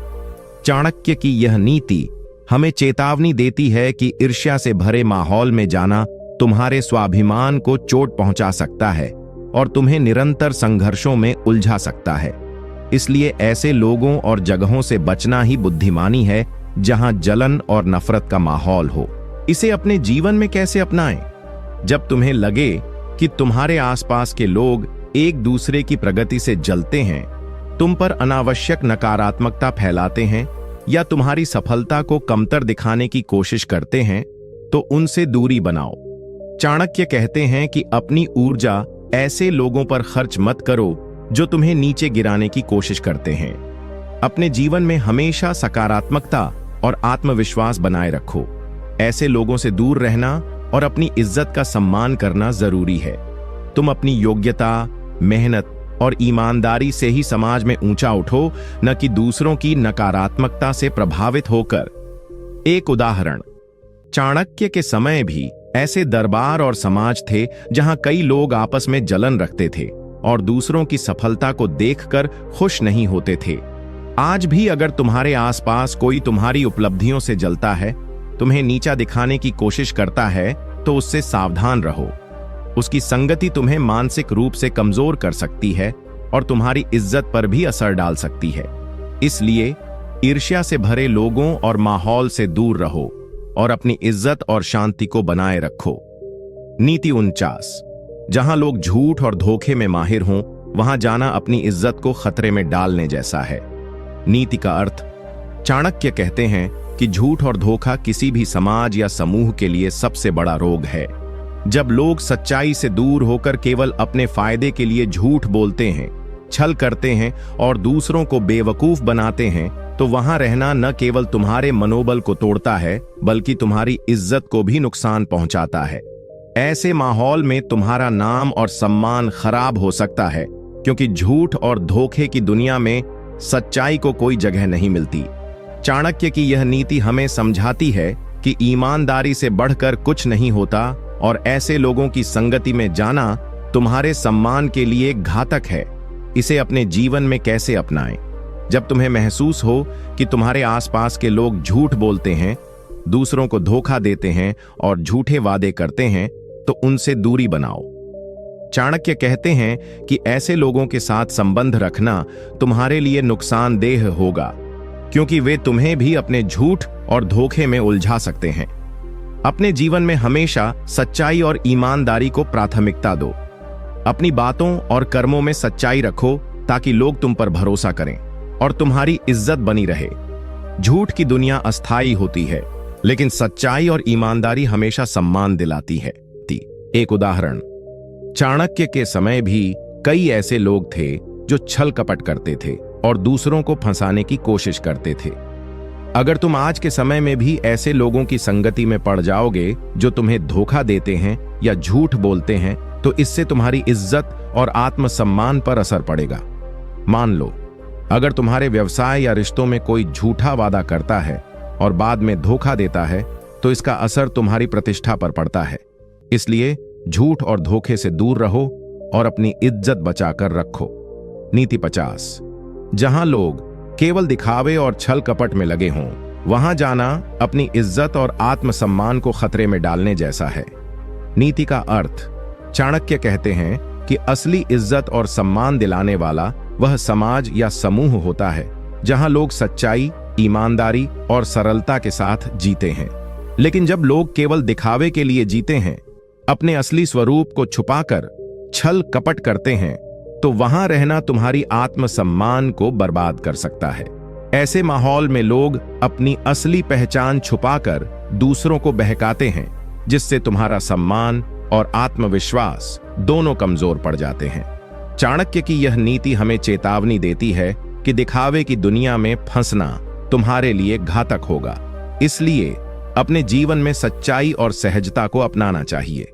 चाणक्य की यह नीति हमें चेतावनी देती है कि ईर्ष्या से भरे माहौल में जाना तुम्हारे स्वाभिमान को चोट पहुंचा सकता है और तुम्हें निरंतर संघर्षों में उलझा सकता है। इसलिए ऐसे लोगों और जगहों से बचना ही बुद्धिमानी है जहां जलन और नफरत का माहौल हो। इसे अपने जीवन में कैसे अपनाएं? जब तुम्हें लगे कि तुम्हारे आसपास के लोग एक दूसरे की प्रगति से जलते हैं, तुम पर अनावश्यक नकारात्मकता फैलाते हैं या तुम्हारी सफलता को कमतर दिखाने की कोशिश करते हैं, तो उनसे दूरी बनाओ। चाणक्य कहते हैं कि अपनी ऊर्जा ऐसे लोगों पर खर्च मत करो जो तुम्हें नीचे गिराने की कोशिश करते हैं। अपने जीवन में हमेशा सकारात्मकता और आत्मविश्वास बनाए रखो। ऐसे लोगों से दूर रहना और अपनी इज्जत का सम्मान करना जरूरी है। तुम अपनी योग्यता, मेहनत और ईमानदारी से ही समाज में ऊंचा उठो, न कि दूसरों की नकारात्मकता से प्रभावित होकर। एक उदाहरण, चाणक्य के समय भी ऐसे दरबार और समाज थे जहां कई लोग आपस में जलन रखते थे और दूसरों की सफलता को देखकर खुश नहीं होते थे। आज भी अगर तुम्हारे आसपास कोई तुम्हारी उपलब्धियों से जलता है, तुम्हें नीचा दिखाने की कोशिश करता है, तो उससे सावधान रहो। उसकी संगति तुम्हें मानसिक रूप से कमजोर कर सकती है और तुम्हारी इज्जत पर भी असर डाल सकती है। इसलिए ईर्ष्या से भरे लोगों और माहौल से दूर रहो और अपनी इज्जत और शांति को बनाए रखो। नीति 49। जहां लोग झूठ और धोखे में माहिर हों, वहां जाना अपनी इज्जत को खतरे में डालने जैसा है। नीति का अर्थ, चाणक्य कहते हैं कि झूठ और धोखा किसी भी समाज या समूह के लिए सबसे बड़ा रोग है। जब लोग सच्चाई से दूर होकर केवल अपने फायदे के लिए झूठ बोलते हैं, छल करते हैं और दूसरों को बेवकूफ बनाते हैं, तो वहां रहना न केवल तुम्हारे मनोबल को तोड़ता है, बल्कि तुम्हारी इज्जत को भी नुकसान पहुंचाता है। ऐसे माहौल में तुम्हारा नाम और सम्मान खराब हो सकता है, क्योंकि झूठ और धोखे की दुनिया में सच्चाई को कोई जगह नहीं मिलती। चाणक्य की यह नीति हमें समझाती है कि ईमानदारी से बढ़कर कुछ नहीं होता और ऐसे लोगों की संगति में जाना तुम्हारे सम्मान के लिए घातक है। इसे अपने जीवन में कैसे अपनाएं? जब तुम्हें महसूस हो कि तुम्हारे आसपास के लोग झूठ बोलते हैं, दूसरों को धोखा देते हैं और झूठे वादे करते हैं, तो उनसे दूरी बनाओ। चाणक्य कहते हैं कि ऐसे लोगों के साथ संबंध रखना तुम्हारे लिए नुकसानदेह होगा, क्योंकि वे तुम्हें भी अपने झूठ और धोखे में उलझा सकते हैं। अपने जीवन में हमेशा सच्चाई और ईमानदारी को प्राथमिकता दो। अपनी बातों और कर्मों में सच्चाई रखो ताकि लोग तुम पर भरोसा करें और तुम्हारी इज्जत बनी रहे। झूठ की दुनिया अस्थायी होती है, लेकिन सच्चाई और ईमानदारी हमेशा सम्मान दिलाती है। एक उदाहरण, चाणक्य के समय भी कई ऐसे लोग थे जो छल कपट करते थे और दूसरों को फंसाने की कोशिश करते थे। अगर तुम आज के समय में भी ऐसे लोगों की संगति में पड़ जाओगे जो तुम्हें धोखा देते हैं या झूठ बोलते हैं, तो इससे तुम्हारी इज्जत और आत्मसम्मान पर असर पड़ेगा। मान लो, अगर तुम्हारे व्यवसाय या रिश्तों में कोई झूठा वादा करता है और बाद में धोखा देता है, तो इसका असर तुम्हारी प्रतिष्ठा पर पड़ता है। इसलिए झूठ और धोखे से दूर रहो और अपनी इज्जत बचाकर रखो। नीति 50। जहां लोग केवल दिखावे और छल कपट में लगे हों, वहां जाना अपनी इज्जत और आत्मसम्मान को खतरे में डालने जैसा है। नीति का अर्थ, चाणक्य कहते हैं कि असली इज्जत और सम्मान दिलाने वाला वह समाज या समूह होता है जहां लोग सच्चाई, ईमानदारी और सरलता के साथ जीते हैं। लेकिन जब लोग केवल दिखावे के लिए जीते हैं, अपने असली स्वरूप को छुपाकर छल कपट करते हैं, तो वहां रहना तुम्हारी आत्मसम्मान को बर्बाद कर सकता है। ऐसे माहौल में लोग अपनी असली पहचान छुपाकर दूसरों को बहकाते हैं, जिससे तुम्हारा सम्मान और आत्मविश्वास दोनों कमजोर पड़ जाते हैं। चाणक्य की यह नीति हमें चेतावनी देती है कि दिखावे की दुनिया में फंसना तुम्हारे लिए घातक होगा। इसलिए अपने जीवन में सच्चाई और सहजता को अपनाना चाहिए।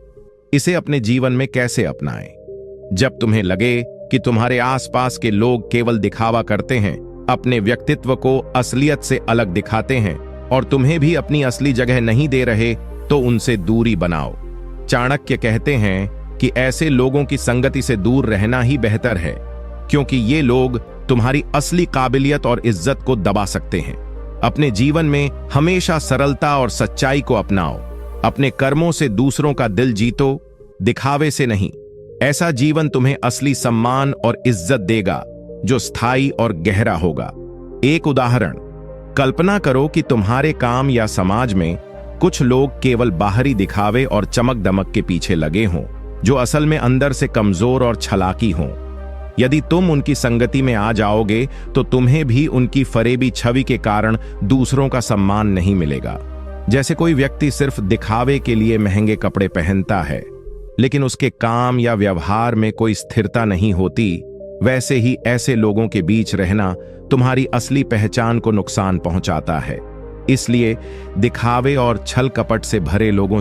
इसे अपने जीवन में कैसे अपनाएं? जब तुम्हें लगे कि तुम्हारे आसपास के लोग केवल दिखावा करते हैं, अपने व्यक्तित्व को असलियत से अलग दिखाते हैं और तुम्हें भी अपनी असली जगह नहीं दे रहे, तो उनसे दूरी बनाओ। चाणक्य कहते हैं कि ऐसे लोगों की संगति से दूर रहना ही बेहतर है, क्योंकि ये लोग तुम्हारी असली काबिलियत और इज्जत को दबा सकते हैं। अपने जीवन में हमेशा सरलता और सच्चाई को अपनाओ। अपने कर्मों से दूसरों का दिल जीतो, दिखावे से नहीं। ऐसा जीवन तुम्हें असली सम्मान और इज्जत देगा, जो स्थायी और गहरा होगा। एक उदाहरण, कल्पना करो कि तुम्हारे काम या समाज में कुछ लोग केवल बाहरी दिखावे और चमक दमक के पीछे लगे हों, जो असल में अंदर से कमजोर और छलाकी हों। यदि तुम उनकी संगति में आ जाओगे, तो तुम्हें भी उनकी फरेबी छवि के कारण दूसरों का सम्मान नहीं मिलेगा। जैसे कोई व्यक्ति सिर्फ दिखावे के लिए महंगे कपड़े पहनता है, लेकिन उसके काम या व्यवहार में कोई स्थिरता नहीं होती, वैसे ही ऐसे लोगों के बीच रहना तुम्हारी असली पहचान को नुकसान पहुंचाता है। इसलिए दिखावे और छल कपट से भरे लोगों